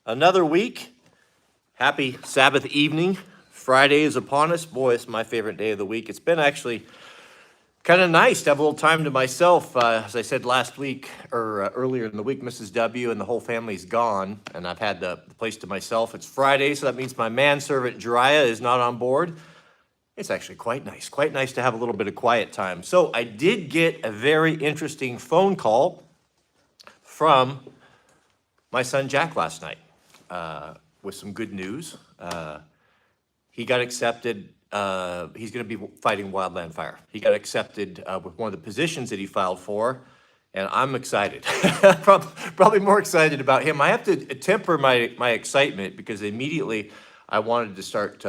Another week. Happy Sabbath evening. Friday is upon us. Boy, it's my favorite day of the week. It's been actually kind of nice to have a little time to myself. As I said last week, or earlier in the week, Mrs. W and the whole family's gone, and I've had the place to myself. It's Friday, so that means my manservant, Jariah, is not on board. It's actually quite nice to have a little bit of quiet time. So I did get a very interesting phone call from my son Jack last night with some good news. He got accepted. He's going to be fighting wildland fire. He got accepted with one of the positions that he filed for, and I'm excited. Probably more excited about him. I have to temper my excitement because immediately I wanted to start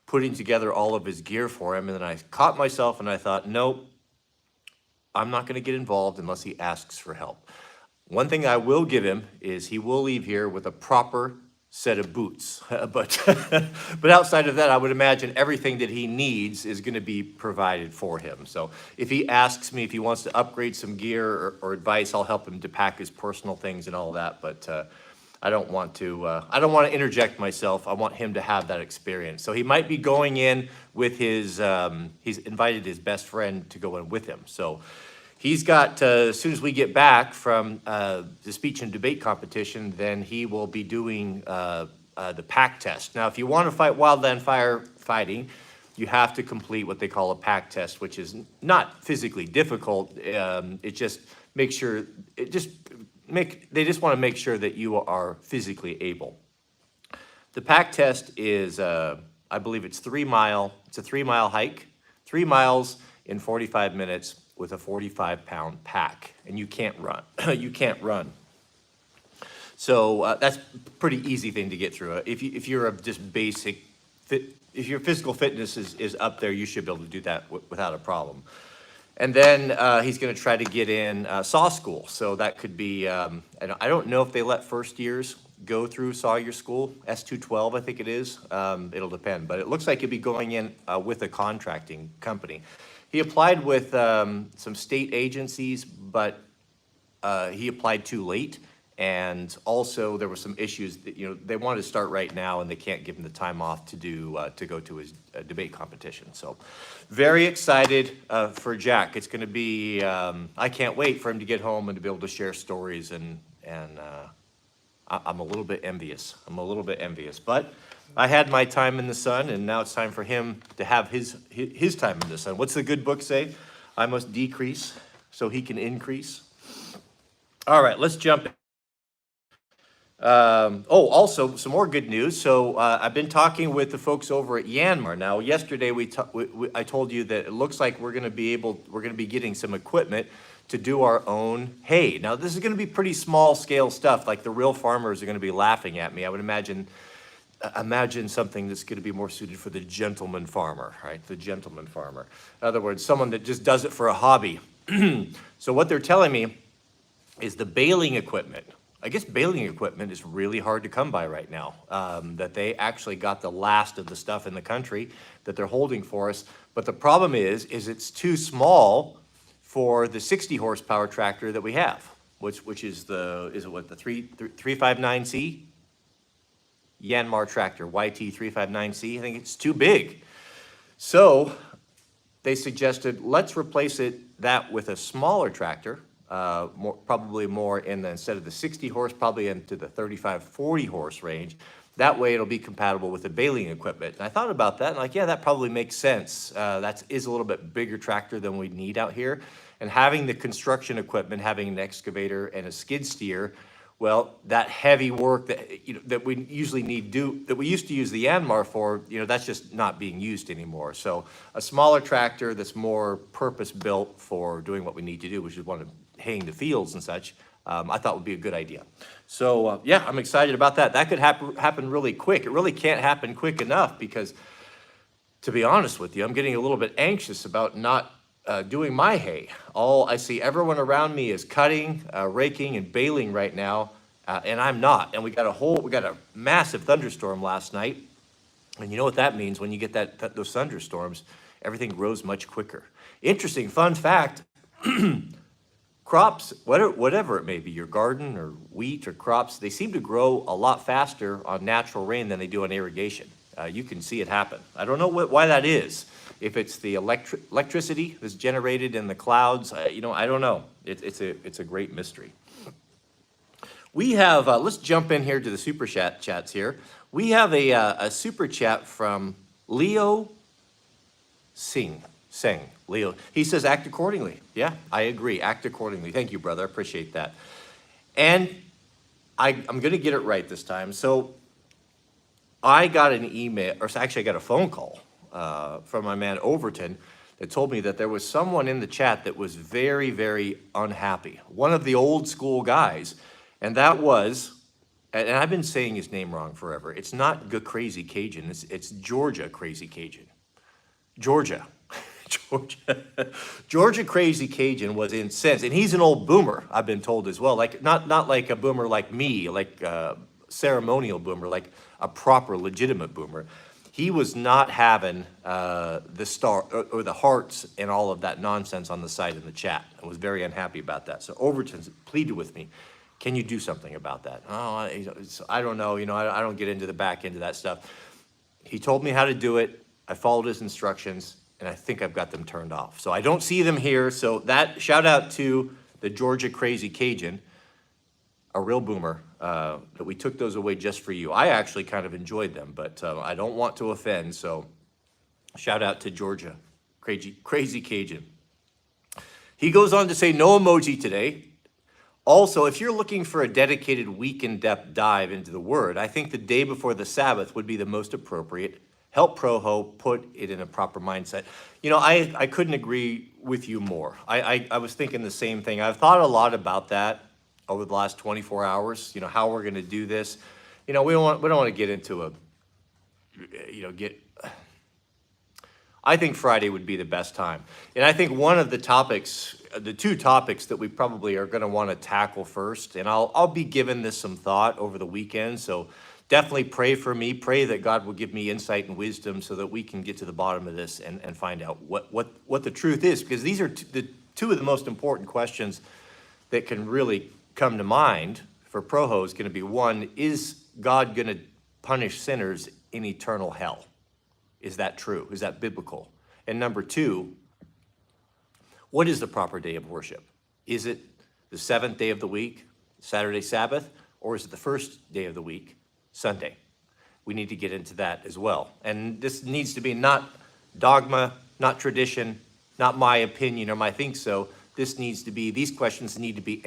putting together all of his gear for him, and then I caught myself and I thought, nope, I'm not going to get involved unless he asks for help. One thing I will give him is he will leave here with a proper set of boots. But outside of that, I would imagine everything that he needs is going to be provided for him. So if he asks me if he wants to upgrade some gear or advice, I'll help him to pack his personal things and all that. But I don't want to interject myself. I want him to have that experience. So he might be going in with his, he's invited his best friend to go in with him. So he's got, as soon as we get back from the speech and debate competition, then he will be doing the pack test. Now, if you want to fight wildland firefighting, you have to complete what they call a pack test, which is not physically difficult. It just makes sure, they just want to make sure that you are physically able. The pack test is, I believe it's 3 mile, it's a 3 mile hike, 3 miles in 45 minutes. With a 45-pound pack, and you can't run. You can't run. So that's a pretty easy thing to get through. If you're a just basic fit, if your physical fitness is up there, you should be able to do that without a problem. And then he's going to try to get in saw school. So that could be, I don't know if they let first years go through sawyer school, S212, I think it is. It'll depend, but it looks like he'll be going in with a contracting company. He applied with some state agencies, but he applied too late. And also there were some issues that, they wanted to start right now and they can't give him the time off to go to his debate competition. So very excited for Jack. It's going to be, I can't wait for him to get home and to be able to share stories, and I'm a little bit envious. But I had my time in the sun, and now it's time for him to have his time in the sun. What's the good book say? I must decrease so he can increase. All right, let's jump in. Also, some more good news. So I've been talking with the folks over at Yanmar. Now, yesterday I told you that it looks like we're going to be getting some equipment to do our own hay. Now, this is going to be pretty small scale stuff. Like the real farmers are going to be laughing at me. I would imagine something that's going to be more suited for the gentleman farmer, right? The gentleman farmer. In other words, someone that just does it for a hobby. So what they're telling me is the baling equipment. I guess baling equipment is really hard to come by right now. That they actually got the last of the stuff in the country that they're holding for us. But the problem is it's too small for the 60 horsepower tractor that we have, which is the 359C? Yanmar tractor, YT359C. I think it's too big. So they suggested let's replace that with a smaller tractor, probably more instead of the 60 horse, probably into the 35, 40 horse range. That way it'll be compatible with the baling equipment. And I thought about that, and yeah, that probably makes sense. That is a little bit bigger tractor than we need out here. And having the construction equipment, having an excavator and a skid steer, well, that heavy work that we usually that we used to use the Yanmar for, that's just not being used anymore. So a smaller tractor that's more purpose-built for doing what we need to do, which is haying the fields and such, I thought would be a good idea. So yeah, I'm excited about that. That could happen really quick. It really can't happen quick enough because, to be honest with you, I'm getting a little bit anxious about not doing my hay. I see everyone around me is cutting, raking, and baling right now, and I'm not. And we got a massive thunderstorm last night, and you know what that means when you get those thunderstorms? Everything grows much quicker. Interesting fun fact: crops, whatever it may be, your garden or wheat or crops, they seem to grow a lot faster on natural rain than they do on irrigation. You can see it happen. I don't know why that is. If it's the electricity that's generated in the clouds, I don't know. It's a great mystery. We have, let's jump in here to the super chats here. We have a super chat from Leo Singh. Leo. He says, act accordingly. Yeah, I agree. Act accordingly. Thank you, brother. I appreciate that. And I'm going to get it right this time. So I got an email, or actually I got a phone call from my man Overton that told me that there was someone in the chat that was very, very unhappy. One of the old school guys. And that was, and I've been saying his name wrong forever. It's not Crazy Cajun. It's Georgia Crazy Cajun. Georgia. Georgia Crazy Cajun was incensed, and he's an old boomer, I've been told as well. Like not like a boomer like me, like a ceremonial boomer, like a proper legitimate boomer. He was not having the star or the hearts and all of that nonsense on the site in the chat. I was very unhappy about that. So Overton pleaded with me, can you do something about that? Oh, I don't know. I don't get into the back end of that stuff. He told me how to do it. I followed his instructions, and I think I've got them turned off. So I don't see them here. So that shout out to the Georgia Crazy Cajun, a real boomer, that we took those away just for you. I actually kind of enjoyed them, but I don't want to offend. So shout out to Georgia Crazy Cajun. He goes on to say, no emoji today. Also, if you're looking for a dedicated week in-depth dive into the word, I think the day before the Sabbath would be the most appropriate. Help Proho put it in a proper mindset. I couldn't agree with you more. I was thinking the same thing. I've thought a lot about that over the last 24 hours, how we're going to do this. We don't want to get into I think Friday would be the best time. And I think one of the topics, the two topics that we probably are going to want to tackle first, and I'll be giving this some thought over the weekend, so definitely pray for me. Pray that God will give me insight and wisdom so that we can get to the bottom of this and find out what the truth is, because these are the two of the most important questions that can really come to mind for Proho is going to be, one, is God going to punish sinners in eternal hell? Is that true? Is that biblical? And number two, what is the proper day of worship? Is it the seventh day of the week, Saturday Sabbath, or is it the first day of the week, Sunday? We need to get into that as well. And this needs to be not dogma, not tradition, not my opinion or my think so. These questions need to be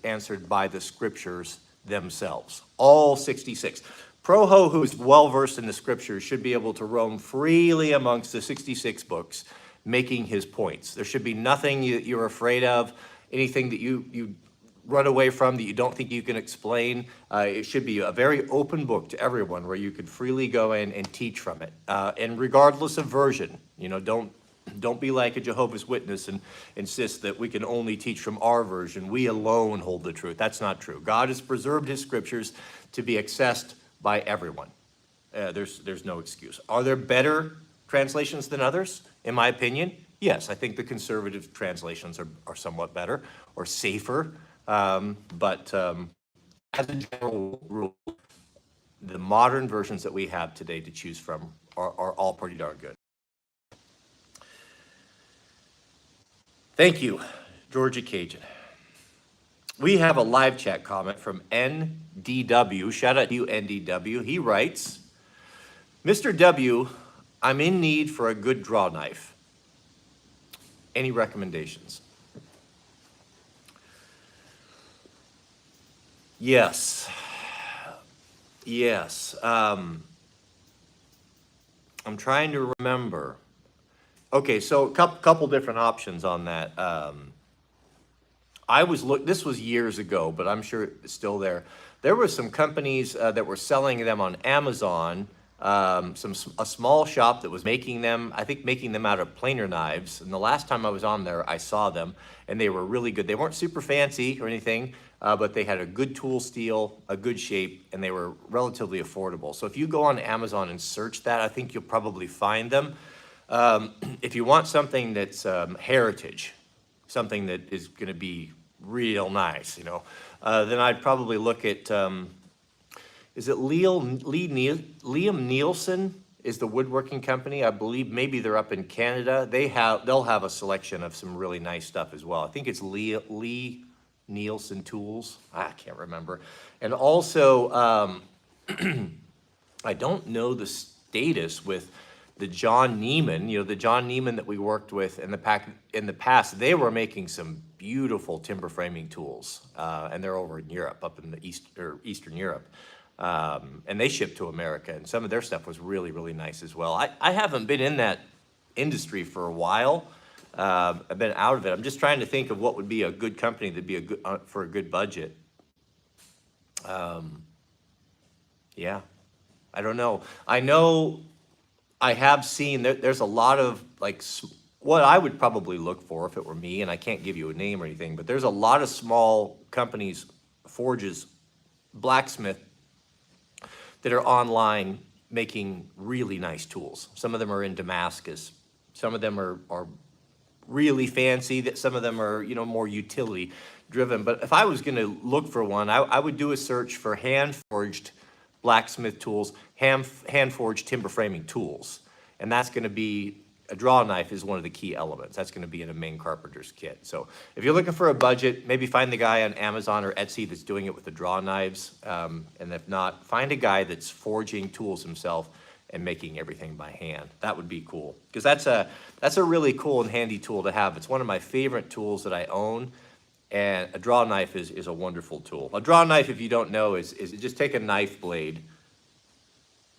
answered by the scriptures themselves. All 66. Proho, who is well-versed in the scriptures, should be able to roam freely amongst the 66 books, making his points. There should be nothing you're afraid of, anything that you run away from that you don't think you can explain. It should be a very open book to everyone where you could freely go in and teach from it. And regardless of version, don't be like a Jehovah's Witness and insist that we can only teach from our version. We alone hold the truth. That's not true. God has preserved his scriptures to be accessed by everyone. There's no excuse. Are there better translations than others? In my opinion, yes. I think the conservative translations are somewhat better or safer. But as a general rule, the modern versions that we have today to choose from are all pretty darn good. Thank you, Georgia Cajun. We have a live chat comment from NDW. Shout out to you, NDW. He writes, Mr. W, I'm in need for a good draw knife. Any recommendations? Yes. I'm trying to remember. Okay, so a couple different options on that. This was years ago, but I'm sure it's still there. There were some companies that were selling them on Amazon. A small shop that was making them, I think making them out of planer knives. And the last time I was on there, I saw them, and they were really good. They weren't super fancy or anything, but they had a good tool steel, a good shape, and they were relatively affordable. So if you go on Amazon and search that, I think you'll probably find them. If you want something that's heritage, something that is going to be real nice, you know. Then I'd probably look at, is it Liam Nielsen is the woodworking company? I believe maybe they're up in Canada. They'll have a selection of some really nice stuff as well. I think it's Lee Nielsen Tools. I can't remember. And also, I don't know the status with the John Neiman, you know, the John Neiman that we worked with in the past. They were making some beautiful timber framing tools, and they're over in Europe, up in the Eastern Europe. And they ship to America, and some of their stuff was really, really nice as well. I haven't been in that industry for a while. I've been out of it. I'm just trying to think of what would be a good company that'd be a good for a good budget. Yeah, I don't know. I know I have seen there's a lot of like what I would probably look for if it were me, and I can't give you a name or anything, but there's a lot of small companies, forges, blacksmith that are online making really nice tools. Some of them are in Damascus. Some of them are really fancy, that some of them are, you know, more utility driven. But if I was gonna look for one, I would do a search for hand-forged blacksmith tools, hand-forged timber framing tools. And that's gonna be, a draw knife is one of the key elements. That's gonna be in a main carpenter's kit. So if you're looking for a budget, maybe find the guy on Amazon or Etsy that's doing it with the draw knives. And if not, find a guy that's forging tools himself and making everything by hand. That would be cool. Because that's a really cool and handy tool to have. It's one of my favorite tools that I own. And a draw knife is a wonderful tool. A draw knife, if you don't know, is just take a knife blade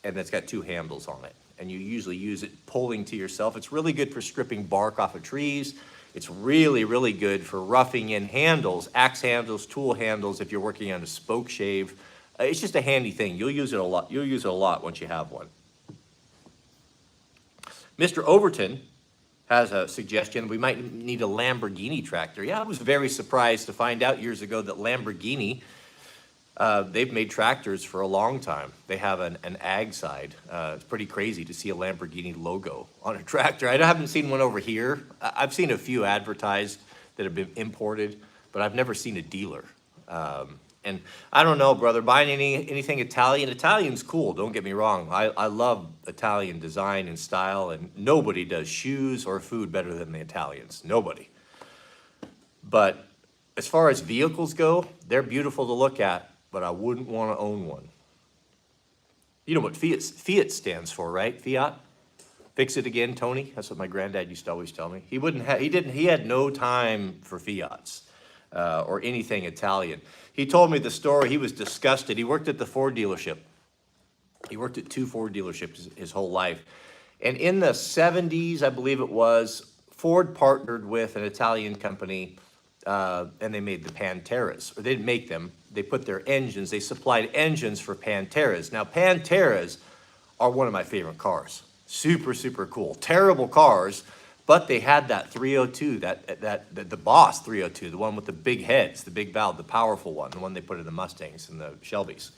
and it's got two handles on it. And you usually use it pulling to yourself. It's really good for stripping bark off of trees. It's really, really good for roughing in handles, axe handles, tool handles, if you're working on a spoke shave. It's just a handy thing. You'll use it a lot. You'll use it a lot once you have one. Mr. Overton has a suggestion. We might need a Lamborghini tractor. Yeah, I was very surprised to find out years ago that Lamborghini, they've made tractors for a long time. They have an ag side. It's pretty crazy to see a Lamborghini logo on a tractor. I haven't seen one over here. I've seen a few advertised that have been imported, but I've never seen a dealer. And I don't know, brother, buying anything Italian. Italian's cool, don't get me wrong. I love Italian design and style, and nobody does shoes or food better than the Italians. Nobody. But as far as vehicles go, they're beautiful to look at, but I wouldn't want to own one. You know what Fiat stands for, right? Fiat? Fix it again, Tony. That's what my granddad used to always tell me. He had no time for Fiats or anything Italian. He told me the story. He was disgusted. He worked at the Ford dealership. He worked at 2 Ford dealerships his whole life. And in the 70s, I believe it was, Ford partnered with an Italian company, and they made the Panteras. Or they didn't make them. They put their engines. They supplied engines for Panteras. Now, Panteras are one of my favorite cars. Super, super cool. Terrible cars. But they had that 302, the Boss 302, the one with the big heads, the big valve, the powerful one, the one they put in the Mustangs and the Shelbys.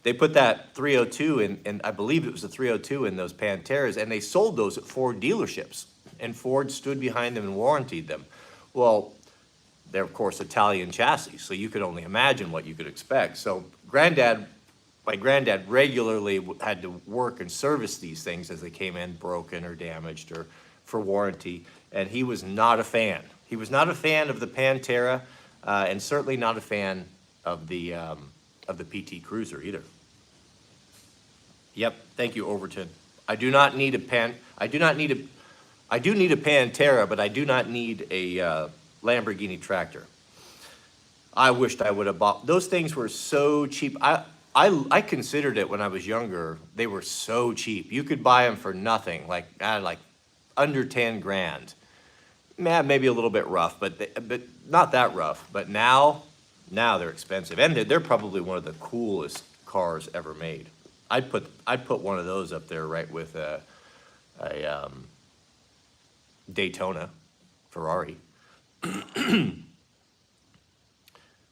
They put that 302 in, and I believe it was the 302 in those Panteras, and they sold those at Ford dealerships. And Ford stood behind them and warrantied them. Well, they're, of course, Italian chassis, so you could only imagine what you could expect. So my granddad regularly had to work and service these things as they came in broken or damaged or for warranty, and he was not a fan. He was not a fan of the Pantera, and certainly not a fan of the PT Cruiser either. Yep, thank you, Overton. I do need a Pantera, but I do not need a Lamborghini tractor. I wished I would have bought. Those things were so cheap. I considered it when I was younger. They were so cheap. You could buy them for nothing, like under 10 grand. Maybe a little bit rough, but not that rough. But now they're expensive, and they're probably one of the coolest cars ever made. I'd put one of those up there right with a Daytona Ferrari.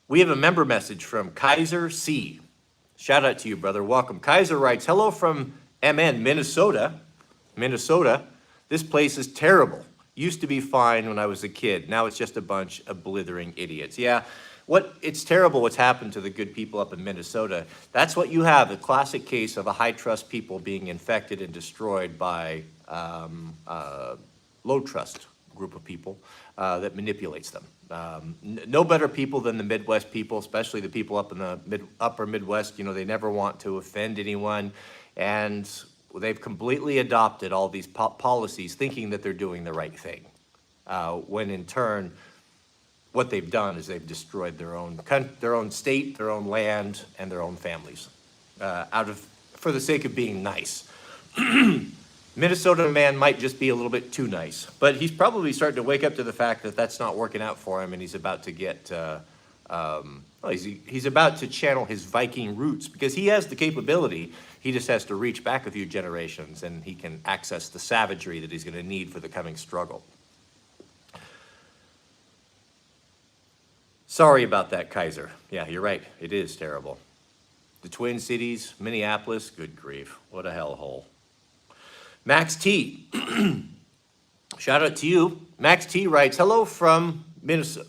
We have a member message from Kaiser C. Shout out to you, brother. Welcome. Kaiser writes, hello from MN, Minnesota. This place is terrible. used to be fine when I was a kid. Now it's just a bunch of blithering idiots. Yeah, it's terrible what's happened to the good people up in Minnesota. That's what you have, a classic case of a high trust people being infected and destroyed by low trust group of people that manipulates them. No better people than the Midwest people, especially the people up in the upper Midwest. You know, they never want to offend anyone, and they've completely adopted all these policies thinking that they're doing the right thing, when in turn, what they've done is they've destroyed their own state, their own land, and their own families, for the sake of being nice. Minnesota man might just be a little bit too nice, but he's probably starting to wake up to the fact that that's not working out for him, and he's about to get, he's about to channel his Viking roots, because he has the capability. He just has to reach back a few generations, and he can access the savagery that he's going to need for the coming struggle. Sorry about that, Kaiser. Yeah, you're right. It is terrible. The Twin Cities, Minneapolis, good grief. What a hellhole. Max T. Shout out to you. Max T writes, hello from Minnesota.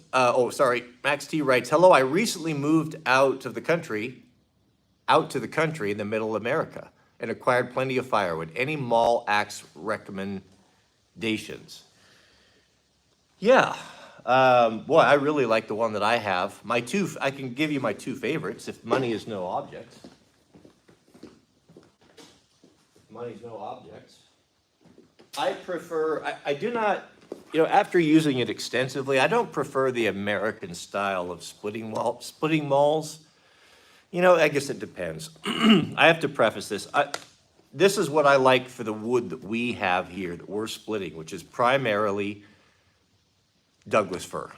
Max T writes, hello, I recently moved out to the country in the middle of America and acquired plenty of firewood. Any mall axe recommendations? Yeah. Boy, I really like the one that I have. I can give you my two favorites if money is no object. Money's no object. I do not, after using it extensively, I don't prefer the American style of splitting malls. I guess it depends. I have to preface this. This is what I like for the wood that we have here that we're splitting, which is primarily Douglas fir.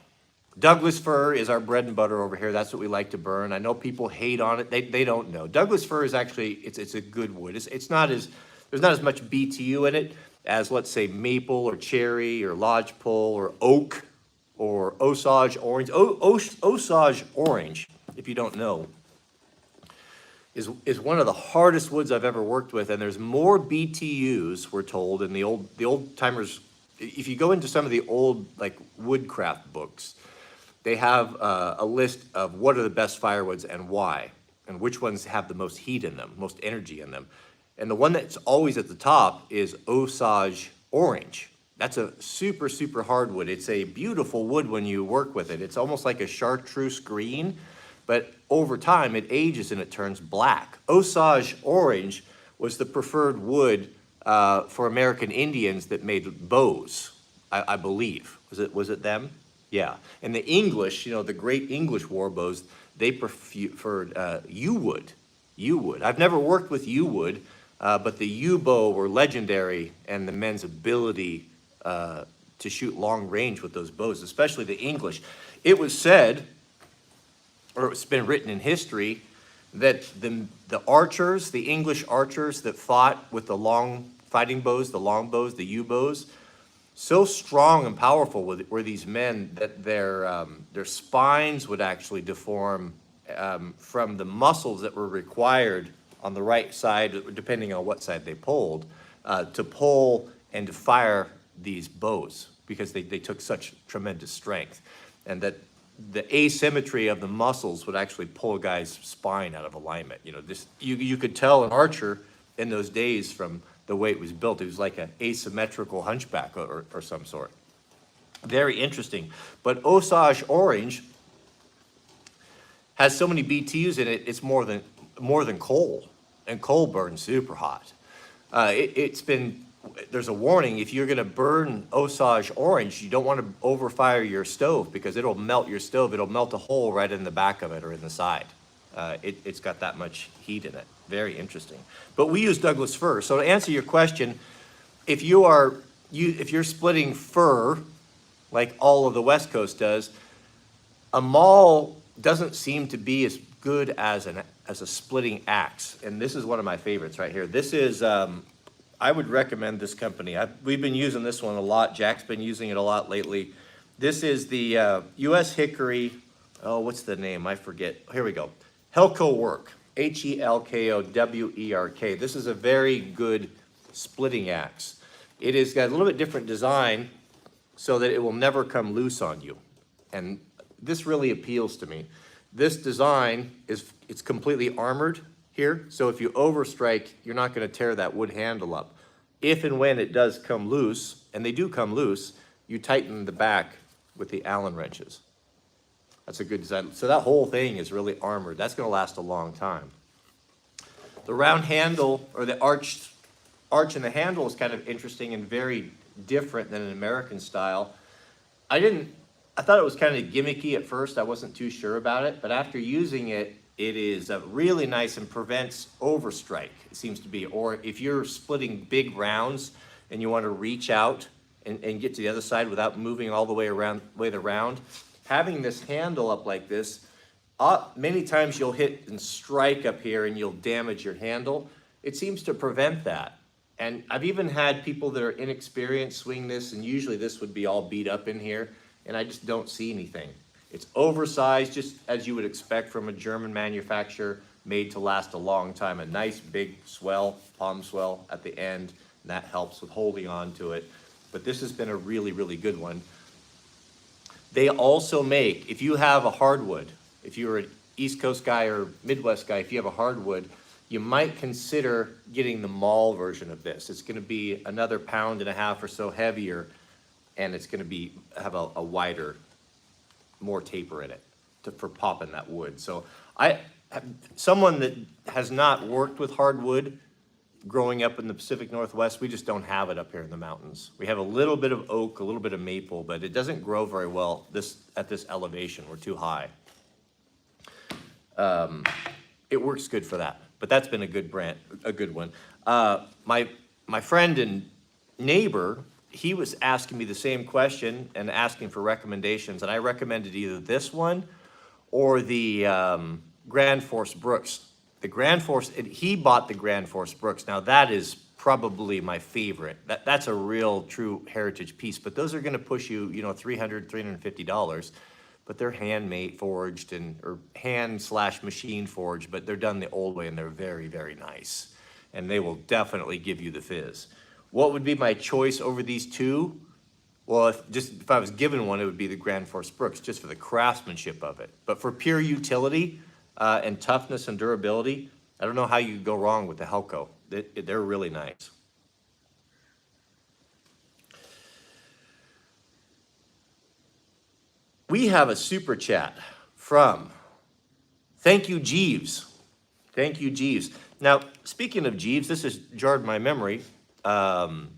Douglas fir is our bread and butter over here. That's what we like to burn. I know people hate on it. They don't know. Douglas fir is actually, it's a good wood. There's not as much BTU in it as, let's say, maple or cherry or lodgepole or oak or Osage orange. Osage orange, if you don't know, is one of the hardest woods I've ever worked with, and there's more BTUs, we're told, in the old timers. If you go into some of the old woodcraft books, they have a list of what are the best firewoods and why, and which ones have the most heat in them, most energy in them. And the one that's always at the top is Osage orange. That's a super, super hardwood. It's a beautiful wood when you work with it. It's almost like a chartreuse green, but over time it ages and it turns black. Osage orange was the preferred wood for American Indians that made bows, I believe. Was it them? Yeah. And the English, the great English war bows, they preferred yew wood. I've never worked with yew wood, but the yew bow were legendary, and the men's ability to shoot long range with those bows, especially the English. It was said, or it's been written in history, that the archers, the English archers that fought with the long fighting bows, the long bows, the yew bows, so strong and powerful were these men that their spines would actually deform from the muscles that were required on the right side, depending on what side they pulled, to pull and to fire these bows, because they took such tremendous strength, and that the asymmetry of the muscles would actually pull a guy's spine out of alignment. You could tell an archer in those days from the way it was built. It was like an asymmetrical hunchback or some sort. Very interesting. But Osage orange has so many BTUs in it, it's more than coal, and coal burns super hot. There's a warning, if you're gonna burn Osage orange, you don't wanna overfire your stove, because it'll melt your stove. It'll melt a hole right in the back of it or in the side. It's got that much heat in it. Very interesting. But we use Douglas fir. So to answer your question, if you're splitting fir, like all of the West Coast does, a maul doesn't seem to be as good as a splitting axe. And this is one of my favorites right here. This is, I would recommend this company. We've been using this one a lot. Jack's been using it a lot lately. This is the U.S. Hickory, what's the name? I forget. Here we go. Halco Work, Helkowerk. This is a very good splitting axe. It has got a little bit different design so that it will never come loose on you. And this really appeals to me. This design it's completely armored here, so if you overstrike, you're not gonna tear that wood handle up. If and when it does come loose, and they do come loose, you tighten the back with the Allen wrenches. That's a good design. So that whole thing is really armored. That's gonna last a long time. The round handle, or the arch in the handle is kind of interesting and very different than an American style. I thought it was kind of gimmicky at first. I wasn't too sure about it, but after using it, it is really nice and prevents overstrike, it seems to be. Or if you're splitting big rounds and you want to reach out and get to the other side without moving all the way around, having this handle up like this, many times you'll hit and strike up here and you'll damage your handle. It seems to prevent that. And I've even had people that are inexperienced swing this, and usually this would be all beat up in here, and I just don't see anything. It's oversized, just as you would expect from a German manufacturer, made to last a long time. A nice big swell, palm swell at the end, and that helps with holding on to it. But this has been a really, really good one. They also make, if you have a hardwood, if you're an East Coast guy or Midwest guy, if you have a hardwood, you might consider getting the mall version of this. It's gonna be another 1.5 pounds or so heavier, and it's gonna have a wider, more taper in it for popping that wood. So someone that has not worked with hardwood growing up in the Pacific Northwest, we just don't have it up here in the mountains. We have a little bit of oak, a little bit of maple, but it doesn't grow very well at this elevation. We're too high. It works good for that, but that's been a good one. My friend and neighbor, he was asking me the same question and asking for recommendations, and I recommended either this one or the Grand Force Brooks. The Grand Force, he bought the Grand Force Brooks. Now that is probably my favorite. That's a real true heritage piece, but those are gonna push you, $300, $350. But they're handmade, forged, or hand/machine forged, but they're done the old way and they're very, very nice. And they will definitely give you the fizz. What would be my choice over these two? Well, if I was given one, it would be the Grand Force Brooks, just for the craftsmanship of it. But for pure utility and toughness and durability, I don't know how you could go wrong with the Halco. They're really nice. We have a super chat from, thank you, Jeeves. Thank you, Jeeves. Now, speaking of Jeeves, this has jarred my memory. I'm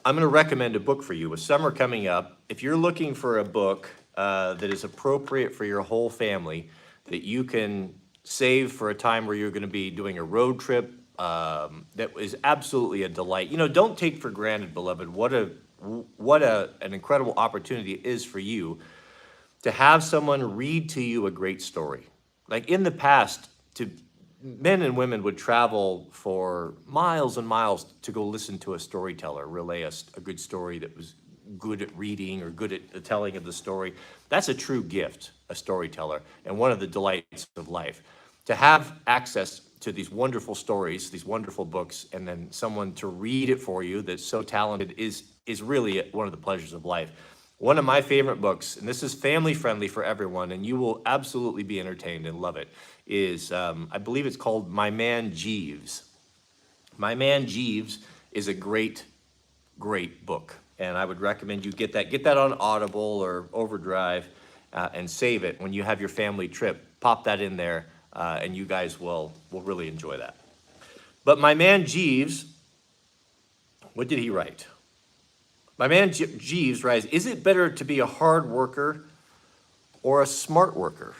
going to recommend a book for you. With summer coming up, if you're looking for a book that is appropriate for your whole family, that you can save for a time where you're going to be doing a road trip, that is absolutely a delight. Don't take for granted, beloved, what an incredible opportunity it is for you to have someone read to you a great story. Like in the past, men and women would travel for miles and miles to go listen to a storyteller relay a good story that was good at reading or good at the telling of the story. That's a true gift, a storyteller, and one of the delights of life. To have access to these wonderful stories, these wonderful books, and then someone to read it for you that's so talented is really one of the pleasures of life. One of my favorite books, and this is family friendly for everyone, and you will absolutely be entertained and love it, is I believe it's called My Man Jeeves. My Man Jeeves is a great, great book, and I would recommend you get that. Get that on Audible or Overdrive and save it when you have your family trip. Pop that in there, and you guys will really enjoy that. But My Man Jeeves, what did he write? My man Jeeves writes, is it better to be a hard worker or a smart worker?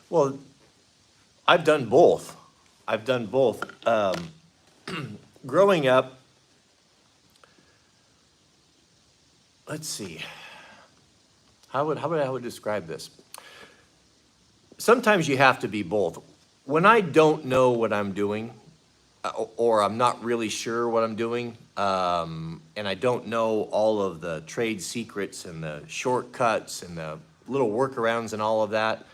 Well, I've done both. Growing up, let's see, how would I describe this? Sometimes you have to be both. When I don't know what I'm doing, or I'm not really sure what I'm doing, and I don't know all of the trade secrets and the shortcuts and the little workarounds and all of that,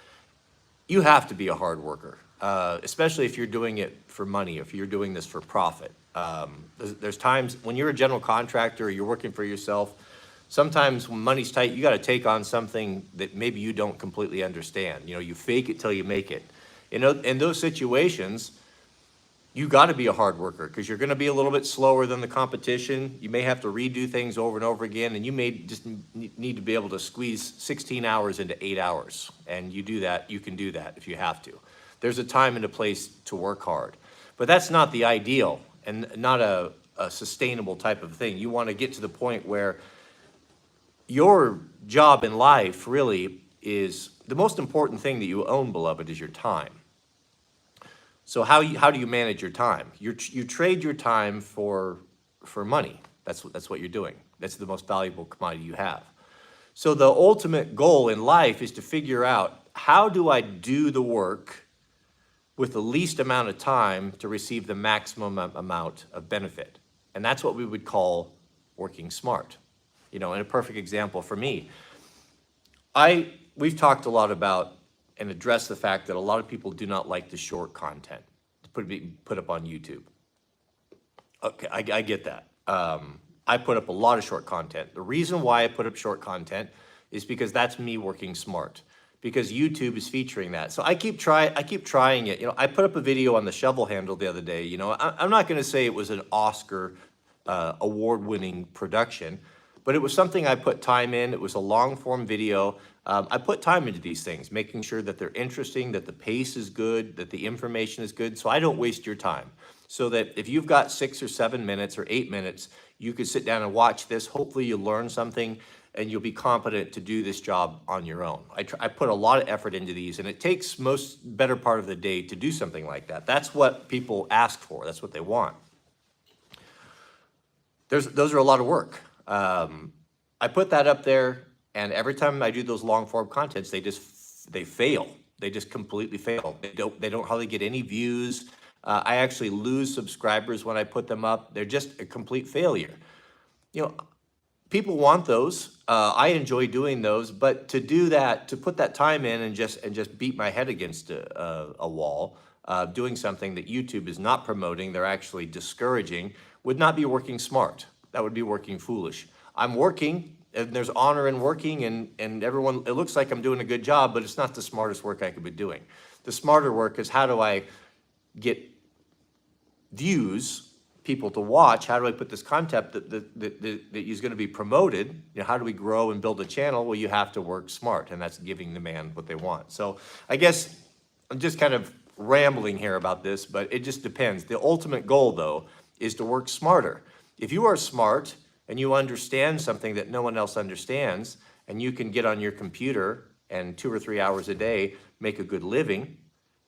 you have to be a hard worker. especially if you're doing it for money, if you're doing this for profit. There's times when you're a general contractor or you're working for yourself, sometimes when money's tight, you got to take on something that maybe you don't completely understand. You know, you fake it till you make it. You know, in those situations, you got to be a hard worker because you're going to be a little bit slower than the competition. You may have to redo things over and over again, and you may just need to be able to squeeze 16 hours into 8 hours. And you do that, you can do that if you have to. There's a time and a place to work hard. But that's not the ideal and not a sustainable type of thing. You want to get to the point where your job in life really is the most important thing that you own, beloved, is your time. So how do you manage your time? You trade your time for money. That's what you're doing. That's the most valuable commodity you have. So the ultimate goal in life is to figure out, how do I do the work with the least amount of time to receive the maximum amount of benefit? And that's what we would call working smart. You know, and a perfect example for me, we've talked a lot about and addressed the fact that a lot of people do not like the short content put up on YouTube. Okay, I get that. I put up a lot of short content. The reason why I put up short content is because that's me working smart, because YouTube is featuring that. So I keep trying it. You know, I put up a video on the shovel handle the other day. You know, I'm not going to say it was an Oscar award-winning production, but it was something I put time in. It was a long-form video. I put time into these things, making sure that they're interesting, that the pace is good, that the information is good, so I don't waste your time. So that if you've got 6 or 7 minutes or 8 minutes, you could sit down and watch this. Hopefully you'll learn something and you'll be competent to do this job on your own. I put a lot of effort into these, and it takes better part of the day to do something like that. That's what people ask for. That's what they want. Those are a lot of work. I put that up there, and every time I do those long form contents, they fail. They just completely fail. They don't hardly get any views. I actually lose subscribers when I put them up. They're just a complete failure. You know, people want those. I enjoy doing those, but to do that, to put that time in and just beat my head against a wall, doing something that YouTube is not promoting, they're actually discouraging, would not be working smart. That would be working foolish. I'm working, and there's honor in working, and everyone, it looks like I'm doing a good job, but it's not the smartest work I could be doing. The smarter work is, how do I get views, people to watch? How do I put this content that is going to be promoted? You know, how do we grow and build a channel? Well, you have to work smart, and that's giving the man what they want. So I guess I'm just kind of rambling here about this, but it just depends. The ultimate goal, though, is to work smarter. If you are smart and you understand something that no one else understands, and you can get on your computer and 2 or 3 hours a day make a good living,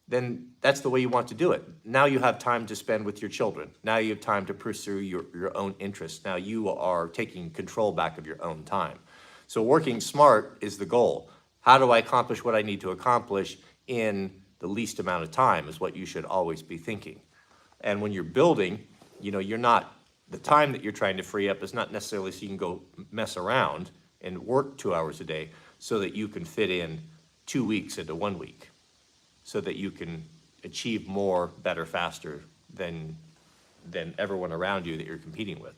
then that's the way you want to do it. Now you have time to spend with your children. Now you have time to pursue your own interests. Now you are taking control back of your own time. So working smart is the goal. How do I accomplish what I need to accomplish in the least amount of time is what you should always be thinking. And when you're building, you know, the time that you're trying to free up is not necessarily so you can go mess around and work 2 hours a day, so that you can fit in 2 weeks into 1 week, so that you can achieve more, better, faster than everyone around you that you're competing with.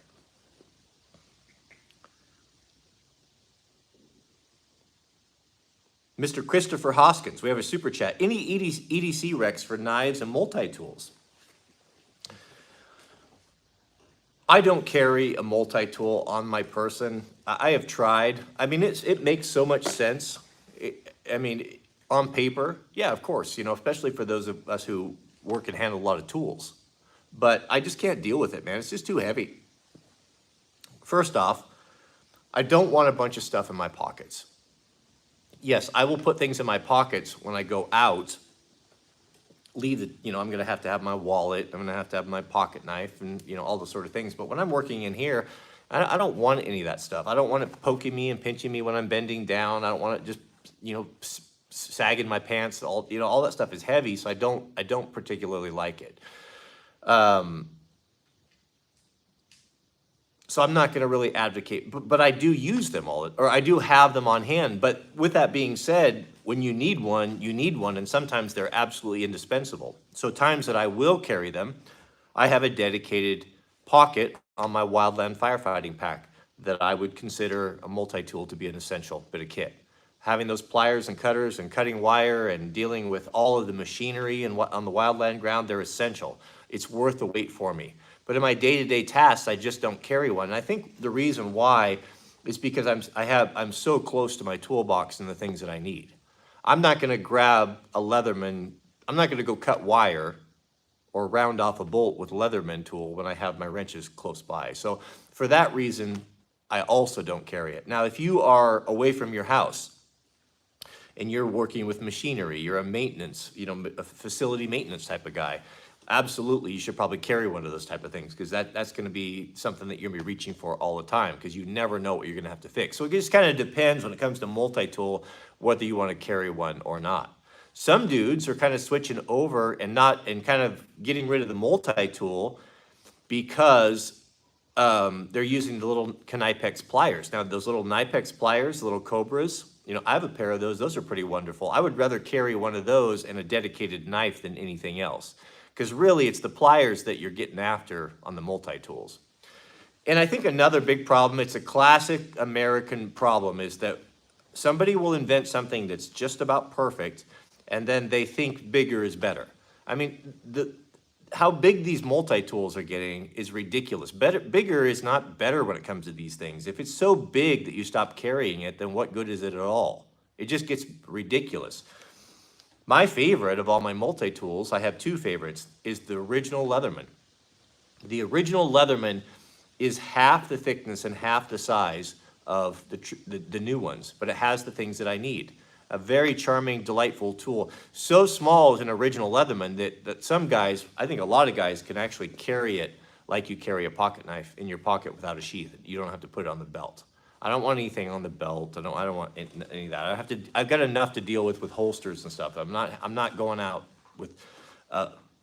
Mr. Christopher Hoskins, we have a super chat. Any EDC recs for knives and multi-tools? I don't carry a multi-tool on my person. I have tried. I mean, it makes so much sense. On paper, yeah, of course, you know, especially for those of us who work and handle a lot of tools. But I just can't deal with it, man. It's just too heavy. First off, I don't want a bunch of stuff in my pockets. Yes, I will put things in my pockets when I go out. I'm gonna have to have my wallet, I'm gonna have to have my pocket knife, and you know, all those sort of things. But when I'm working in here, I don't want any of that stuff. I don't want it poking me and pinching me when I'm bending down. I don't want it just, you know, sagging my pants. All that stuff is heavy, so I don't particularly like it. So I'm not going to really advocate, but I do use them or I do have them on hand. But with that being said, when you need one, and sometimes they're absolutely indispensable. So times that I will carry them, I have a dedicated pocket on my wildland firefighting pack that I would consider a multi-tool to be an essential bit of kit. Having those pliers and cutters and cutting wire and dealing with all of the machinery and what on the wildland ground, they're essential. It's worth the wait for me. But in my day-to-day tasks, I just don't carry one. And I think the reason why is because I'm so close to my toolbox and the things that I need. I'm not gonna grab a Leatherman, I'm not gonna go cut wire or round off a bolt with a Leatherman tool when I have my wrenches close by. So for that reason, I also don't carry it. Now, if you are away from your house and you're working with machinery, you're a maintenance, a facility maintenance type of guy, absolutely, you should probably carry one of those type of things because that's going to be something that you're going to be reaching for all the time because you never know what you're going to have to fix. So it just kind of depends when it comes to multi-tool whether you want to carry one or not. Some dudes are kind of switching over and kind of getting rid of the multi-tool because they're using the little Knipex pliers. Now, those little Knipex pliers, the little Cobras, I have a pair of those. Those are pretty wonderful. I would rather carry one of those and a dedicated knife than anything else. Because really, it's the pliers that you're getting after on the multi-tools. And I think another big problem, it's a classic American problem, is that somebody will invent something that's just about perfect, and then they think bigger is better. I mean, how big these multi-tools are getting is ridiculous. Bigger is not better when it comes to these things. If it's so big that you stop carrying it, then what good is it at all? It just gets ridiculous. My favorite of all my multi-tools, I have two favorites, is the original Leatherman. The original Leatherman is half the thickness and half the size of the new ones, but it has the things that I need. A very charming, delightful tool. So small as an original Leatherman that some guys, I think a lot of guys, can actually carry it like you carry a pocket knife in your pocket without a sheath. You don't have to put it on the belt. I don't want anything on the belt. I don't want any of that. I've got enough to deal with holsters and stuff. I'm not going out with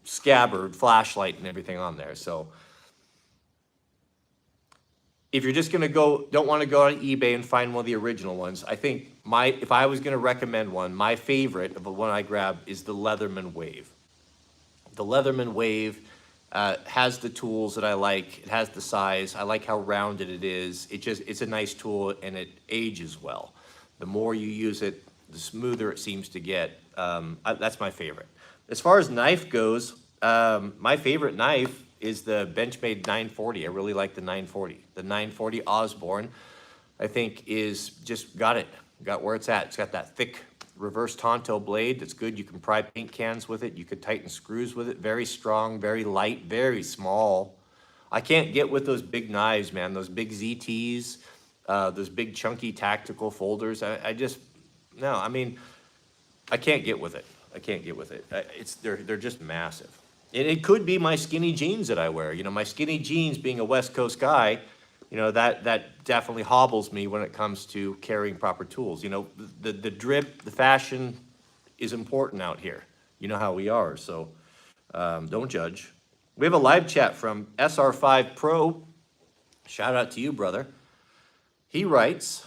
scabbard, flashlight, and everything on there. So if you're just gonna don't want to go on eBay and find one of the original ones, I think if I was gonna recommend one, my favorite of the one I grabbed is the Leatherman Wave. The Leatherman Wave has the tools that I like. It has the size. I like how rounded it is. It's a nice tool and it ages well. The more you use it, the smoother it seems to get. That's my favorite. As far as knife goes, my favorite knife is the Benchmade 940. I really like the 940. The 940 Osborne, I think, is just got where it's at. It's got that thick reverse Tonto blade that's good. You can pry paint cans with it. You could tighten screws with it. Very strong, very light, very small. I can't get with those big knives, man. Those big ZTs, those big chunky tactical folders. I can't get with it. I can't get with it. They're just massive. And it could be my skinny jeans that I wear. My skinny jeans, being a West Coast guy, that definitely hobbles me when it comes to carrying proper tools. The drip, the fashion is important out here. You know how we are, so don't judge. We have a live chat from SR5 Pro. Shout out to you, brother. He writes,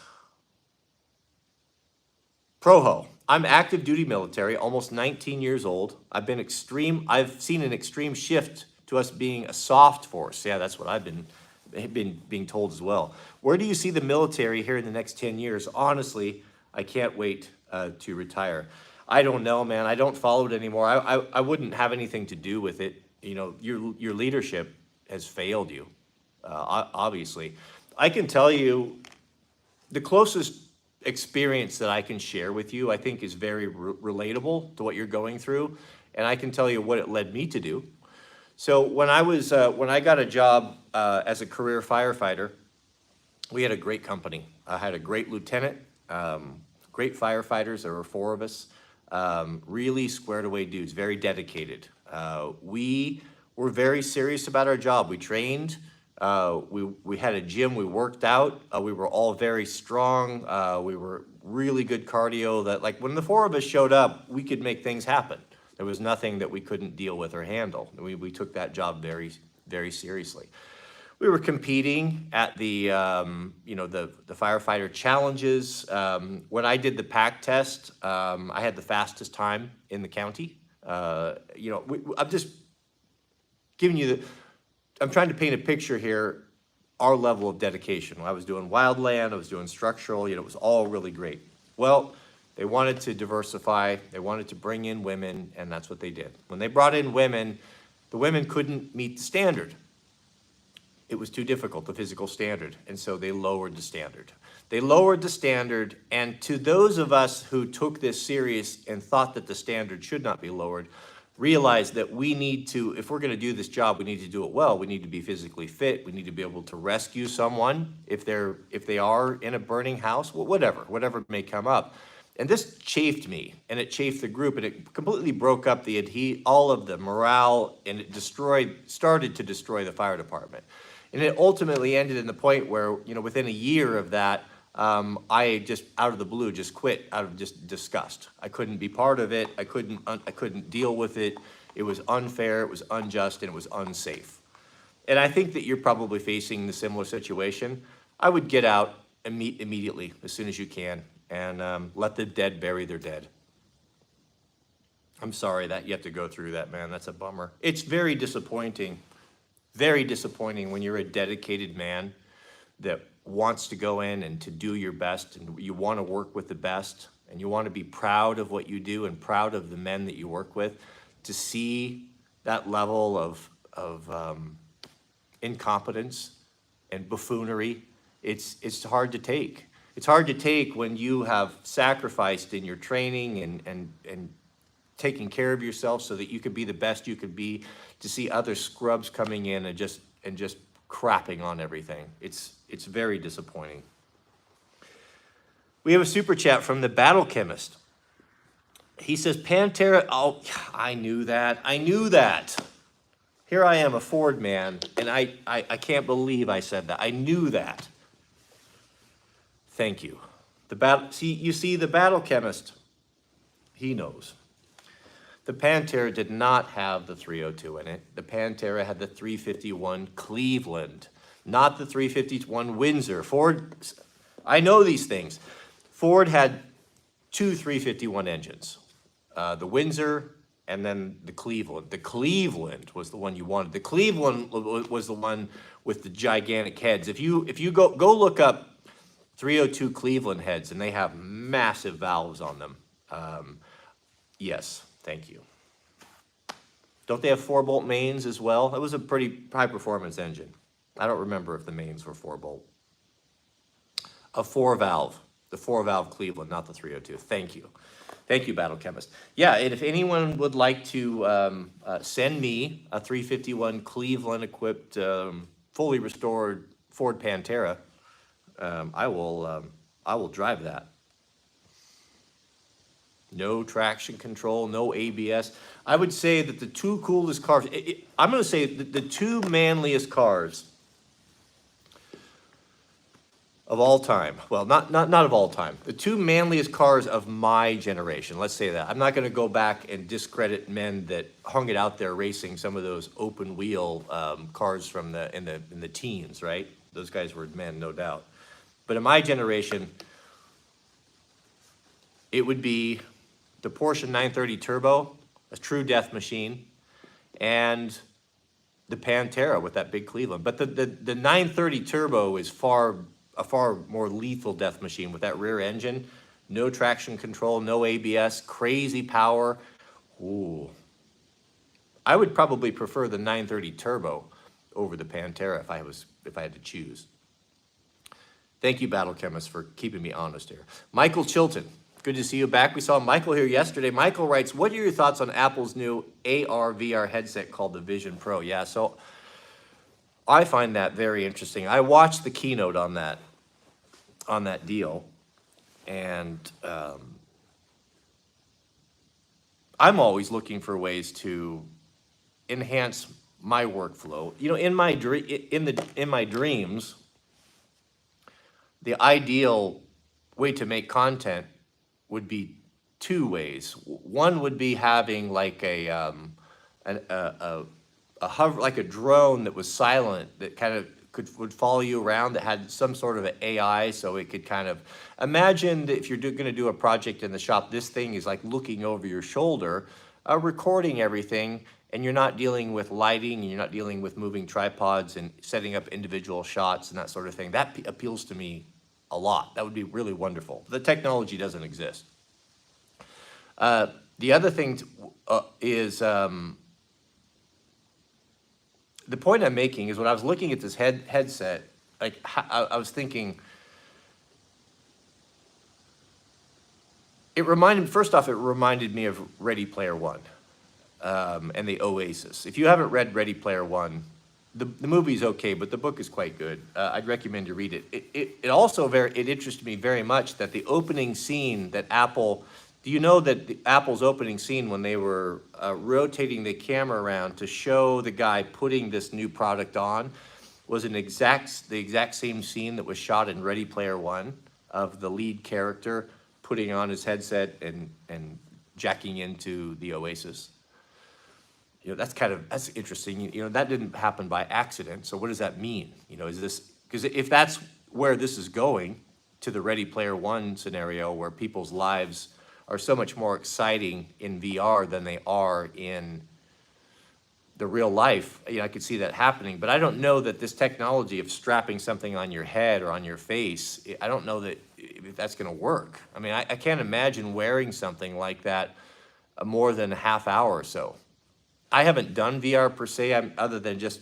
Proho, I'm active duty military, almost 19 years old. I've seen an extreme shift to us being a soft force. Yeah, that's what I've been being told as well. Where do you see the military here in the next 10 years? Honestly, I can't wait to retire. I don't know, man. I don't follow it anymore. I wouldn't have anything to do with it. Your leadership has failed you, obviously. I can tell you the closest experience that I can share with you, I think, is very relatable to what you're going through, and I can tell you what it led me to do. So when I got a job as a career firefighter, we had a great company. I had a great lieutenant, great firefighters. There were 4 of us, really squared away dudes, very dedicated. We were very serious about our job. We trained. We had a gym. We worked out. We were all very strong. We were really good cardio. That, like, when the 4 of us showed up, we could make things happen. There was nothing that we couldn't deal with or handle. We took that job very, very seriously. we were competing at the, the firefighter challenges. When I did the pack test, I had the fastest time in the county. I'm just giving you I'm trying to paint a picture here, our level of dedication. I was doing wildland, I was doing structural, it was all really great. Well, they wanted to diversify, they wanted to bring in women, and that's what they did. When they brought in women, the women couldn't meet the standard. It was too difficult, the physical standard, and so they lowered the standard. They lowered the standard, and to those of us who took this serious and thought that the standard should not be lowered, realized that we need to, if we're gonna do this job, we need to do it well. We need to be physically fit, we need to be able to rescue someone if they are in a burning house, whatever may come up. And this chafed me, and it chafed the group, and it completely broke up all of the morale, and it started to destroy the fire department. And it ultimately ended in the point where, within a year of that, I just, out of the blue, just quit out of just disgust. I couldn't be part of it. I couldn't deal with it. It was unfair, it was unjust, and it was unsafe. And I think that you're probably facing the similar situation. I would get out immediately, as soon as you can, and let the dead bury their dead. I'm sorry that you have to go through that, man. That's a bummer. It's very disappointing when you're a dedicated man that wants to go in and to do your best, and you want to work with the best, and you want to be proud of what you do and proud of the men that you work with, to see that level of incompetence and buffoonery, it's hard to take. It's hard to take when you have sacrificed in your training and taking care of yourself so that you could be the best you could be, to see other scrubs coming in and just crapping on everything. It's very disappointing. We have a super chat from the Battle Chemist. He says, Pantera, oh, I knew that. Here I am, a Ford man, and I can't believe I said that. I knew that. Thank you. The Battle Chemist, he knows. The Pantera did not have the 302 in it. The Pantera had the 351 Cleveland, not the 351 Windsor. Ford, I know these things. Ford had two 351 engines, the Windsor and then the Cleveland. The Cleveland was the one you wanted. The Cleveland was the one with the gigantic heads. If you go look up 302 Cleveland heads, and they have massive valves on them. Yes. Thank you. Don't they have 4-bolt mains as well? It was a pretty high-performance engine. I don't remember if the mains were 4-bolt. A 4-valve. The 4-valve Cleveland, not the 302. Thank you. Thank you, Battle Chemist. Yeah, and if anyone would like to send me a 351 Cleveland-equipped, fully restored Ford Pantera, I will drive that. No traction control, no ABS. I would say that the two coolest cars, I'm going to say the two manliest cars of all time. Well, not of all time. The two manliest cars of my generation. Let's say that. I'm not going to go back and discredit men that hung it out there racing some of those open wheel cars from in the teens, right? Those guys were men, no doubt. But in my generation, it would be the Porsche 930 Turbo, a true death machine, and the Pantera with that big Cleveland. But the 930 Turbo is a far more lethal death machine with that rear engine, no traction control, no ABS, crazy power. Ooh. I would probably prefer the 930 Turbo over the Pantera if I had to choose. Thank you, Battle Chemist, for keeping me honest here. Michael Chilton. Good to see you back. We saw Michael here yesterday. Michael writes, what are your thoughts on Apple's new AR/VR headset called the Vision Pro? Yeah, so I find that very interesting. I watched the keynote on that deal, and I'm always looking for ways to enhance my workflow. In my dreams, the ideal way to make content would be two ways. One would be having like a hover, like a drone that was silent, that kind of would follow you around, that had some sort of an AI, so it could kind of imagine that if you're going to do a project in the shop, this thing is like looking over your shoulder, recording everything, and you're not dealing with lighting, and you're not dealing with moving tripods and setting up individual shots and that sort of thing. That appeals to me a lot. That would be really wonderful. The technology doesn't exist. The other thing is, the point I'm making is when I was looking at this headset, like I was thinking, first off, it reminded me of Ready Player One, and the Oasis. If you haven't read Ready Player One, the movie's okay, but the book is quite good. I'd recommend you read it. It also it interested me very much that the opening scene that Apple, do you know that Apple's opening scene, when they were rotating the camera around to show the guy putting this new product on, was the exact same scene that was shot in Ready Player One, of the lead character putting on his headset and jacking into the Oasis. You know, that's interesting. You know, that didn't happen by accident. So what does that mean? You know, because if that's where this is going, to the Ready Player One scenario, where people's lives are so much more exciting in VR than they are in the real life, you know, I could see that happening. But I don't know that this technology of strapping something on your head or on your face, I don't know that if that's going to work. I mean, I can't imagine wearing something like that more than a half hour or so. I haven't done VR per se, other than just,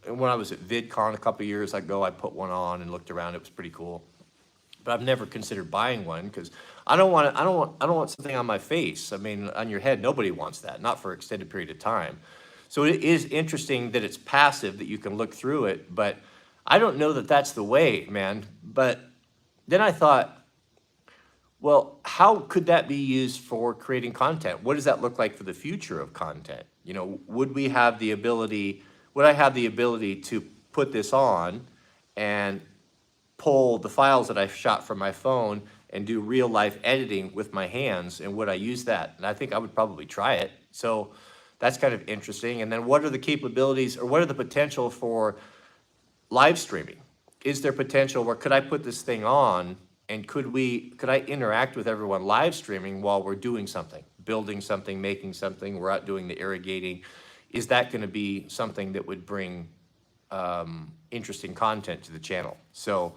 when I was at VidCon a couple of years ago, I put one on and looked around. It was pretty cool. But I've never considered buying one, because I don't want something on my face. I mean, on your head, nobody wants that, not for an extended period of time. So it is interesting that it's passive, that you can look through it, but I don't know that that's the way, man. But then I thought, well, how could that be used for creating content? What does that look like for the future of content? You know, would I have the ability to put this on and pull the files that I've shot from my phone and do real life editing with my hands, and would I use that? And I think I would probably try it. So that's kind of interesting. And then what are the capabilities, or what are the potential for live streaming? Is there potential where could I put this thing on, and could I interact with everyone live streaming while we're doing something, building something, making something, we're out doing the irrigating? Is that going to be something that would bring interesting content to the channel? So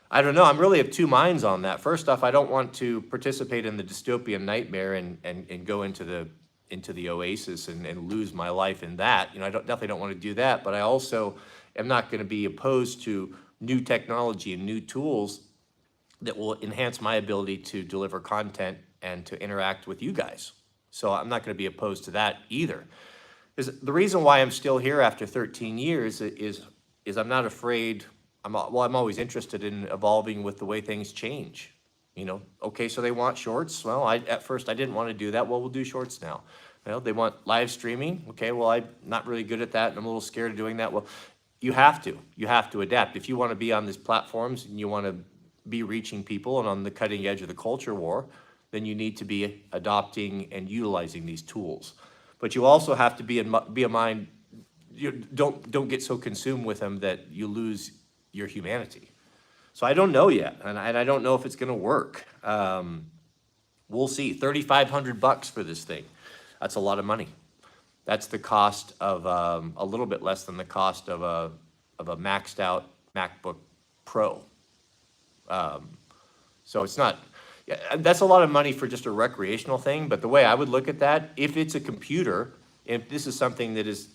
I don't know. I'm really of two minds on that. First off, I don't want to participate in the dystopian nightmare and go into the Oasis and lose my life in that. You know, I definitely don't want to do that. But I also am not going to be opposed to new technology and new tools that will enhance my ability to deliver content and to interact with you guys. So I'm not going to be opposed to that either. The reason why I'm still here after 13 years is I'm not afraid. I'm always interested in evolving with the way things change. You know, okay, so they want shorts. Well, at first I didn't want to do that. Well, we'll do shorts now. Well, they want live streaming. Okay, well, I'm not really good at that, and I'm a little scared of doing that. Well, you have to adapt. If you want to be on these platforms and you want to be reaching people and on the cutting edge of the culture war, then you need to be adopting and utilizing these tools. But you also have to be a mind. You don't get so consumed with them that you lose your humanity. So I don't know yet, and I don't know if it's going to work. We'll see. $3,500 for this thing. That's a lot of money. That's the cost of a little bit less than the cost of a maxed out MacBook Pro. So it's not. Yeah, that's a lot of money for just a recreational thing. But the way I would look at that, if it's a computer, if this is something that is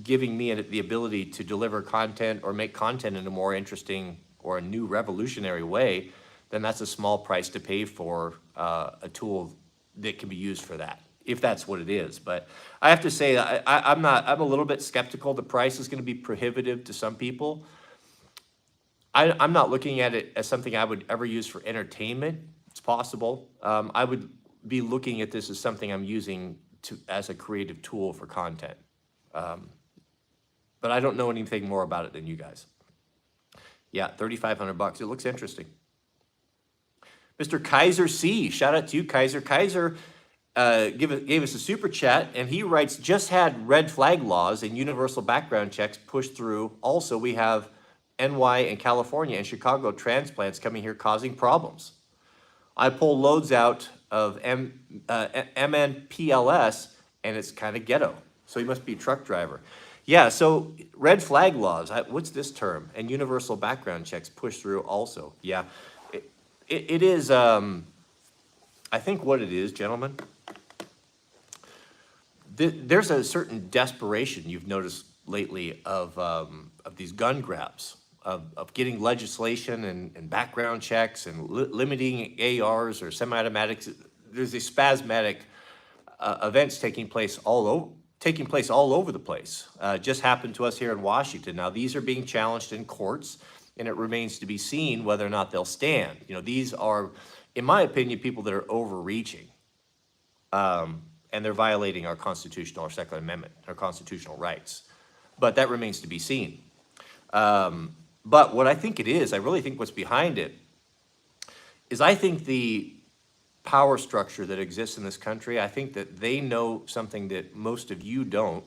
giving me the ability to deliver content or make content in a more interesting or a new revolutionary way, then that's a small price to pay for a tool that can be used for that, if that's what it is. But I have to say, I'm a little bit skeptical. The price is going to be prohibitive to some people. I'm not looking at it as something I would ever use for entertainment. It's possible. I would be looking at this as something I'm using as a creative tool for content. But I don't know anything more about it than you guys. Yeah, $3,500. It looks interesting. Mr. Kaiser C, shout out to you, Kaiser. Kaiser gave us a super chat, and he writes, just had red flag laws and universal background checks pushed through. Also, we have NY and California and Chicago transplants coming here causing problems. I pull loads out of MNPLS, and it's kind of ghetto. So he must be a truck driver. Yeah, so red flag laws, what's this term? And universal background checks pushed through also. Yeah, it is, I think what it is, gentlemen, there's a certain desperation you've noticed lately of these gun grabs, of getting legislation and background checks and limiting ARs or semi-automatics. There's these spasmodic events taking place all over the place. Just happened to us here in Washington. Now, these are being challenged in courts, and it remains to be seen whether or not they'll stand. You know, these are, in my opinion, people that are overreaching. And they're violating our constitutional or Second Amendment, our constitutional rights. But that remains to be seen. But what I think it is, I really think what's behind it, is I think the power structure that exists in this country, I think that they know something that most of you don't,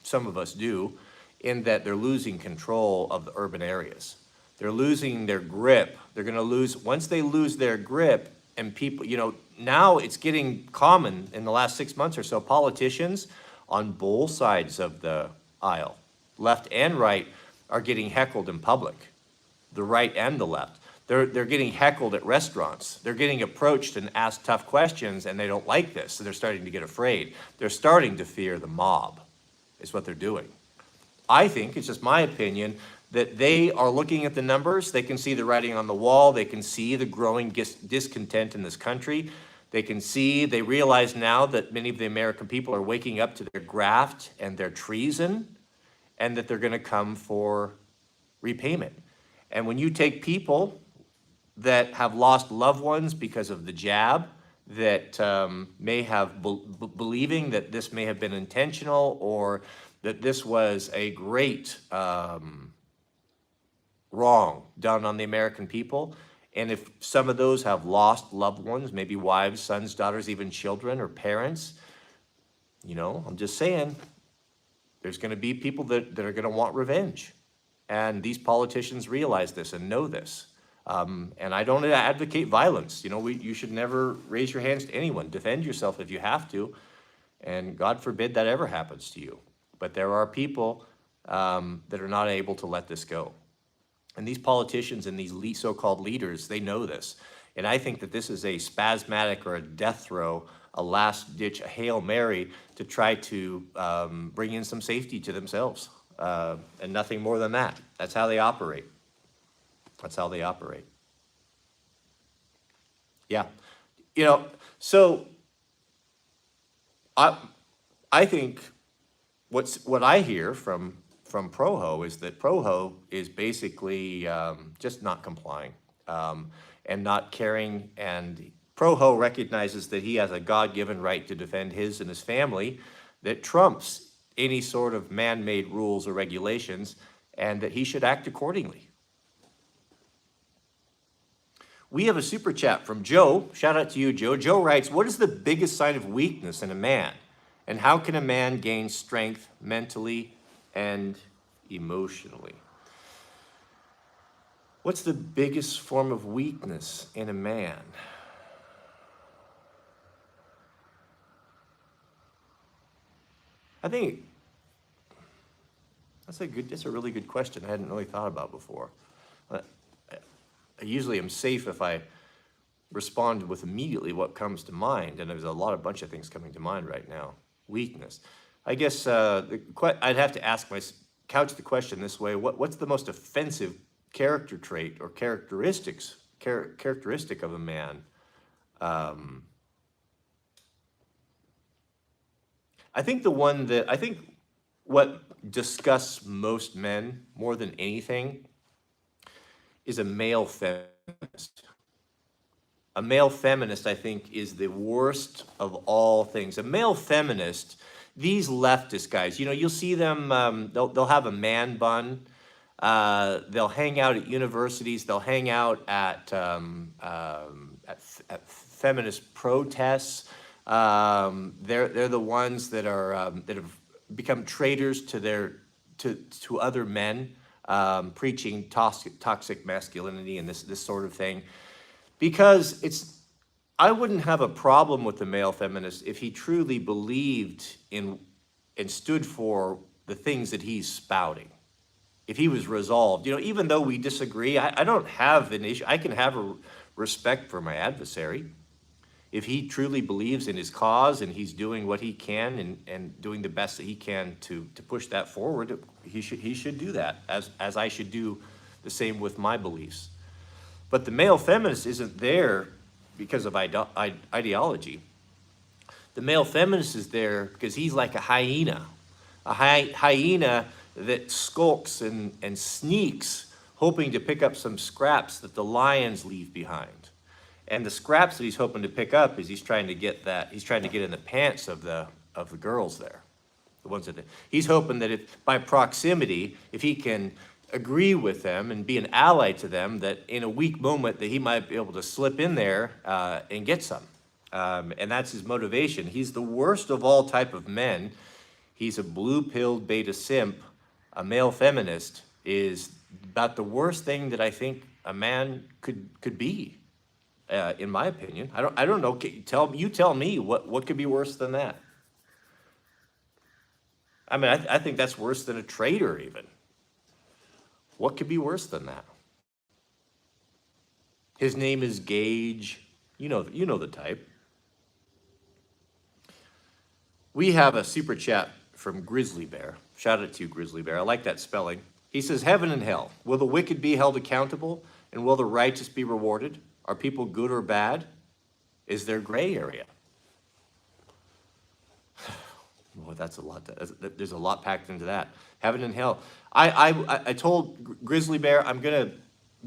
some of us do, in that they're losing control of the urban areas. They're losing their grip. They're gonna lose, once they lose their grip, and people, you know, now it's getting common in the last 6 months or so, politicians on both sides of the aisle, left and right, are getting heckled in public, the right and the left. They're getting heckled at restaurants. They're getting approached and asked tough questions, and they don't like this, so they're starting to get afraid. They're starting to fear the mob, is what they're doing. I think, it's just my opinion, that they are looking at the numbers. They can see the writing on the wall. They can see the growing discontent in this country. They realize now that many of the American people are waking up to their graft and their treason, and that they're gonna come for repayment. And when you take people that have lost loved ones because of the jab, that may have believing that this may have been intentional, or that this was a great wrong done on the American people, and if some of those have lost loved ones, maybe wives, sons, daughters, even children or parents, you know, I'm just saying, there's gonna be people that are gonna want revenge. And these politicians realize this and know this. And I don't advocate violence. You know, you should never raise your hands to anyone. Defend yourself if you have to, and God forbid that ever happens to you. But there are people that are not able to let this go. And these politicians and these so-called leaders, they know this. And I think that this is a spasmodic or a death throw, a last-ditch, a Hail Mary to try to bring in some safety to themselves. And nothing more than that. That's how they operate. That's how they operate. Yeah. You know, so I think what I hear from Proho is that Proho is basically just not complying and not caring. And Proho recognizes that he has a God-given right to defend his and his family that trumps any sort of man-made rules or regulations, and that he should act accordingly. We have a super chat from Joe. Shout out to you, Joe. Joe writes, what is the biggest sign of weakness in a man? And how can a man gain strength mentally and emotionally? What's the biggest form of weakness in a man? I think that's a really good question I hadn't really thought about before. I usually am safe if I respond with immediately what comes to mind, and there's a bunch of things coming to mind right now. Weakness. I guess I'd have to couch the question this way: what's the most offensive character trait or characteristic of a man? I think what disgusts most men more than anything is a male feminist. A male feminist, I think, is the worst of all things. A male feminist, these leftist guys, you know, you'll see them, they'll have a man bun, they'll hang out at universities, they'll hang out at feminist protests, They're the ones that are that have become traitors to other men, preaching toxic masculinity and this sort of thing. Because I wouldn't have a problem with the male feminist if he truly believed in and stood for the things that he's spouting. If he was resolved, even though we disagree, I don't have an issue. I can have a respect for my adversary. If he truly believes in his cause and he's doing what he can and doing the best that he can to push that forward, he should do that, as I should do the same with my beliefs. But the male feminist isn't there because of ideology. The male feminist is there because he's like a hyena that skulks and sneaks, hoping to pick up some scraps that the lions leave behind. And the scraps that he's hoping to pick up is he's trying to get in the pants of the girls there, the ones that he's hoping that by proximity, if he can agree with them and be an ally to them, that in a weak moment that he might be able to slip in there and get some. And that's his motivation. He's the worst of all type of men. He's a blue-pilled beta simp. A male feminist is about the worst thing that I think a man could be, in my opinion. I don't know. You tell me what could be worse than that. I mean, I think that's worse than a traitor even. What could be worse than that? His name is Gage. You know the type. We have a super chat from Grizzly Bear. Shout out to you, Grizzly Bear. I like that spelling. He says, heaven and hell. Will the wicked be held accountable? And will the righteous be rewarded? Are people good or bad? Is there gray area? Well, that's a lot. There's a lot packed into that. Heaven and hell. I told Grizzly Bear I'm going to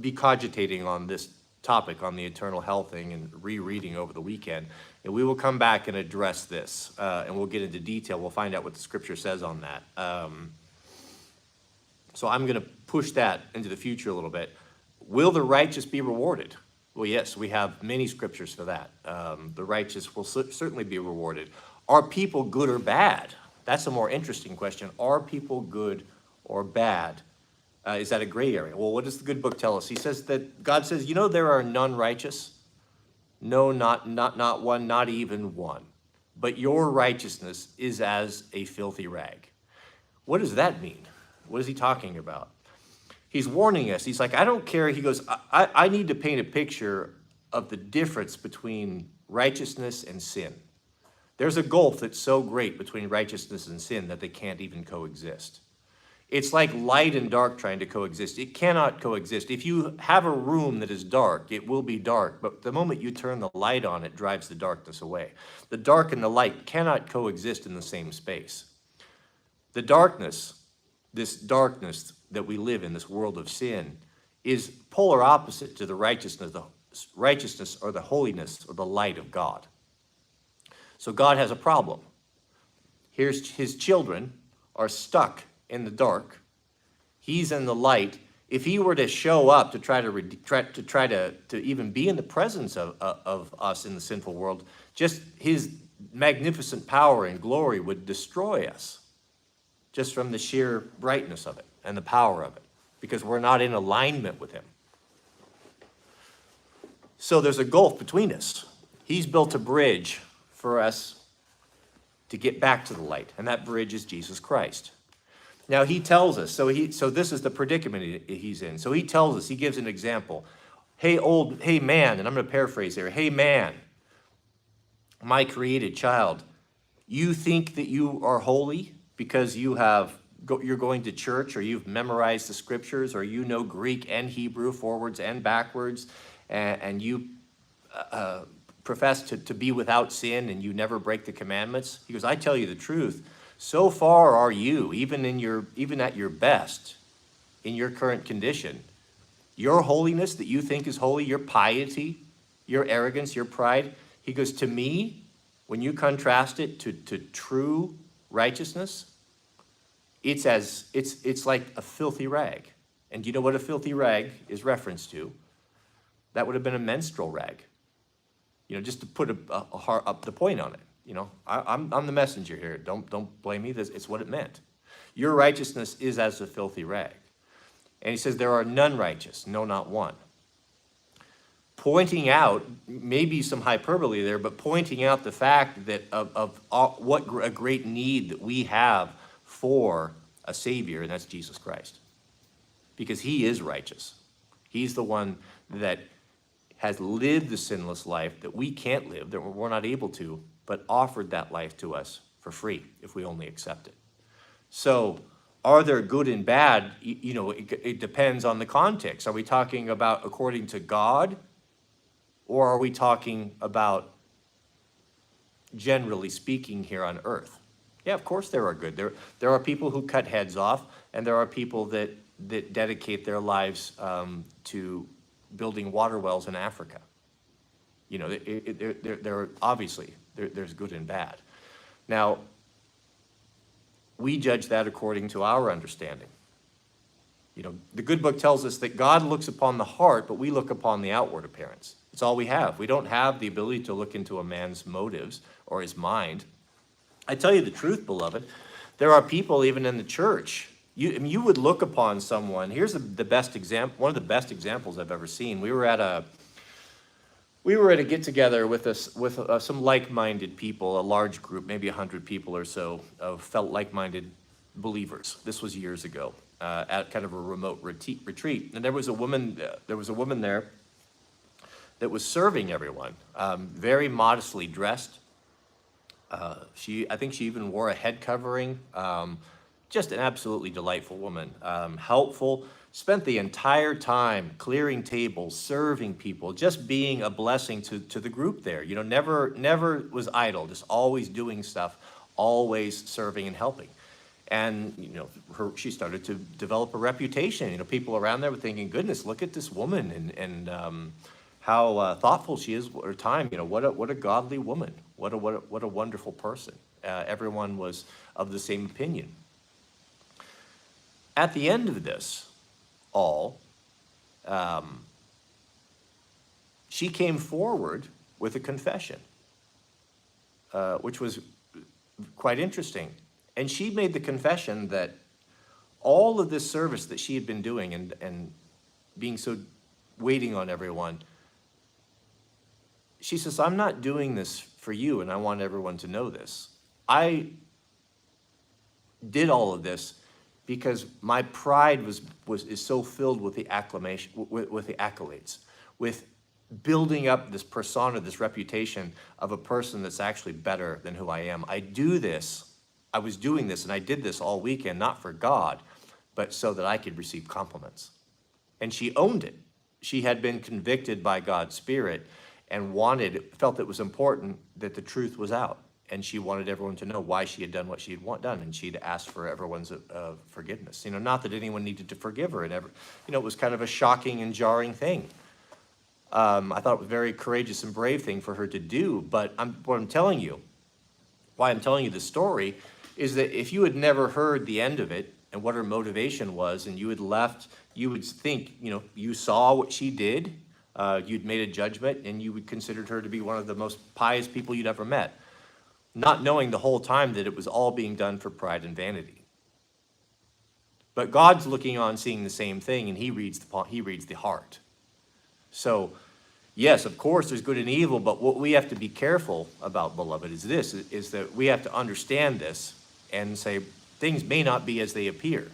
be cogitating on this topic, on the eternal hell thing, and rereading over the weekend. And we will come back and address this, and we'll get into detail. We'll find out what the scripture says on that. So I'm going to push that into the future a little bit. Will the righteous be rewarded? Well, yes, we have many scriptures for that. The righteous will certainly be rewarded. Are people good or bad? That's a more interesting question. Are people good or bad? Is that a gray area? Well, what does the good book tell us? He says that God says, there are none righteous. No, not one, not even one. But your righteousness is as a filthy rag. What does that mean? What is he talking about? He's warning us. He's like, I don't care. He goes, I need to paint a picture of the difference between righteousness and sin. There's a gulf that's so great between righteousness and sin that they can't even coexist. It's like light and dark trying to coexist. It cannot coexist. If you have a room that is dark, it will be dark. But the moment you turn the light on, it drives the darkness away. The dark and the light cannot coexist in the same space. The darkness, this darkness that we live in, this world of sin, is polar opposite to the righteousness or the holiness or the light of God. So God has a problem. Here's his children are stuck in the dark. He's in the light. If he were to show up to try to even be in the presence of us in the sinful world, just his magnificent power and glory would destroy us, just from the sheer brightness of it and the power of it, because we're not in alignment with him. So there's a gulf between us. He's built a bridge for us to get back to the light, and that bridge is Jesus Christ. Now he tells us, so this is the predicament he's in. So he tells us, he gives an example. Hey man, and I'm going to paraphrase here. Hey man, my created child, you think that you are holy because you're going to church, or you've memorized the scriptures, or you know Greek and Hebrew forwards and backwards, and you profess to be without sin, and you never break the commandments? He goes, I tell you the truth. So far are you, even at your best, in your current condition, your holiness that you think is holy, your piety, your arrogance, your pride. He goes, to me, when you contrast it to true righteousness, it's like a filthy rag. And do you know what a filthy rag is referenced to? That would have been a menstrual rag. Just to put the point on it. I'm the messenger here. Don't blame me. It's what it meant. Your righteousness is as a filthy rag. And he says, there are none righteous, no, not one. Pointing out, maybe some hyperbole there, but pointing out the fact that of what a great need that we have for a Savior, and that's Jesus Christ. Because he is righteous. He's the one that has lived the sinless life that we can't live, that we're not able to, but offered that life to us for free if we only accept it. So, are there good and bad? It depends on the context. Are we talking about according to God? Or are we talking about generally speaking here on earth? Yeah, of course there are good. There are people who cut heads off, and there are people that dedicate their lives to building water wells in Africa. There obviously there's good and bad. Now, we judge that according to our understanding. The good book tells us that God looks upon the heart, but we look upon the outward appearance. It's all we have. We don't have the ability to look into a man's motives or his mind. I tell you the truth, beloved, there are people even in the church. You would look upon someone. Here's the best example. One of the best examples I've ever seen. We were at a get-together with some like-minded people, a large group, maybe 100 people or so, of like-minded believers. This was years ago, at kind of a remote retreat. And there was a woman there that was serving everyone, very modestly dressed. I think she even wore a head covering. Just an absolutely delightful woman, helpful. Spent the entire time clearing tables, serving people, just being a blessing to the group there. Never was idle, just always doing stuff, always serving and helping. And she started to develop a reputation. People around there were thinking, "Goodness, look at this woman and how thoughtful she is with her time. What a godly woman. What a wonderful person." Everyone was of the same opinion. At the end of this, she came forward with a confession, which was quite interesting. And she made the confession that all of this service that she had been doing and being so waiting on everyone, she says, "I'm not doing this for you, and I want everyone to know this. I did all of this because my pride is so filled with the acclamation, with the accolades, with building up this persona, this reputation of a person that's actually better than who I am. I was doing this, and I did this all weekend, not for God, but so that I could receive compliments." And she owned it. She had been convicted by God's Spirit and felt it was important that the truth was out. And she wanted everyone to know why she had done what she had done, and she'd asked for everyone's forgiveness. Not that anyone needed to forgive her. It was kind of a shocking and jarring thing. I thought it was a very courageous and brave thing for her to do. But why I'm telling you this story, is that if you had never heard the end of it and what her motivation was, and you had left, you would think, you saw what she did, you'd made a judgment, and you would considered her to be one of the most pious people you'd ever met, not knowing the whole time that it was all being done for pride and vanity. But God's looking on, seeing the same thing, and he reads the heart. So, yes, of course, there's good and evil, but what we have to be careful about, beloved, is that we have to understand this and say things may not be as they appear,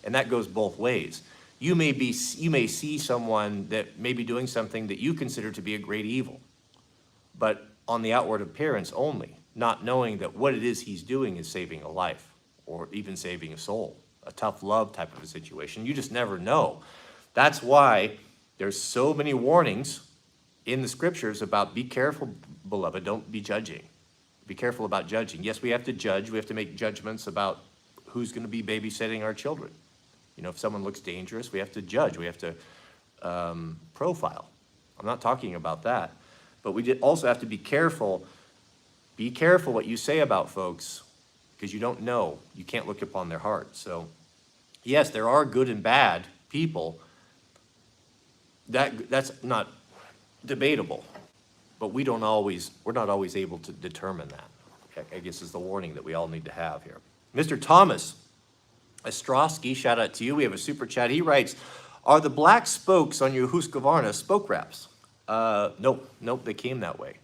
and that goes both ways. You may see someone that may be doing something that you consider to be a great evil, but on the outward appearance only, not knowing that what it is he's doing is saving a life or even saving a soul, a tough love type of a situation. You just never know. That's why there's so many warnings in the scriptures about be careful, beloved, don't be judging. Be careful about judging. Yes, we have to judge. We have to make judgments about who's going to be babysitting our children. If someone looks dangerous, we have to judge. We have to profile. I'm not talking about that. But we also have to be careful. Be careful what you say about folks, because you don't know. You can't look upon their heart. So, yes, there are good and bad people. That's not debatable. But we're not always able to determine that. I guess is the warning that we all need to have here. Mr. Thomas Ostrowski, shout out to you. We have a super chat. He writes, are the black spokes on your Husqvarna spoke wraps? Nope, they came that way.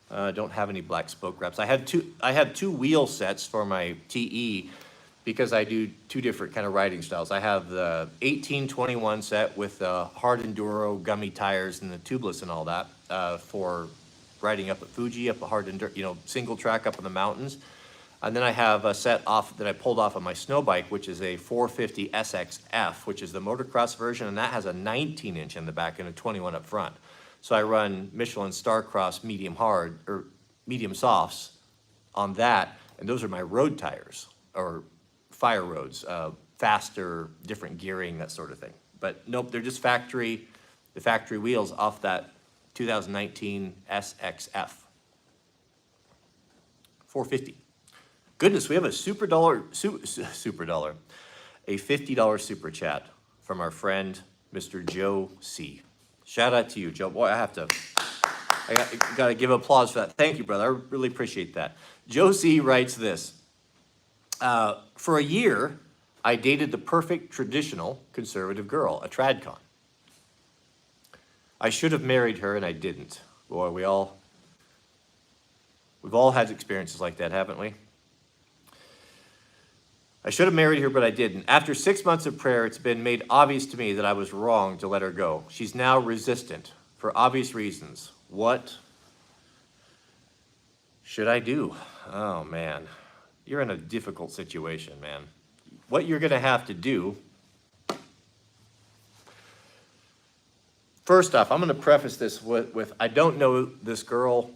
Don't have any black spoke wraps. I have two wheel sets for my TE because I do two different kind of riding styles. I have the 1821 set with the hard enduro gummy tires and the tubeless and all that for riding up at Fuji, up a hard enduro, single track up in the mountains. And then I have a set off that I pulled off of my snow bike, which is a 450 SXF, which is the motocross version, and that has a 19-inch in the back and a 21 up front. So I run Michelin Starcross medium hard or medium softs on that, and those are my road tires or fire roads, faster, different gearing, that sort of thing. But nope, they're just the factory wheels off that 2019 SXF 450. Goodness, we have a super dollar, a $50 super chat from our friend, Mr. Joe C. Shout out to you, Joe. Boy, I got to give applause for that. Thank you, brother. I really appreciate that. Joe C writes this. For a year, I dated the perfect traditional conservative girl, a tradcon. I should have married her and I didn't. Boy, we've all had experiences like that, haven't we? I should have married her, but I didn't. After 6 months of prayer, it's been made obvious to me that I was wrong to let her go. She's now resistant for obvious reasons. What should I do? Oh, man. You're in a difficult situation, man. What you're going to have to do, first off, I'm going to preface this with I don't know this girl.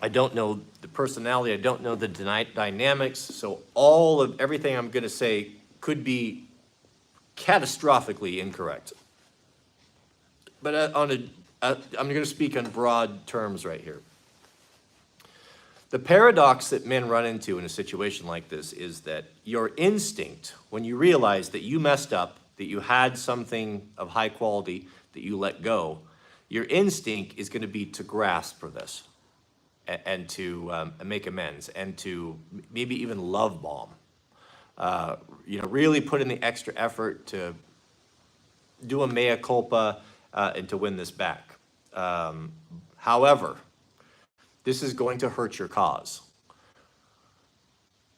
I don't know the personality. I don't know the dynamics. So everything I'm going to say could be catastrophically incorrect. But I'm going to speak on broad terms right here. The paradox that men run into in a situation like this is that your instinct, when you realize that you messed up, that you had something of high quality that you let go, your instinct is going to be to grasp for this. And to make amends, and to maybe even love bomb. Really put in the extra effort to do a mea culpa and to win this back. However, this is going to hurt your cause.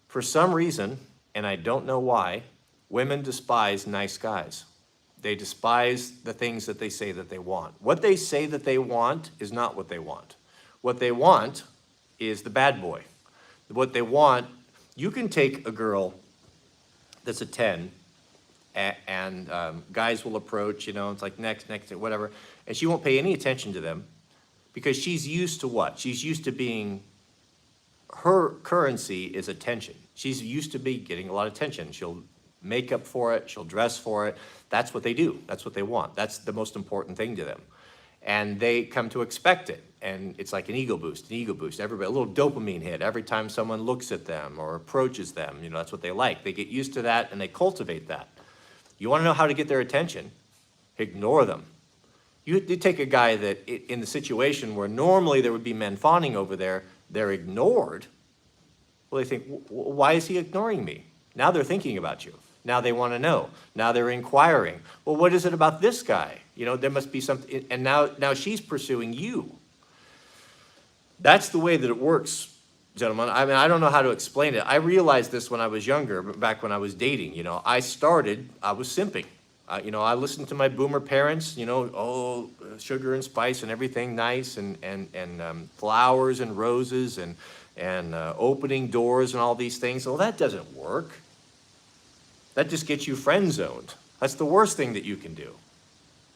For some reason, and I don't know why, women despise nice guys. They despise the things that they say that they want. What they say that they want is not what they want. What they want is the bad boy. What they want, you can take a girl that's a 10 and guys will approach, it's like next, whatever, and she won't pay any attention to them because she's used to what? She's used to being, her currency is attention. She's used to be getting a lot of attention. She'll make up for it, she'll dress for it. That's what they do, that's what they want. That's the most important thing to them. And they come to expect it. And it's like an ego boost, everybody, a little dopamine hit every time someone looks at them or approaches them. That's what they like. They get used to that and they cultivate that. You want to know how to get their attention? Ignore them. You take a guy that in the situation where normally there would be men fawning over there, they're ignored. Well, they think, why is he ignoring me? Now they're thinking about you. Now they want to know. Now they're inquiring. Well, what is it about this guy? There must be something. And now she's pursuing you. That's the way that it works, gentlemen. I mean, I don't know how to explain it. I realized this when I was younger, back when I was dating. I was simping. I listened to my boomer parents, sugar and spice and everything nice and flowers and roses and opening doors and all these things. Well, that doesn't work. That just gets you friend zoned. That's the worst thing that you can do.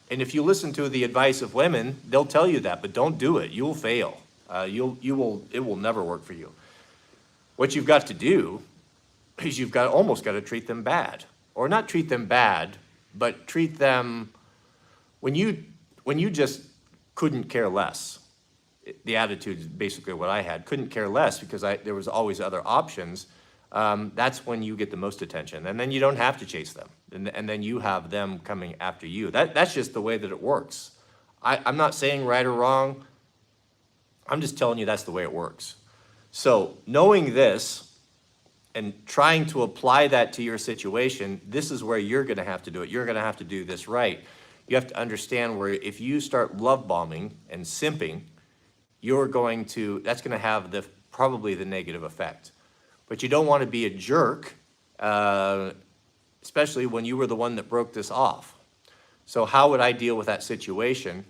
And if you listen to the advice of women, they'll tell you that, but don't do it. You'll fail. It will never work for you. What you've got to do is almost got to treat them bad, or not treat them bad, but treat them when you just couldn't care less. The attitude is basically what I had. Couldn't care less because there was always other options. That's when you get the most attention, and then you don't have to chase them, and then you have them coming after you. That's just the way that it works. I'm not saying right or wrong. I'm just telling you that's the way it works. So knowing this and trying to apply that to your situation, this is where you're going to have to do it. You're going to have to do this right. You have to understand where if you start love bombing and simping, that's going to have probably the negative effect. But you don't want to be a jerk, especially when you were the one that broke this off. So how would I deal with that situation?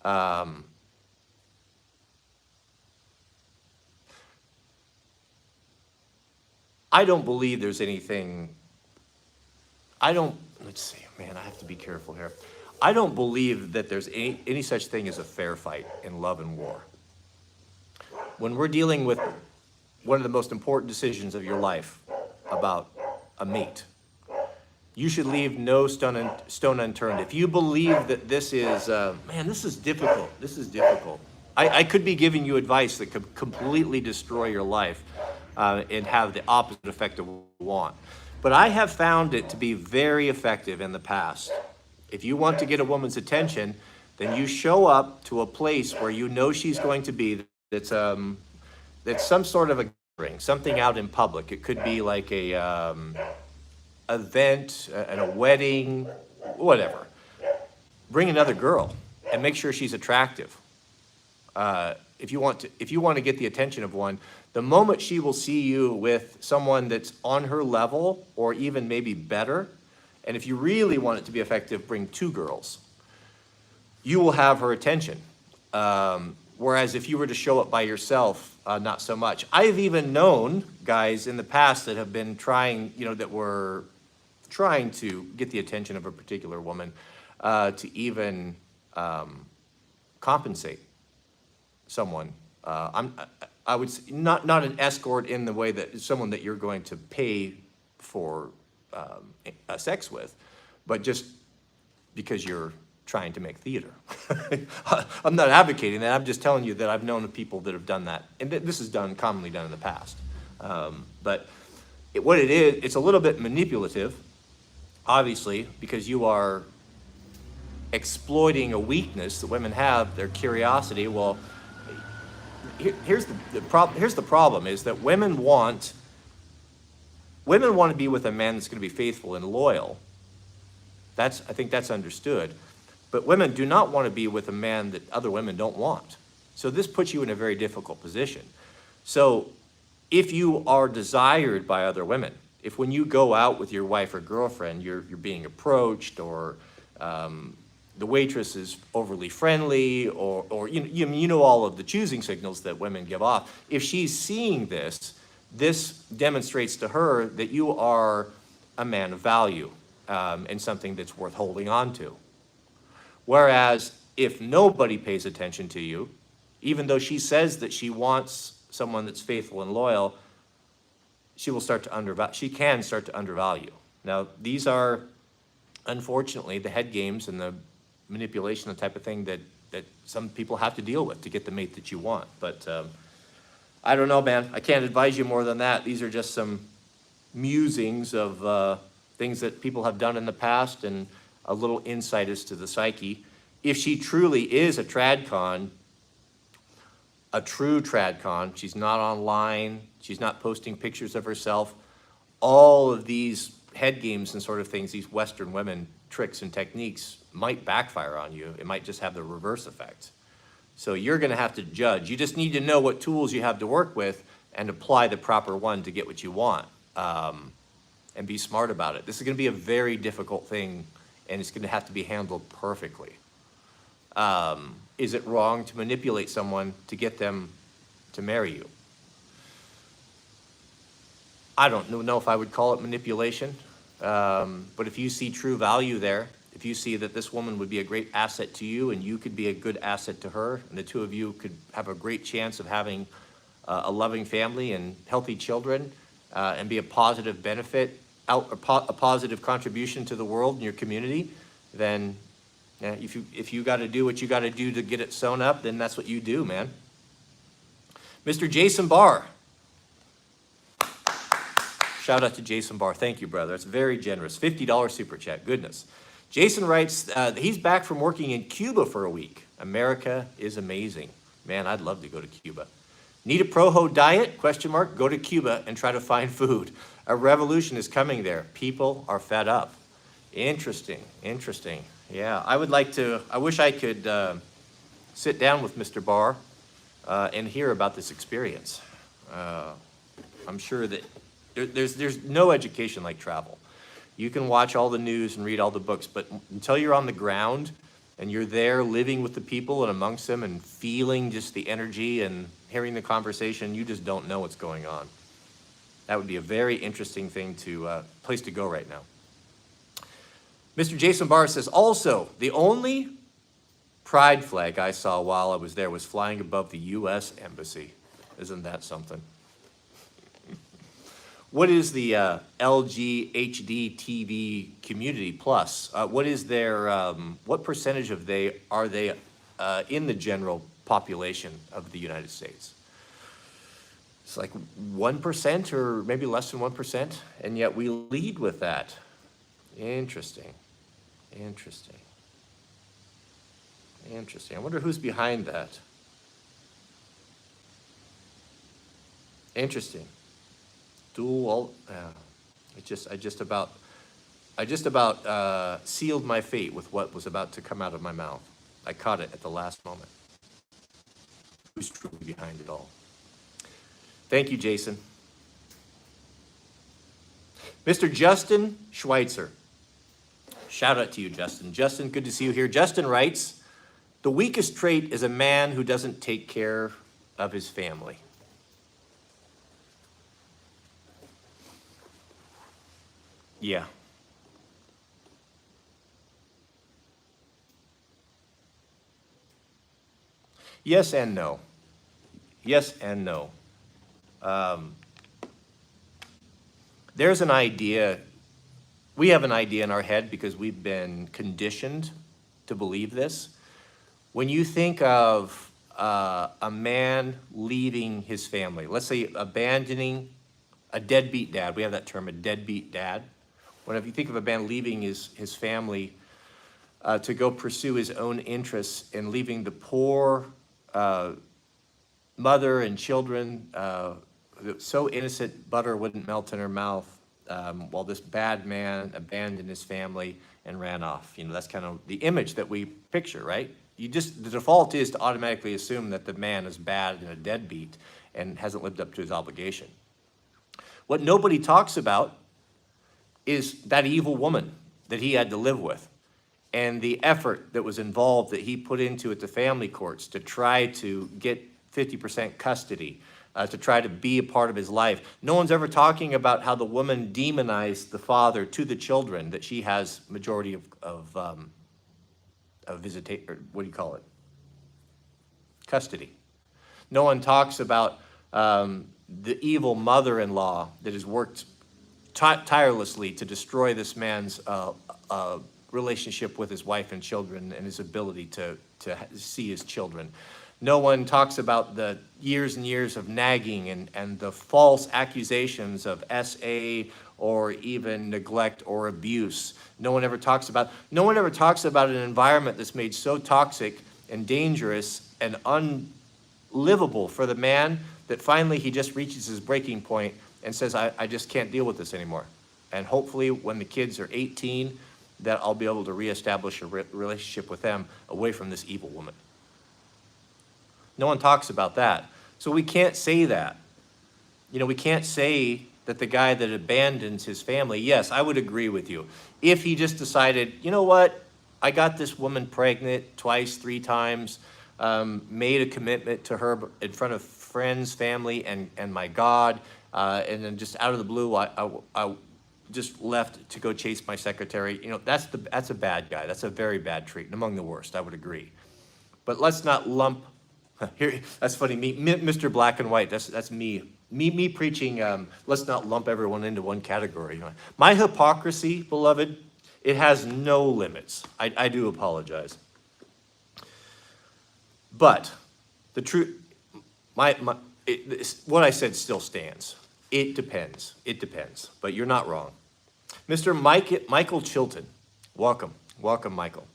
I don't believe there's anything, let's see, man, I have to be careful here. I don't believe that there's any such thing as a fair fight in love and war. When we're dealing with one of the most important decisions of your life about a mate, you should leave no stone unturned. If you believe that this is, man, this is difficult. This is difficult. I could be giving you advice that could completely destroy your life and have the opposite effect of what you want. But I have found it to be very effective in the past. If you want to get a woman's attention, then you show up to a place where you know she's going to be. That's some sort of a gathering, something out in public. It could be like a event, at a wedding, whatever. Bring another girl and make sure she's attractive. If you want to get the attention of one, the moment she will see you with someone that's on her level or even maybe better, and if you really want it to be effective, bring two girls. You will have her attention. Whereas if you were to show up by yourself, not so much. I've even known guys in the past that have been trying, that were trying to get the attention of a particular woman to even compensate someone. I would say not an escort in the way that someone that you're going to pay for sex with, but just because you're trying to make theater. I'm not advocating that. I'm just telling you that I've known of people that have done that, and this is commonly done in the past. But what it is, it's a little bit manipulative, obviously, because you are exploiting a weakness that women have, their curiosity. Well, here's the problem is that women want to be with a man that's going to be faithful and loyal. I think that's understood. But women do not want to be with a man that other women don't want. So this puts you in a very difficult position. So if you are desired by other women, if when you go out with your wife or girlfriend, you're being approached, or the waitress is overly friendly, or you know all of the choosing signals that women give off. If she's seeing this demonstrates to her that you are a man of value and something that's worth holding on to. Whereas if nobody pays attention to you, even though she says that she wants someone that's faithful and loyal, she can start to undervalue. Now, these are, unfortunately, the head games and the manipulation, the type of thing that some people have to deal with to get the mate that you want. But I don't know, man. I can't advise you more than that. These are just some musings of things that people have done in the past and a little insight as to the psyche. If she truly is a tradcon, a true tradcon, she's not online, she's not posting pictures of herself, all of these head games and sort of things, these Western women tricks and techniques might backfire on you. It might just have the reverse effect. So you're going to have to judge. You just need to know what tools you have to work with and apply the proper one to get what you want, and be smart about it. This is going to be a very difficult thing, and it's going to have to be handled perfectly. Is it wrong to manipulate someone to get them to marry you? I don't know if I would call it manipulation, but if you see true value there, if you see that this woman would be a great asset to you and you could be a good asset to her, and the two of you could have a great chance of having a loving family and healthy children, and be a positive benefit, a positive contribution to the world and your community, then if you got to do what you got to do to get it sewn up, then that's what you do, man. Mr. Jason Barr. Shout out to Jason Barr. Thank you, brother. That's very generous. $50 super chat. Goodness. Jason writes, he's back from working in Cuba for a week. America is amazing. Man, I'd love to go to Cuba. Need a Proho diet? Question mark. Go to Cuba and try to find food. A revolution is coming there. People are fed up. Interesting, interesting. Yeah, I wish I could sit down with Mr. Barr and hear about this experience. I'm sure that there's no education like travel. You can watch all the news and read all the books, but until you're on the ground and you're there living with the people and amongst them and feeling just the energy and hearing the conversation, you just don't know what's going on. That would be a very interesting place to go right now. Mr. Jason Barr says, also, the only pride flag I saw while I was there was flying above the U.S. Embassy. Isn't that something? What is the LG HD TV Community Plus? What is their, what percentage are they in the general population of the United States? It's like 1% or maybe less than 1%, and yet we lead with that. Interesting, interesting, interesting. I wonder who's behind that. Interesting. I just about sealed my fate with what was about to come out of my mouth. I caught it at the last moment. Who's truly behind it all? Thank you, Jason. Mr. Justin Schweitzer. Shout out to you, Justin. Justin, good to see you here. Justin writes, the weakest trait is a man who doesn't take care of his family. Yeah. Yes and no. Yes and no. There's an idea, we have an idea in our head because we've been conditioned to believe this. When you think of a man leaving his family, let's say abandoning a deadbeat dad, we have that term, a deadbeat dad. Whenever you think of a man leaving his family to go pursue his own interests and leaving the poor mother and children, so innocent butter wouldn't melt in her mouth, while this bad man abandoned his family and ran off. You know, that's kind of the image that we picture, right? The default is to automatically assume that the man is bad and a deadbeat and hasn't lived up to his obligation. What nobody talks about is that evil woman that he had to live with and the effort that was involved that he put into it, the family courts, to try to get 50% custody, to try to be a part of his life. No one's ever talking about how the woman demonized the father to the children, that she has majority of visitation, or what do you call it? Custody. No one talks about the evil mother-in-law that has worked tirelessly to destroy this man's relationship with his wife and children and his ability to see his children. No one talks about the years and years of nagging and the false accusations of SA or even neglect or abuse. No one ever talks about an environment that's made so toxic and dangerous and unlivable for the man that finally he just reaches his breaking point and says, I just can't deal with this anymore. And hopefully when the kids are 18, that I'll be able to reestablish a relationship with them away from this evil woman. No one talks about that. So we can't say that. You know, we can't say that the guy that abandons his family, yes, I would agree with you. If he just decided, you know what, I got this woman pregnant twice, 3 times, made a commitment to her in front of friends, family, and my God, and then just out of the blue, I just left to go chase my secretary. You know, that's a bad guy. That's a very bad trait, and among the worst, I would agree. But let's not lump, here, that's funny, Mr. Black and White, that's me preaching, let's not lump everyone into one category. You know, my hypocrisy, beloved, it has no limits. I do apologize. But the truth, what I said still stands. It depends. It depends. But you're not wrong. Mr. Michael Chilton, welcome. Welcome, Michael.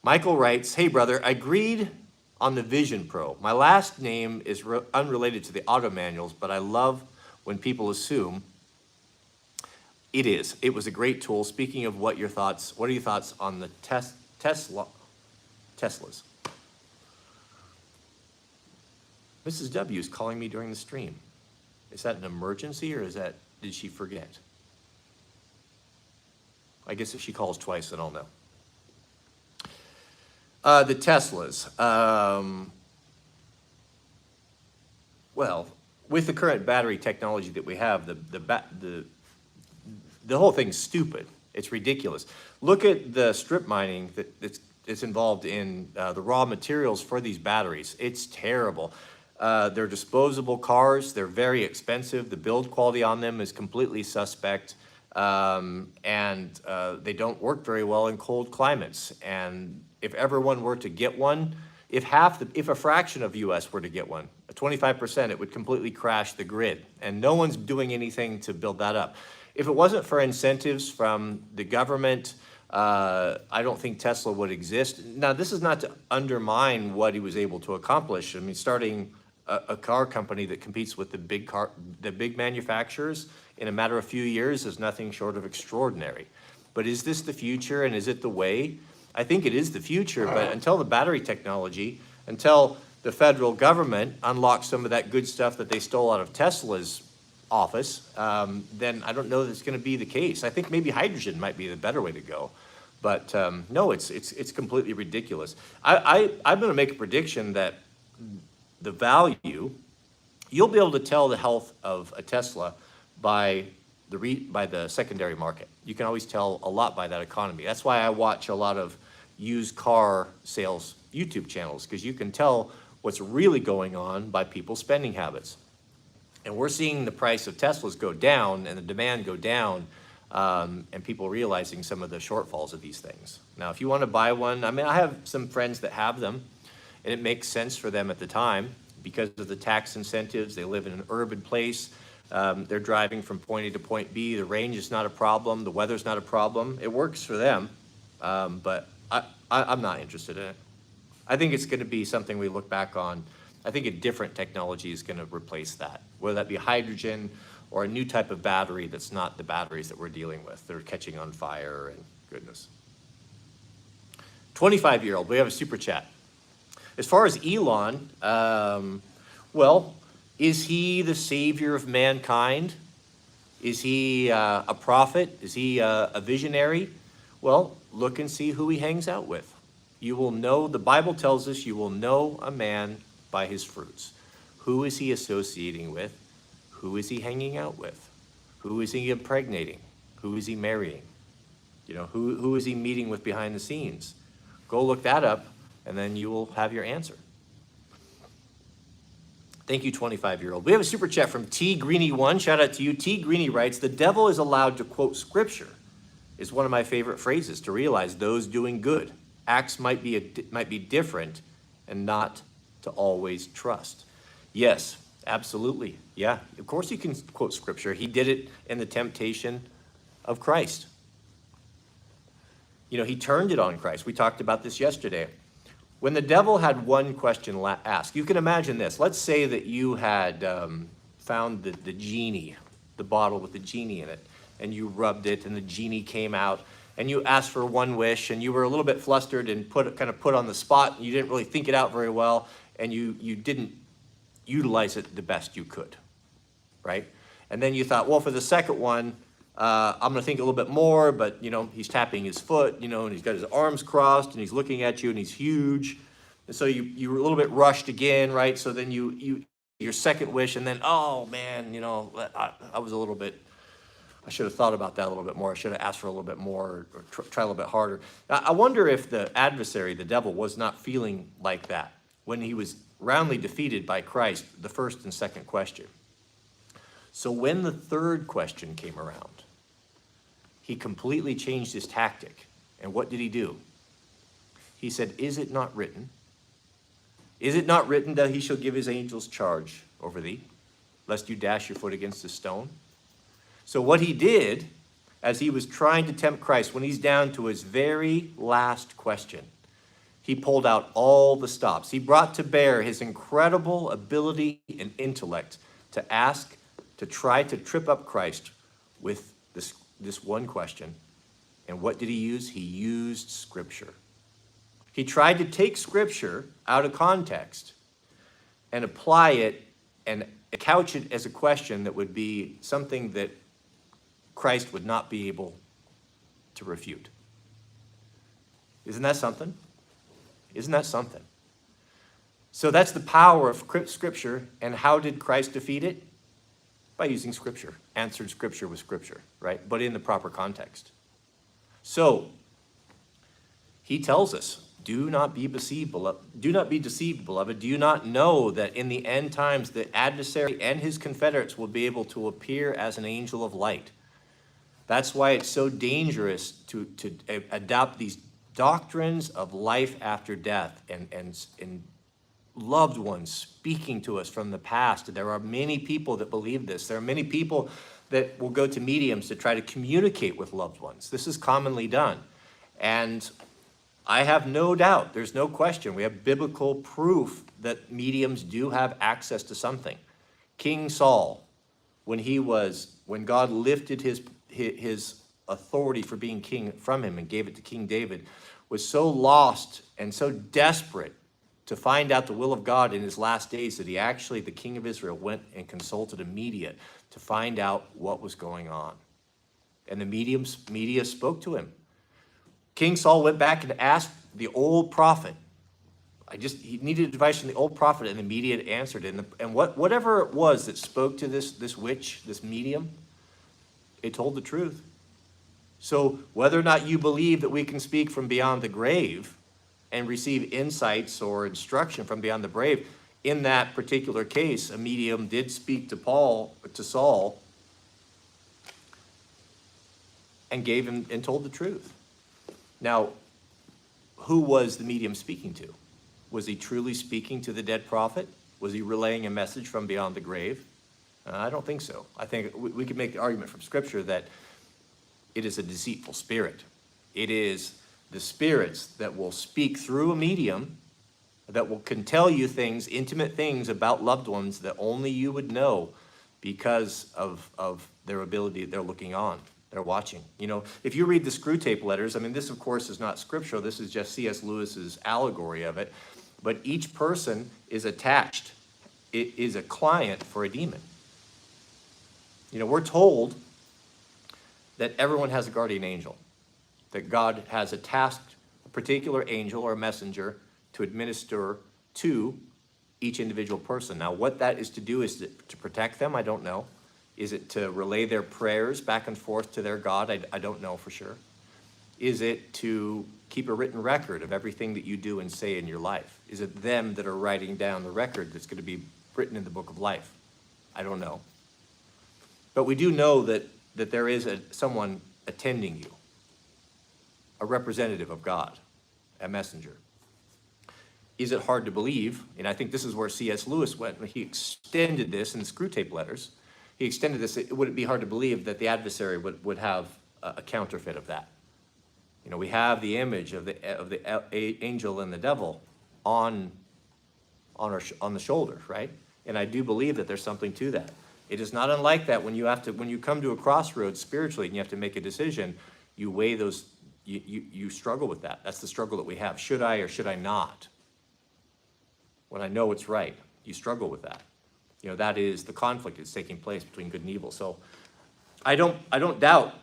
Michael writes, hey, brother, I agreed on the Vision Pro. My last name is unrelated to the auto manuals, but I love when people assume it is. It was a great tool. Speaking of what are your thoughts on the Teslas? Mrs. W is calling me during the stream. Is that an emergency, or did she forget? I guess if she calls twice, then I'll know. The Teslas. Well, with the current battery technology that we have, the whole thing's stupid. It's ridiculous. Look at the strip mining that's involved in the raw materials for these batteries. It's terrible. They're disposable cars. They're very expensive. The build quality on them is completely suspect. And they don't work very well in cold climates. And if everyone were to get one, if a fraction of US were to get one, 25%, it would completely crash the grid. And no one's doing anything to build that up. If it wasn't for incentives from the government, I don't think Tesla would exist. Now, this is not to undermine what he was able to accomplish. I mean, starting a car company that competes with the big manufacturers in a matter of few years is nothing short of extraordinary. But is this the future, and is it the way? I think it is the future, but until the battery technology, until the federal government unlocks some of that good stuff that they stole out of Tesla's office, then I don't know that it's going to be the case. I think maybe hydrogen might be the better way to go. But no, it's completely ridiculous. I'm going to make a prediction that the value, you'll be able to tell the health of a Tesla by the secondary market. You can always tell a lot by that economy. That's why I watch a lot of used car sales YouTube channels, because you can tell what's really going on by people's spending habits. And we're seeing the price of Teslas go down and the demand go down, and people realizing some of the shortfalls of these things. Now, if you want to buy one, I mean, I have some friends that have them, and it makes sense for them at the time because of the tax incentives. They live in an urban place. They're driving from point A to point B. The range is not a problem. The weather's not a problem. It works for them, but I'm not interested in it. I think it's going to be something we look back on. I think a different technology is going to replace that, whether that be hydrogen or a new type of battery that's not the batteries that we're dealing with. They're catching on fire and goodness. 25-year-old, we have a super chat. As far as Elon, well, is he the savior of mankind? Is he a prophet? Is he a visionary? Well, look and see who he hangs out with. You will know, the Bible tells us you will know a man by his fruits. Who is he associating with? Who is he hanging out with? Who is he impregnating? Who is he marrying? You know, who is he meeting with behind the scenes? Go look that up, and then you will have your answer. Thank you, 25-year-old. We have a super chat from T Greeny1. Shout out to you. T Greeny writes, the devil is allowed to quote scripture. Is one of my favorite phrases to realize those doing good. Acts might be different and not to always trust. Yes, absolutely. Yeah, of course you can quote scripture. He did it in the temptation of Christ. You know, he turned it on Christ. We talked about this yesterday. When the devil had one question asked, you can imagine this. Let's say that you had found the genie, the bottle with the genie in it, and you rubbed it and the genie came out, and you asked for one wish, and you were a little bit flustered and kind of put on the spot, and you didn't really think it out very well, and you didn't utilize it the best you could, right? And then you thought, well, for the second one, I'm gonna think a little bit more, but you know, he's tapping his foot, you know, and he's got his arms crossed, and he's looking at you, and he's huge, and so you were a little bit rushed again, right? So then your second wish, and then, oh man, you know, I was a little bit, I should have thought about that a little bit more. I should have asked for a little bit more, or try a little bit harder. I wonder if the adversary, the devil, was not feeling like that when he was roundly defeated by Christ, the first and second question. So when the third question came around, he completely changed his tactic. And what did he do? He said, is it not written? Is it not written that he shall give his angels charge over thee, lest you dash your foot against a stone? So what he did, as he was trying to tempt Christ, when he's down to his very last question, He pulled out all the stops. He brought to bear his incredible ability and intellect to ask, to try to trip up Christ with this one question. And what did he use? He used Scripture. He tried to take Scripture out of context and apply it and couch it as a question that would be something that Christ would not be able to refute. Isn't that something? Isn't that something? So that's the power of Scripture. And how did Christ defeat it? By using Scripture. Answered Scripture with Scripture, right? But in the proper context. So he tells us, do not be deceived, beloved. Do not be deceived, beloved. Do you not know that in the end times the adversary and his confederates will be able to appear as an angel of light? That's why it's so dangerous to adopt these doctrines of life after death and loved ones speaking to us from the past. There are many people that believe this. There are many people that will go to mediums to try to communicate with loved ones. This is commonly done. And I have no doubt, there's no question, we have biblical proof that mediums do have access to something. King Saul, when God lifted his authority for being king from him and gave it to King David, was so lost and so desperate to find out the will of God in his last days that the king of Israel, went and consulted a media to find out what was going on. And the media spoke to him. King Saul went back and asked the old prophet. He needed advice from the old prophet, and the media answered it. And whatever it was that spoke to this witch, this medium, it told the truth. So whether or not you believe that we can speak from beyond the grave and receive insights or instruction from beyond the grave, in that particular case, a medium did speak to Saul, and gave him and told the truth. Now, who was the medium speaking to? Was he truly speaking to the dead prophet? Was he relaying a message from beyond the grave? I don't think so. I think we could make the argument from Scripture that it is a deceitful spirit. It is the spirits that will speak through a medium that can tell you things, intimate things about loved ones that only you would know because of their ability. They're looking on. They're watching. If you read the Screw Tape Letters, this, of course, is not scriptural. This is just C.S. Lewis's allegory of it. But each person is attached. It is a client for a demon. We're told that everyone has a guardian angel, that God has tasked a particular angel or messenger to administer to each individual person. Now, what that is to do is to protect them. I don't know. Is it to relay their prayers back and forth to their God? I don't know for sure. Is it to keep a written record of everything that you do and say in your life? Is it them that are writing down the record that's going to be written in the book of life? I don't know. But we do know that there is someone attending you, a representative of God, a messenger. Is it hard to believe? And I think this is where C.S. Lewis went. He extended this in the Screw Tape Letters. He extended this. Would it be hard to believe that the adversary would have a counterfeit of that? We have the image of the angel and the devil on the shoulder, right? And I do believe that there's something to that. It is not unlike that when you come to a crossroads spiritually and you have to make a decision, you weigh those. You struggle with that. That's the struggle that we have. Should I or should I not? When I know it's right, you struggle with that. That is the conflict that's taking place between good and evil. So I don't doubt,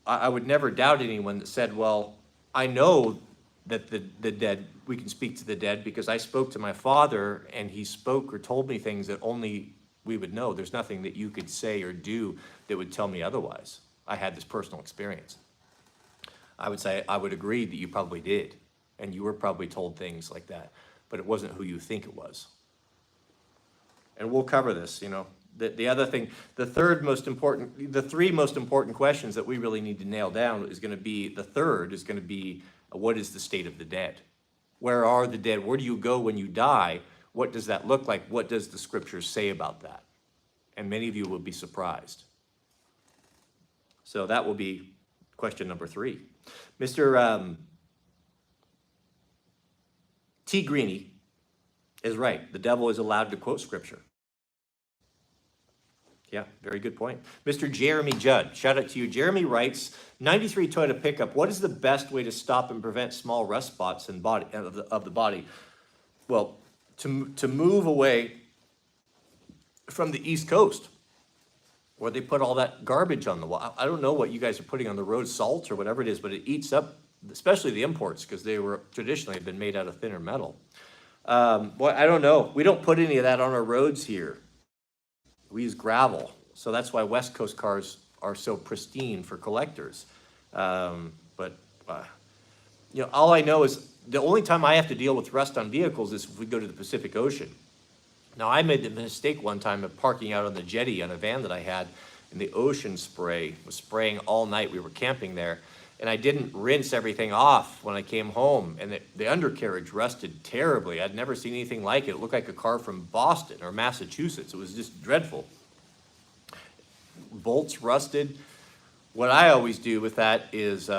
I would never doubt anyone that said, well, I know that the dead, we can speak to the dead because I spoke to my father and he spoke or told me things that only we would know. There's nothing that you could say or do that would tell me otherwise. I had this personal experience. I would agree that you probably did, and you were probably told things like that, but it wasn't who you think it was. And we'll cover this, The other thing, the three most important questions that we really need to nail down is going to be, what is the state of the dead? Where are the dead? Where do you go when you die? What does that look like? What does the Scriptures say about that? And many of you will be surprised. So that will be question number 3. Mr. T. Greeny is right. The devil is allowed to quote scripture. Yeah, very good point. Mr. Jeremy Judd, shout out to you. Jeremy writes, 93 Toyota pickup, what is the best way to stop and prevent small rust spots in body, of the body? Well, to move away from the East Coast, where they put all that garbage on the wall. I don't know what you guys are putting on the road, salt or whatever it is, but it eats up, especially the imports, because they were traditionally been made out of thinner metal. Boy, I don't know. We don't put any of that on our roads here. We use gravel, so that's why West Coast cars are so pristine for collectors. All I know is the only time I have to deal with rust on vehicles is if we go to the Pacific Ocean. Now, I made the mistake one time of parking out on the jetty on a van that I had, and the ocean spray was spraying all night. We were camping there, and I didn't rinse everything off when I came home, and the undercarriage rusted terribly. I'd never seen anything like it. It looked like a car from Boston or Massachusetts. It was just dreadful. Bolts rusted. What I always do with that is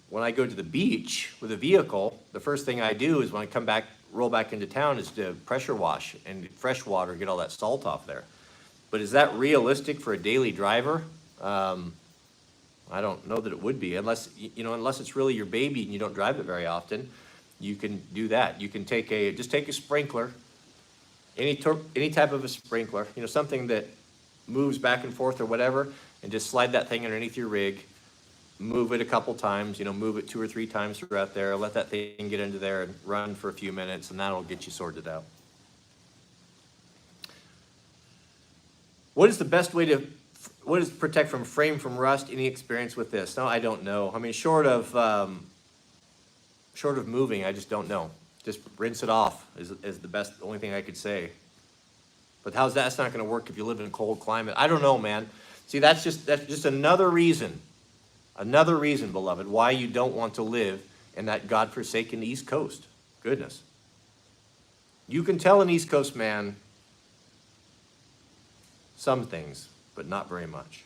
when I go to the beach with a vehicle, the first thing I do is when I come back, roll back into town, is to pressure wash and fresh water, get all that salt off there. But is that realistic for a daily driver? I don't know that it would be, unless it's really your baby and you don't drive it very often. You can do that. You can take a sprinkler, any type of a sprinkler, something that moves back and forth or whatever, and just slide that thing underneath your rig, move it a couple times, move it 2 or 3 times throughout there, let that thing get into there and run for a few minutes, and that'll get you sorted out. What is the best way to protect from frame from rust? Any experience with this? No, I don't know. I mean, short of moving, I just don't know. Just rinse it off is the only thing I could say. But that's not going to work if you live in a cold climate. I don't know, man. See, that's just another reason, beloved, why you don't want to live in that godforsaken East Coast. Goodness. You can tell an East Coast man some things, but not very much.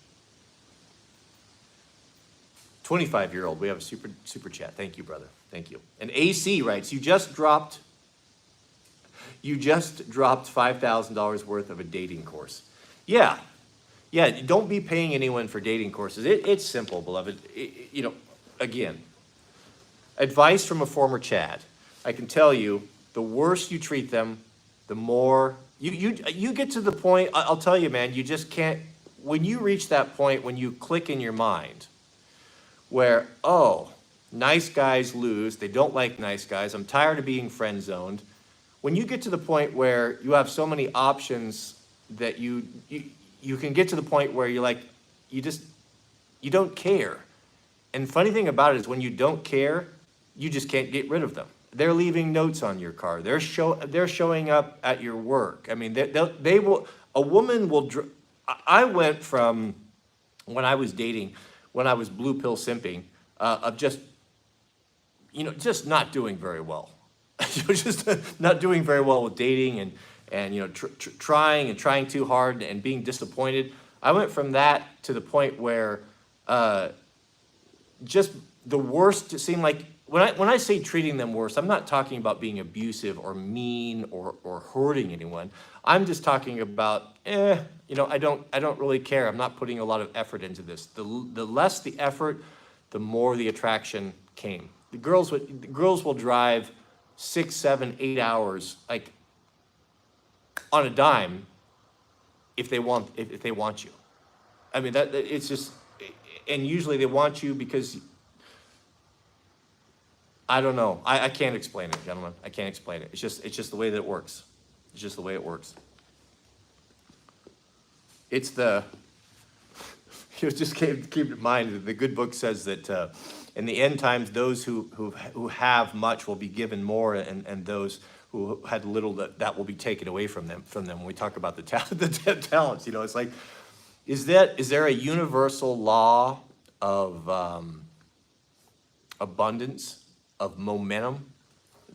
25-year-old, we have a super chat. Thank you, brother. Thank you. And AC writes, you just dropped $5,000 worth of a dating course. Yeah, don't be paying anyone for dating courses. It's simple, beloved. Again, advice from a former Chad. I can tell you, the worse you treat them, the more you get to the point. I'll tell you, man, you just can't. When you reach that point, when you click in your mind, where nice guys lose, they don't like nice guys. I'm tired of being friend zoned. When you get to the point where you have so many options that you can get to the point where you're like, you don't care. And funny thing about it is when you don't care, you just can't get rid of them. They're leaving notes on your car. They're showing up at your work. I mean, they will. A woman will. I went from when I was dating, when I was blue pill simping, of just not doing very well. Just not doing very well with dating and trying too hard and being disappointed. I went from that to the point where just the worst. It seemed like when I say treating them worse, I'm not talking about being abusive or mean or hurting anyone. I'm just talking about I don't really care. I'm not putting a lot of effort into this. The less the effort, the more the attraction came. The girls will drive 6, 7, 8 hours like on a dime if they want you. I mean that it's just, and usually they want you because I don't know. I can't explain it, gentlemen. I can't explain it. It's just the way that it works. It's just the way it works. It's the just keep in mind that the good book says that in the end times, those who have much will be given more, and those who had little that will be taken away from them. When we talk about the talents, it's like, is there a universal law of abundance, of momentum,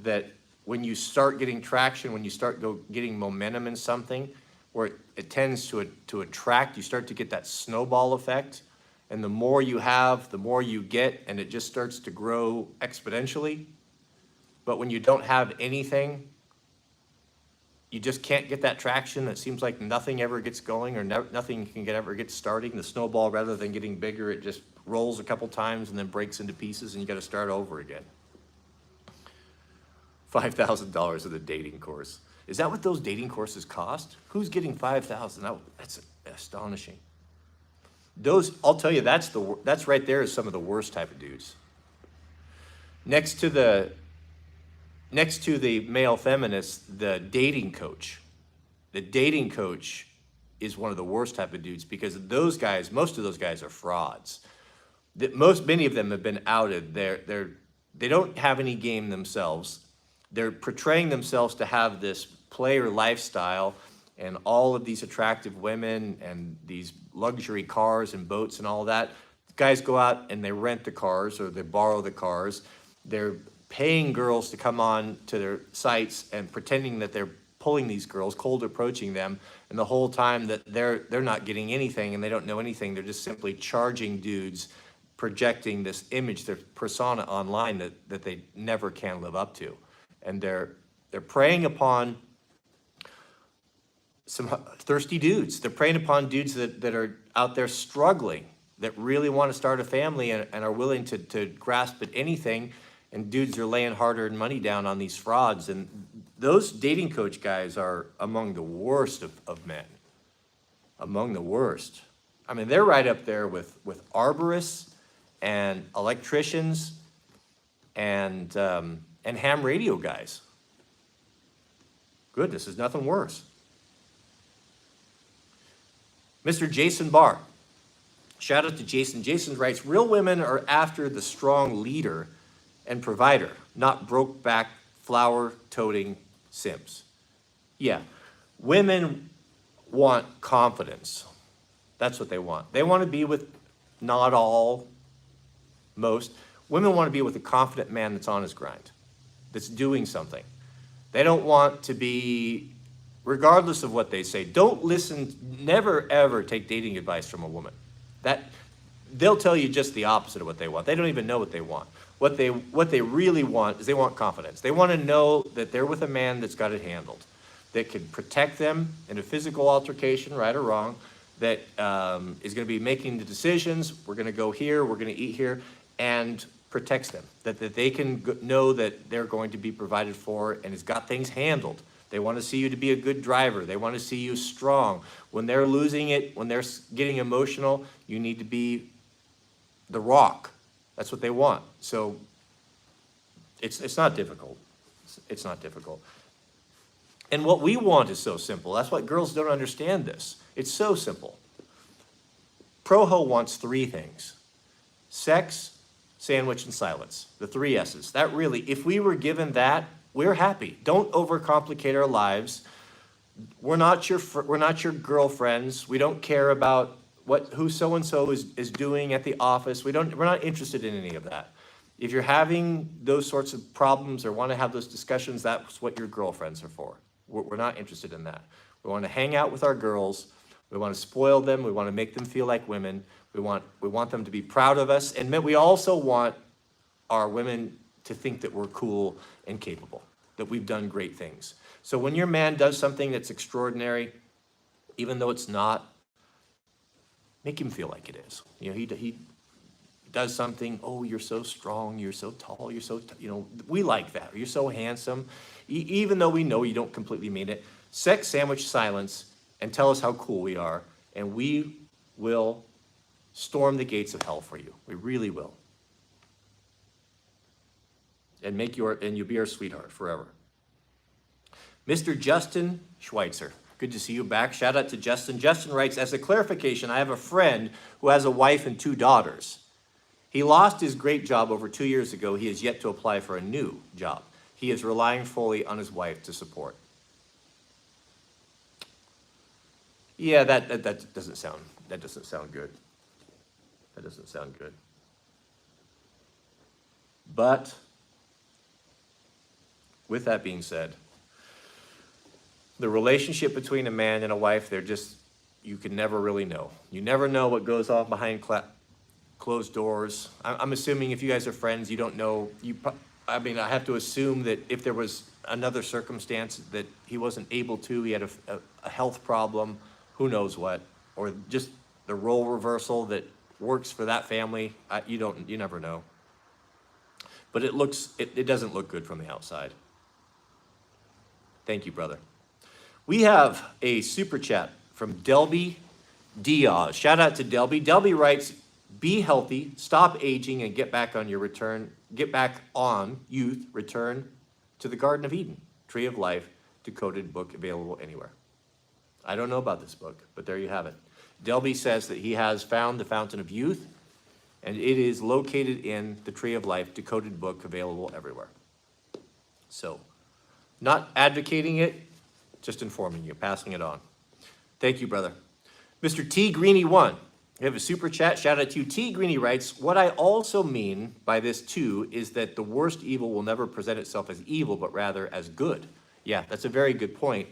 that when you start getting traction, when you start getting momentum in something, where it tends to attract, you start to get that snowball effect, and the more you have, the more you get, and it just starts to grow exponentially? but when you don't have anything, you just can't get that traction. It seems like nothing ever gets going, or nothing can ever get starting. The snowball, rather than getting bigger, it just rolls a couple times and then breaks into pieces, and you got to start over again. $5,000 of the dating course. Is that what those dating courses cost? Who's getting $5,000? That's astonishing. Those, I'll tell you, that's right there is some of the worst type of dudes. Next to the male feminist, the dating coach. The dating coach is one of the worst type of dudes, because those guys, most of those guys are frauds. Many of them have been outed. They don't have any game themselves. They're portraying themselves to have this player lifestyle and all of these attractive women and these luxury cars and boats and all that. Guys go out and they rent the cars or they borrow the cars. They're paying girls to come on to their sites and pretending that they're pulling these girls, cold approaching them, and the whole time that they're not getting anything and they don't know anything. They're just simply charging dudes, projecting this image, their persona online that they never can live up to. And they're preying upon some thirsty dudes. They're preying upon dudes that are out there struggling, that really want to start a family and are willing to grasp at anything. And dudes are laying hard-earned money down on these frauds. And those dating coach guys are among the worst of men. Among the worst. I mean, they're right up there with arborists and electricians and ham radio guys. Goodness, there's nothing worse. Mr. Jason Barr. Shout out to Jason. Jason writes, real women are after the strong leader and provider, not broke-back, flower-toting simps. Yeah, women want confidence. That's what they want. They want to be with, not all, most. Women want to be with a confident man that's on his grind, that's doing something. They don't want to be, regardless of what they say, don't listen, never ever take dating advice from a woman. They'll tell you just the opposite of what they want. They don't even know what they want. What they really want is they want confidence. They want to know that they're with a man that's got it handled, that can protect them in a physical altercation, right or wrong, that is going to be making the decisions. We're going to go here, we're going to eat here, and protects them. That they can know that they're going to be provided for and has got things handled. They want to see you to be a good driver. They want to see you strong. When they're losing it, when they're getting emotional, you need to be the rock. That's what they want. So it's not difficult. It's not difficult. And what we want is so simple. That's why girls don't understand this. It's so simple. Proho wants three things: sex, sandwich, and silence. The three S's. That really, if we were given that, we're happy. Don't overcomplicate our lives. We're not your girlfriends. We don't care about who so-and-so is doing at the office. We're not interested in any of that. If you're having those sorts of problems or want to have those discussions, that's what your girlfriends are for. We're not interested in that. We want to hang out with our girls. We want to spoil them. We want to make them feel like women. We want them to be proud of us. And we also want our women to think that we're cool and capable, that we've done great things. So when your man does something that's extraordinary, even though it's not, make him feel like it is. You know, he does something, oh, you're so strong, you're so tall, you're so, we like that. You're so handsome. Even though we know you don't completely mean it, sex, sandwich, silence, and tell us how cool we are, and we will storm the gates of hell for you. We really will. And you'll be our sweetheart forever. Mr. Justin Schweitzer. Good to see you back. Shout out to Justin. Justin writes, as a clarification, I have a friend who has a wife and 2 daughters. He lost his great job over 2 years ago. He has yet to apply for a new job. He is relying fully on his wife to support. Yeah, that doesn't sound good. That doesn't sound good. But with that being said, the relationship between a man and a wife, you can never really know. You never know what goes on behind closed doors. I'm assuming if you guys are friends, you don't know. I mean, I have to assume that if there was another circumstance that he wasn't able to, he had a health problem, who knows what, or just the role reversal that works for that family, you never know. But it doesn't look good from the outside. Thank you, brother. We have a super chat from Delby Diaz. Shout out to Delby. Delby writes, be healthy, stop aging, and get back on youth, return to the Garden of Eden, Tree of Life, decoded book available anywhere. I don't know about this book, but there you have it. Delby says that he has found the Fountain of Youth, and it is located in the Tree of Life, decoded book available everywhere. So, not advocating it, just informing you, passing it on. Thank you, brother. Mr. T. Greeny 1. We have a super chat. Shout out to you. T. Greeny writes, what I also mean by this too is that the worst evil will never present itself as evil, but rather as good. Yeah, that's a very good point.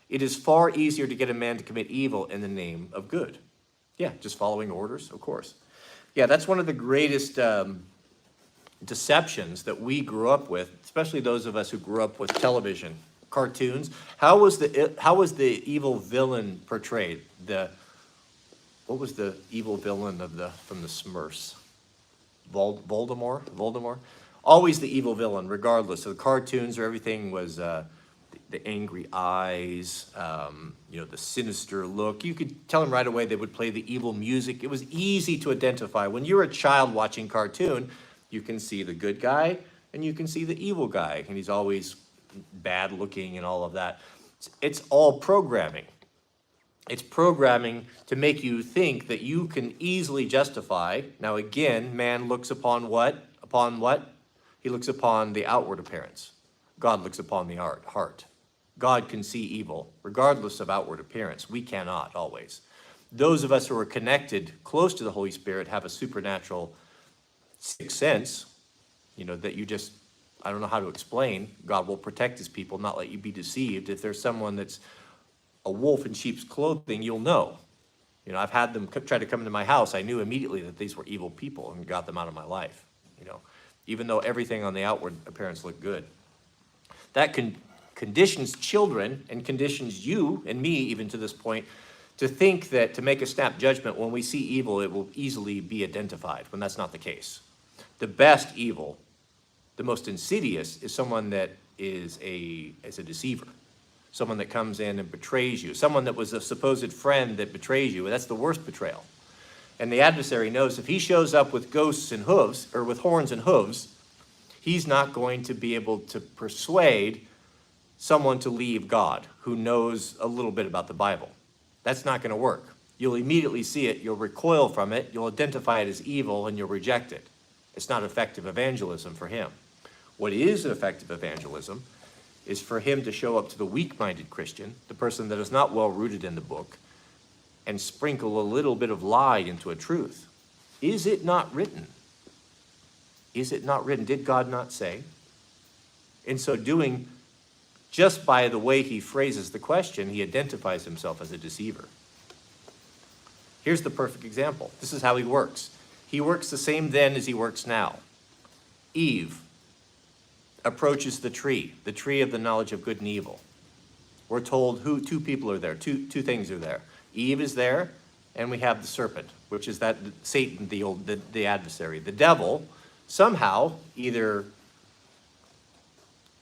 It is far easier to get a man to commit evil in the name of good. Yeah, just following orders, of course. Yeah, that's one of the greatest deceptions that we grew up with, especially those of us who grew up with television, cartoons. How was the evil villain portrayed? What was the evil villain from the Smurfs? Voldemort? Always the evil villain, regardless. So the cartoons or everything was the angry eyes, the sinister look. You could tell them right away they would play the evil music. It was easy to identify. When you're a child watching cartoon, you can see the good guy and you can see the evil guy, and he's always bad looking and all of that. It's all programming. It's programming to make you think that you can easily justify. Now again, man looks upon what? Upon what? He looks upon the outward appearance. God looks upon the heart. God can see evil, regardless of outward appearance. We cannot always. Those of us who are connected close to the Holy Spirit have a supernatural sixth sense, that you just, I don't know how to explain. God will protect his people, not let you be deceived. If there's someone that's a wolf in sheep's clothing, you'll know. I've had them try to come into my house. I knew immediately that these were evil people and got them out of my life, even though everything on the outward appearance looked good. That conditions children and conditions you and me, even to this point, to think that to make a snap judgment when we see evil, it will easily be identified, when that's not the case. The best evil, the most insidious, is someone that is a deceiver. Someone that comes in and betrays you. Someone that was a supposed friend that betrays you. That's the worst betrayal. And the adversary knows if he shows up with ghosts and hooves, or with horns and hooves, he's not going to be able to persuade someone to leave God who knows a little bit about the Bible. That's not going to work. You'll immediately see it, you'll recoil from it, you'll identify it as evil, and you'll reject it. It's not effective evangelism for him. What is effective evangelism is for him to show up to the weak-minded Christian, the person that is not well rooted in the book, and sprinkle a little bit of lie into a truth. Is it not written? Is it not written? Did God not say? In so doing, just by the way he phrases the question, he identifies himself as a deceiver. Here's the perfect example. This is how he works. He works the same then as he works now. Eve approaches the tree of the knowledge of good and evil. We're told two people are there, two things are there. Eve is there, and we have the serpent, which is that Satan, the adversary. The devil somehow either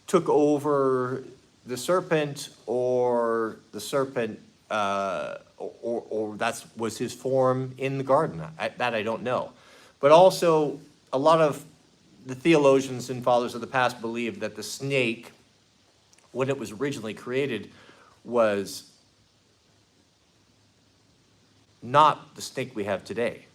took over the serpent, or the serpent, or that was his form in the garden. That I don't know. But also, a lot of the theologians and fathers of the past believed that the snake, when it was originally created, was not the snake we have today.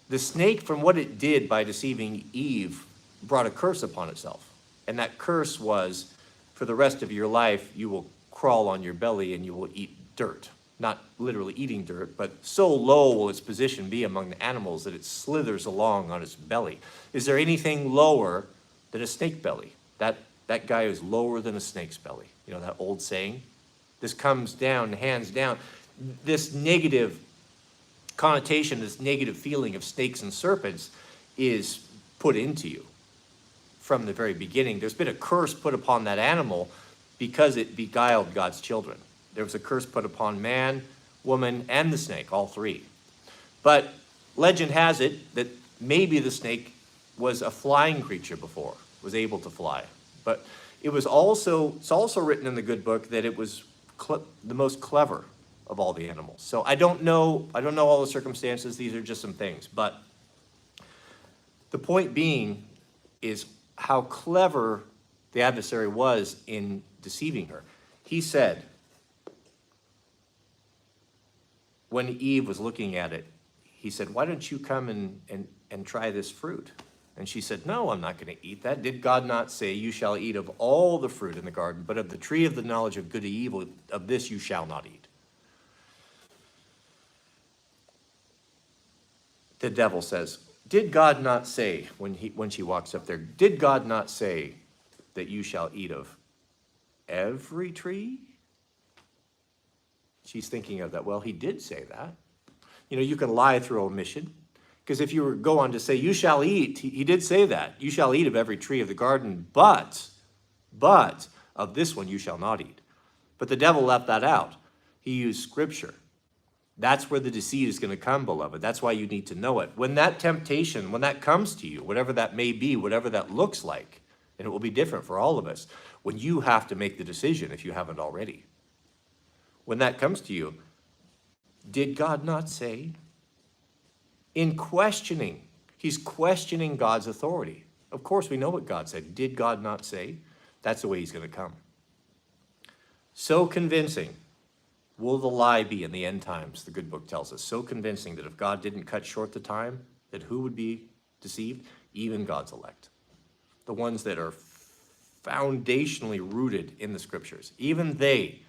The snake, from what it did by deceiving Eve, brought a curse upon itself. And that curse was, for the rest of your life, you will crawl on your belly and you will eat dirt. Not literally eating dirt, but so low will its position be among the animals that it slithers along on its belly. Is there anything lower than a snake belly? That guy is lower than a snake's belly. That old saying? This comes down, hands down. This negative connotation, this negative feeling of snakes and serpents is put into you from the very beginning. There's been a curse put upon that animal because it beguiled God's children. There was a curse put upon man, woman, and the snake, all three. But legend has it that maybe the snake was a flying creature before, was able to fly. But it's also written in the good book that it was the most clever of all the animals. So I don't know all the circumstances. These are just some things. But the point being is how clever the adversary was in deceiving her. He said, when Eve was looking at it, he said, why don't you come and try this fruit? And she said, no, I'm not going to eat that. Did God not say, you shall eat of all the fruit in the garden, but of the tree of the knowledge of good and evil, of this you shall not eat? The devil says, did God not say, when she walks up there, did God not say that you shall eat of every tree? She's thinking of that. Well, he did say that. You know, you can lie through omission. Because if you go on to say, you shall eat, he did say that. You shall eat of every tree of the garden, but of this one you shall not eat. But the devil left that out. He used scripture. That's where the deceit is going to come, beloved. That's why you need to know it. When that temptation, when that comes to you, whatever that may be, whatever that looks like, and it will be different for all of us, when you have to make the decision, if you haven't already. When that comes to you, did God not say? In questioning, he's questioning God's authority. Of course, we know what God said. Did God not say? That's the way he's going to come. So convincing will the lie be in the end times, the good book tells us. So convincing that if God didn't cut short the time, that who would be deceived? Even God's elect. The ones that are foundationally rooted in the scriptures. Even they,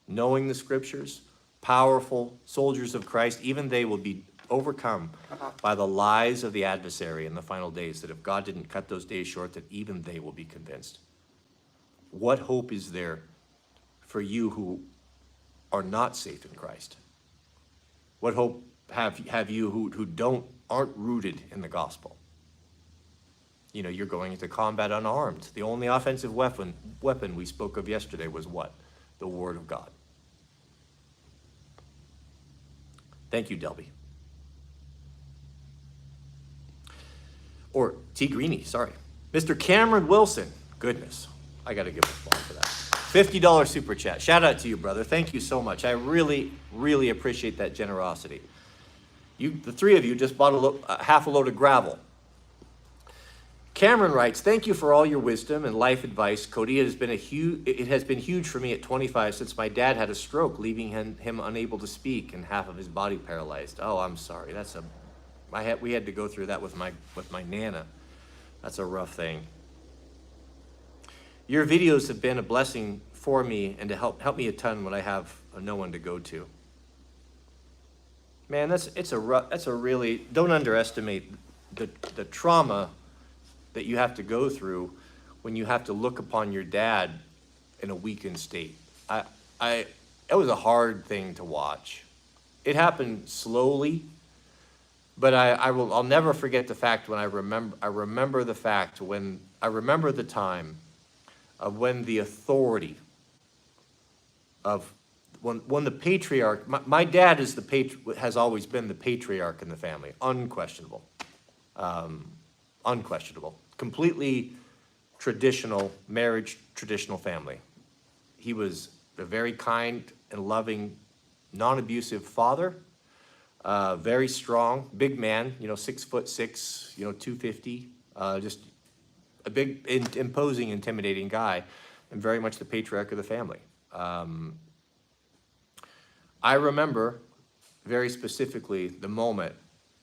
knowing the scriptures, powerful soldiers of Christ, even they will be overcome by the lies of the adversary in the final days, that if God didn't cut those days short, that even they will be convinced. What hope is there for you who are not saved in Christ? What hope have you who aren't rooted in the gospel? You know, you're going into combat unarmed. The only offensive weapon we spoke of yesterday was what? The Word of God. Thank you, Delby. Or T. Greeny, sorry. Mr. Cameron Wilson. Goodness, I got to give a applause for that. $50 super chat. Shout out to you, brother. Thank you so much. I really, really appreciate that generosity. The three of you just bought half a load of gravel. Cameron writes, thank you for all your wisdom and life advice, Cody. It has been huge for me at 25 since my dad had a stroke, leaving him unable to speak and half of his body paralyzed. Oh, I'm sorry. We had to go through that with my Nana. That's a rough thing. Your videos have been a blessing for me and to help me a ton when I have no one to go to. Man, don't underestimate the trauma that you have to go through when you have to look upon your dad in a weakened state. It was a hard thing to watch. It happened slowly, but I'll never forget the fact when I remember the time of when the authority of when the patriarch, my dad has always been the patriarch in the family, unquestionable, completely traditional family. He was a very kind and loving, non-abusive father, very strong, big man, 6'6", 250, just a big, imposing, intimidating guy, and very much the patriarch of the family. I remember very specifically the moment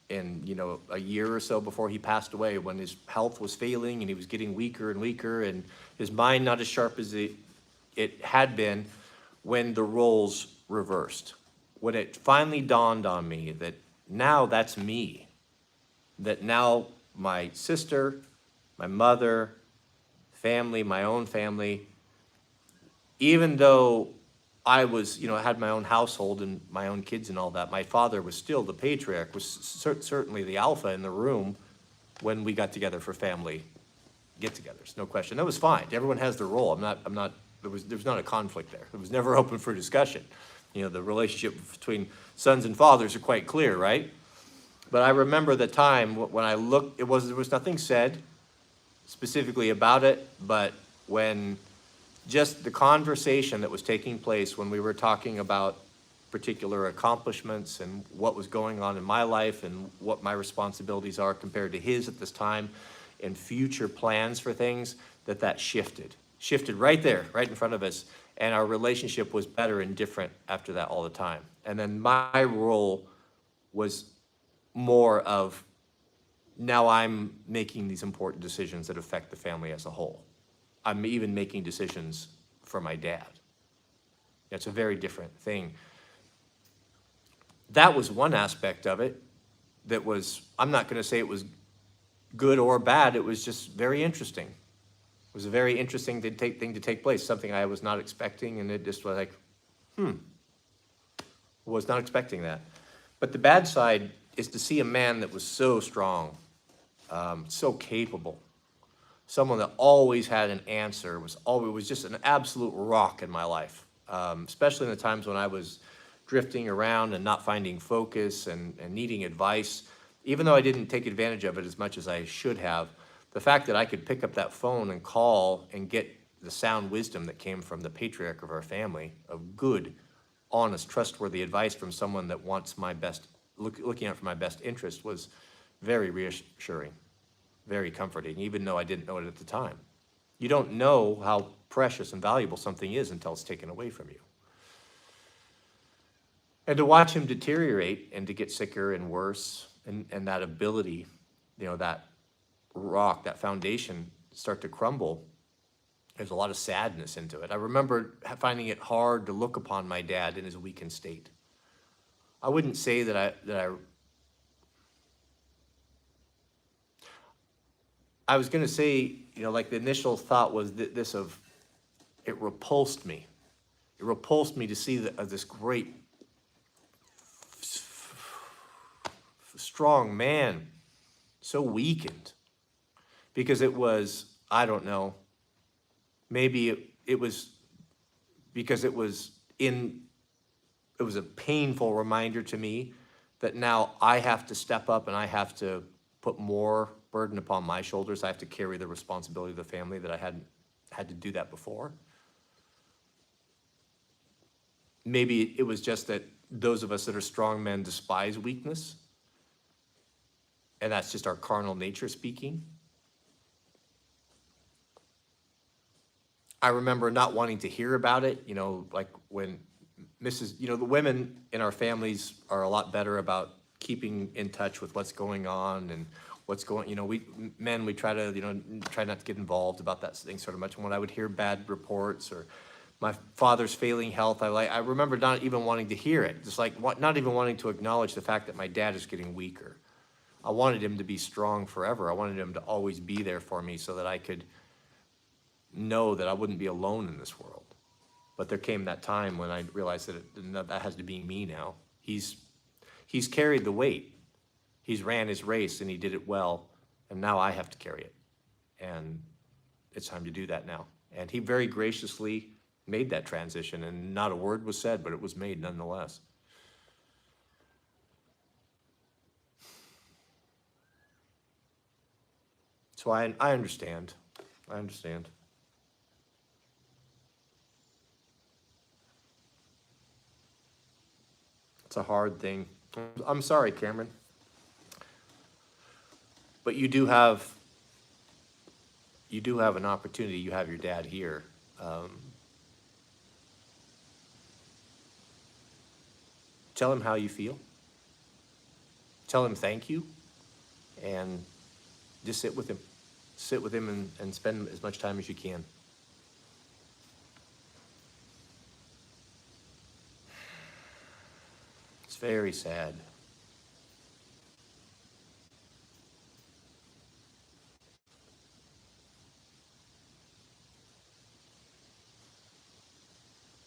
in, a year or so before he passed away, when his health was failing and he was getting weaker and weaker, and his mind not as sharp as it had been, when the roles reversed. When it finally dawned on me that now that's me, that now my sister, my mother, family, my own family, even though I was, had my own household and my own kids and all that, my father was still the patriarch, was certainly the alpha in the room when we got together for family get-togethers, no question. That was fine. Everyone has their role. There was not a conflict there. It was never open for discussion. You know, the relationship between sons and fathers are quite clear, right? But I remember the time when I looked, there was nothing said specifically about it, but when just the conversation that was taking place when we were talking about particular accomplishments and what was going on in my life and what my responsibilities are compared to his at this time and future plans for things, that shifted right there, right in front of us. And our relationship was better and different after that all the time. And then my role was more of, now I'm making these important decisions that affect the family as a whole. I'm even making decisions for my dad. It's a very different thing. That was one aspect of it that was, I'm not going to say it was good or bad, it was just very interesting. It was a very interesting thing to take place, something I was not expecting, and it just was like, was not expecting that. But the bad side is to see a man that was so strong, so capable, someone that always had an answer, was just an absolute rock in my life, especially in the times when I was drifting around and not finding focus and needing advice. Even though I didn't take advantage of it as much as I should have, the fact that I could pick up that phone and call and get the sound wisdom that came from the patriarch of our family, of good, honest, trustworthy advice from someone that wants my best, looking out for my best interest, was very reassuring, very comforting, even though I didn't know it at the time. You don't know how precious and valuable something is until it's taken away from you. And to watch him deteriorate and to get sicker and worse, and that ability, you know, that rock, that foundation start to crumble, there's a lot of sadness into it. I remember finding it hard to look upon my dad in his weakened state. I wouldn't say that I was going to say, you know, like the initial thought was this of, it repulsed me. It repulsed me to see this great, strong man so weakened, because it was, I don't know, maybe it was because it was a painful reminder to me that now I have to step up and I have to put more burden upon my shoulders. I have to carry the responsibility of the family that I hadn't had to do that before. Maybe it was just that those of us that are strong men despise weakness, and that's just our carnal nature speaking. I remember not wanting to hear about it, you know, like when the women in our families are a lot better about keeping in touch with what's going on and what's going, you know, we try to, you know, try not to get involved about that thing sort of much. And when I would hear bad reports or my father's failing health, I remember not even wanting to hear it, just like not even wanting to acknowledge the fact that my dad is getting weaker. I wanted him to be strong forever. I wanted him to always be there for me so that I could know that I wouldn't be alone in this world. But there came that time when I realized that that has to be me now. He's carried the weight. He's ran his race and he did it well, and now I have to carry it. And it's time to do that now. And he very graciously made that transition, and not a word was said, but it was made nonetheless. So I understand. I understand. It's a hard thing. I'm sorry, Cameron. But you do have an opportunity. You have your dad here. Tell him how you feel. Tell him thank you, and just sit with him. Sit with him and spend as much time as you can. It's very sad.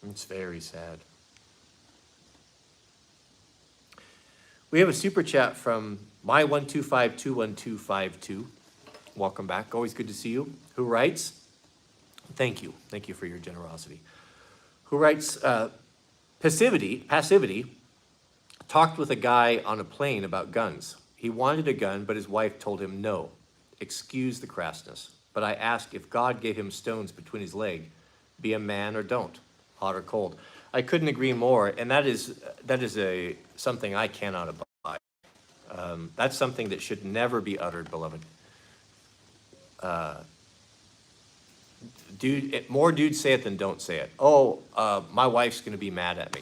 It's very sad. We have a super chat from my 125-21252. Welcome back. Always good to see you. Who writes? Thank you. Thank you for your generosity. Who writes, passivity, talked with a guy on a plane about guns. He wanted a gun, but his wife told him no. Excuse the crassness. But I asked if God gave him stones between his leg, be a man or don't, hot or cold. I couldn't agree more, and that is something I cannot abide. That's something that should never be uttered, beloved. More dudes say it than don't say it. Oh, my wife's going to be mad at me.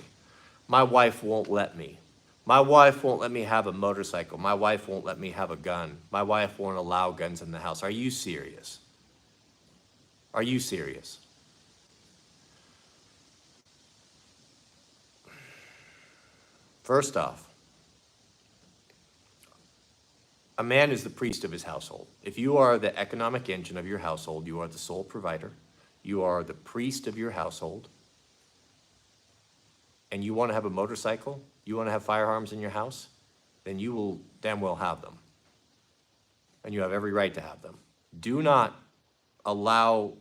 My wife won't let me. My wife won't let me have a motorcycle. My wife won't let me have a gun. My wife won't allow guns in the house. Are you serious? Are you serious? First off, a man is the priest of his household. If you are the economic engine of your household, you are the sole provider, you are the priest of your household, and you want to have a motorcycle, you want to have firearms in your house, then you will damn well have them. And you have every right to have them. Do not allow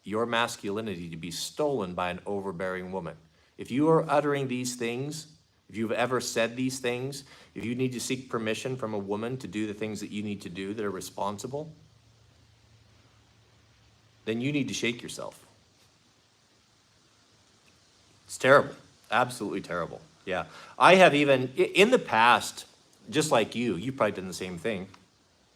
your masculinity to be stolen by an overbearing woman. If you are uttering these things, if you've ever said these things, if you need to seek permission from a woman to do the things that you need to do that are responsible, then you need to shake yourself. It's terrible, absolutely terrible. Yeah, I have even, in the past, just like you've probably done the same thing.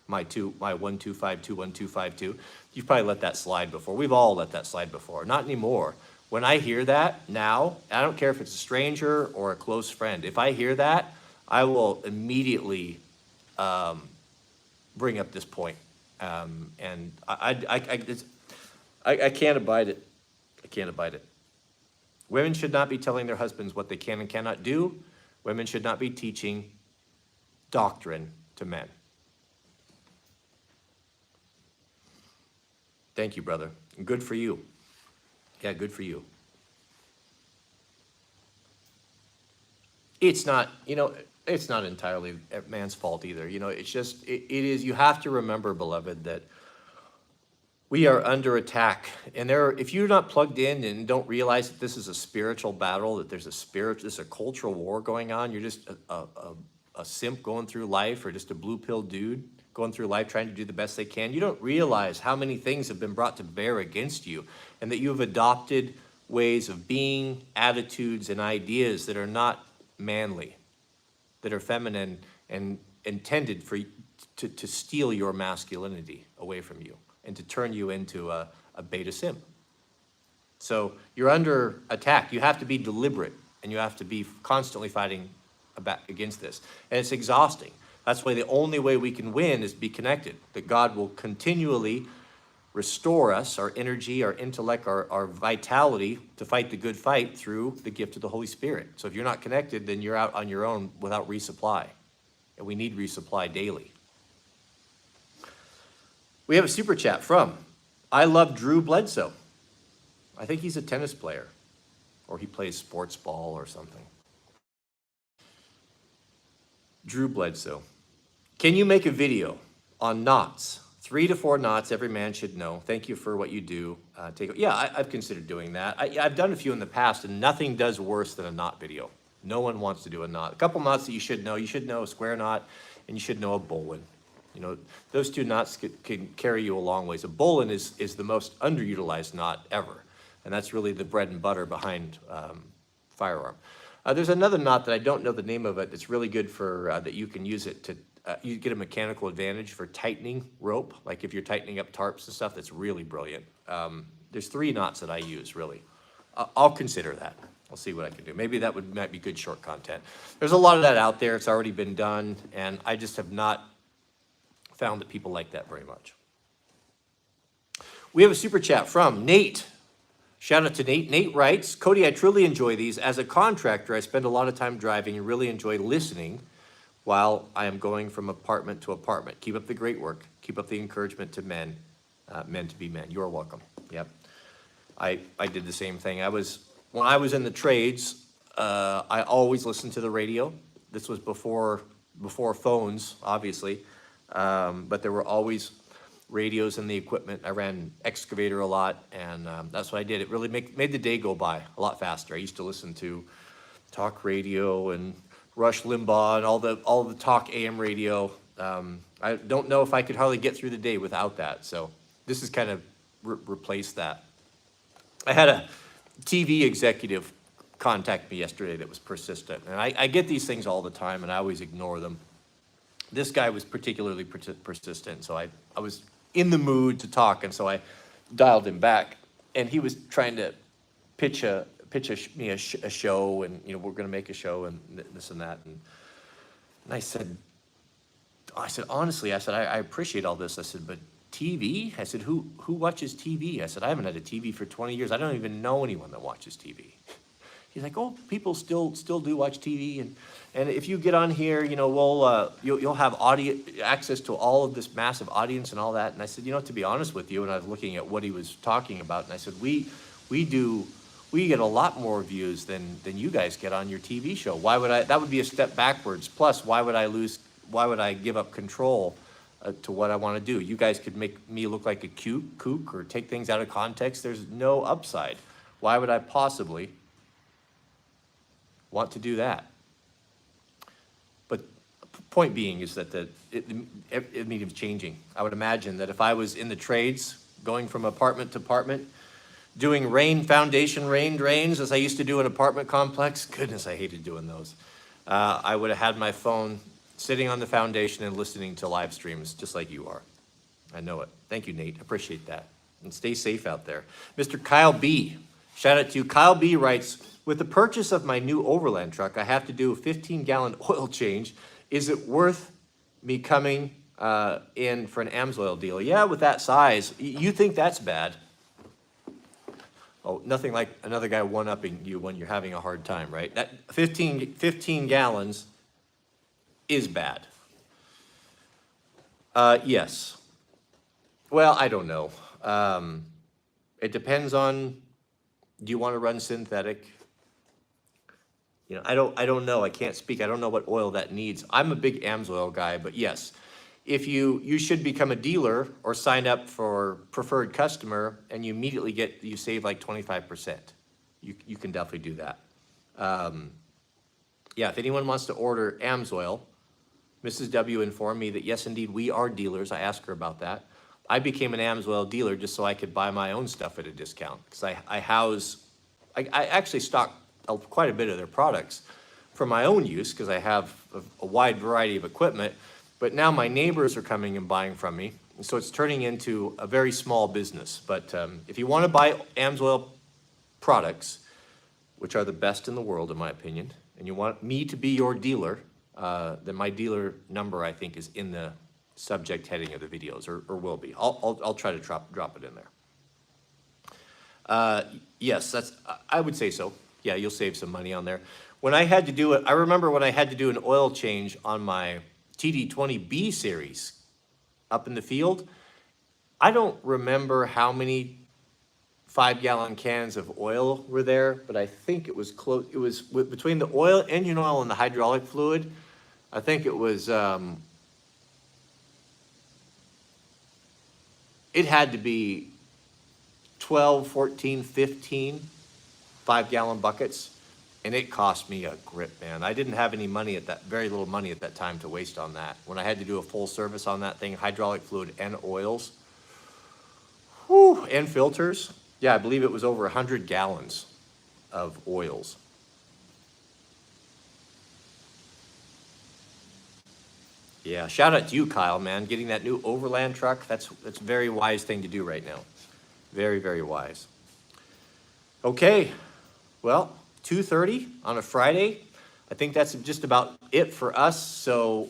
My 1252, 1252, you've probably let that slide before. We've all let that slide before, not anymore. When I hear that now, I don't care if it's a stranger or a close friend. If I hear that, I will immediately bring up this point. And I can't abide it. I can't abide it. Women should not be telling their husbands what they can and cannot do. Women should not be teaching doctrine to men. Thank you, brother. Good for you. Yeah, good for you. It's not, it's not entirely a man's fault either. It's just, it is, you have to remember, beloved, that we are under attack. And if you're not plugged in and don't realize that this is a spiritual battle, that there's a cultural war going on, you're just a simp going through life, or just a blue pill dude going through life trying to do the best they can, you don't realize how many things have been brought to bear against you, and that you have adopted ways of being, attitudes, and ideas that are not manly, that are feminine and intended to steal your masculinity away from you and to turn you into a beta simp. So you're under attack. You have to be deliberate, and you have to be constantly fighting against this. And it's exhausting. That's why the only way we can win is to be connected, that God will continually restore us, our energy, our intellect, our vitality to fight the good fight through the gift of the Holy Spirit. So if you're not connected, then you're out on your own without resupply. And we need resupply daily. We have a super chat from I Love Drew Bledsoe. I think he's a tennis player, or he plays sports ball or something. Drew Bledsoe. Can you make a video on knots? 3 to 4 knots every man should know. Thank you for what you do. I've considered doing that. I've done a few in the past, and nothing does worse than a knot video. No one wants to do a knot. A couple knots that you should know. You should know a square knot, and you should know a bowline. Those two knots can carry you a long ways. A bowline is the most underutilized knot ever, and that's really the bread and butter behind firearm. There's another knot that I don't know the name of it that's really good for, that you can use it to, you get a mechanical advantage for tightening rope. Like if you're tightening up tarps and stuff, that's really brilliant. There's 3 knots that I use, really. I'll consider that. I'll see what I can do. Maybe that might be good short content. There's a lot of that out there. It's already been done, and I just have not found that people like that very much. We have a super chat from Nate. Shout out to Nate. Nate writes, Cody, I truly enjoy these. As a contractor, I spend a lot of time driving and really enjoy listening while I am going from apartment to apartment. Keep up the great work. Keep up the encouragement to men to be men. You're welcome. Yep. I did the same thing. When I was in the trades, I always listened to the radio. This was before phones, obviously. but there were always radios in the equipment. I ran excavator a lot, and that's what I did. It really made the day go by a lot faster. I used to listen to talk radio and Rush Limbaugh and all the talk AM radio. I don't know if I could hardly get through the day without that. So this has kind of replaced that. I had a TV executive contact me yesterday that was persistent, and I get these things all the time, and I always ignore them. This guy was particularly persistent, so I was in the mood to talk, and so I dialed him back, and he was trying to pitch me a show, and we're going to make a show and this and that, and I said honestly, I appreciate all this. I said, but TV? I said, who watches TV? I said, I haven't had a TV for 20 years. I don't even know anyone that watches TV. He's like, oh, people still do watch TV, and if you get on here, you'll have access to all of this massive audience and all that. And I said, to be honest with you, and I was looking at what he was talking about, and I said, we get a lot more views than you guys get on your TV show. Why would that would be a step backwards. Plus, why would I give up control to what I want to do? You guys could make me look like a kook or take things out of context. There's no upside. Why would I possibly want to do that? But point being is that the medium's changing. I would imagine that if I was in the trades, going from apartment to apartment, doing foundation rain drains, as I used to do in an apartment complex, goodness, I hated doing those. I would have had my phone sitting on the foundation and listening to live streams just like you are. I know it. Thank you, Nate. Appreciate that. And stay safe out there. Mr. Kyle B. Shout out to you. Kyle B. writes, with the purchase of my new overland truck, I have to do a 15-gallon oil change. Is it worth me coming in for an AMSOIL deal? Yeah, with that size. You think that's bad. Oh, nothing like another guy one-upping you when you're having a hard time, right? That 15 gallons is bad. Yes. Well, I don't know. It depends on, do you want to run synthetic? I don't know. I can't speak. I don't know what oil that needs. I'm a big AMSOIL guy, but yes, if you should become a dealer or sign up for preferred customer, and you immediately you save like 25%. You can definitely do that. Yeah, if anyone wants to order AMSOIL, Mrs. W informed me that yes, indeed, we are dealers. I asked her about that. I became an AMSOIL dealer just so I could buy my own stuff at a discount, because I actually stock quite a bit of their products for my own use, because I have a wide variety of equipment, but now my neighbors are coming and buying from me, and so it's turning into a very small business. But if you want to buy AMSOIL products, which are the best in the world in my opinion, and you want me to be your dealer, then my dealer number, I think, is in the subject heading of the videos, or will be. I'll try to drop it in there. Yes, I would say so. Yeah, you'll save some money on there. When I had to do it, I remember when I had to do an oil change on my TD20B series up in the field. I don't remember how many 5-gallon cans of oil were there, but I think it was close. It was between the engine oil and the hydraulic fluid. I think it was, it had to be 12, 14, 15 5-gallon buckets, and it cost me a grip, man. I didn't have any money very little money at that time to waste on that. When I had to do a full service on that thing, hydraulic fluid and oils, whew, and filters, yeah, I believe it was over 100 gallons of oils. Yeah, shout out to you, Kyle, man. Getting that new overland truck, that's a very wise thing to do right now. Very, very wise. Okay, well, 2:30 on a Friday. I think that's just about it for us. So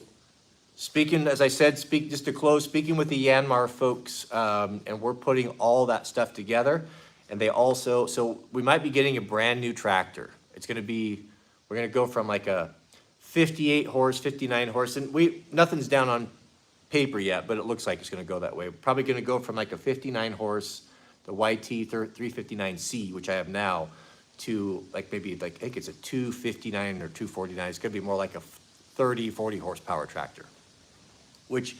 speaking, as I said, just to close, speaking with the Yanmar folks, and we're putting all that stuff together. And they also, so we might be getting a brand new tractor. It's going to be, we're going to go from like a 58 horse, 59 horse, and nothing's down on paper yet, but it looks like it's going to go that way. We're probably going to go from like a 59 horse, the YT 359C, which I have now, to like maybe like, I think it's a 259 or 249. It's going to be more like a 30, 40 horsepower tractor, which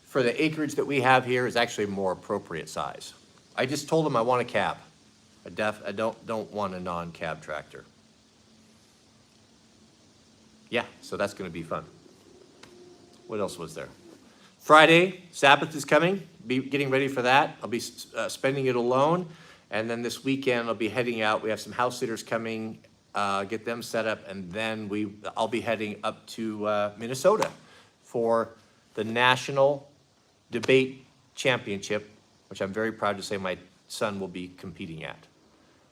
for the acreage that we have here is actually a more appropriate size. I just told him I want a cab. I don't want a non-cab tractor. Yeah, so that's gonna be fun. What else was there? Friday, Sabbath is coming, be getting ready for that. I'll be spending it alone. And then this weekend, I'll be heading out. We have some house sitters coming, get them set up. And then I'll be heading up to Minnesota for the National Debate Championship, which I'm very proud to say my son will be competing at.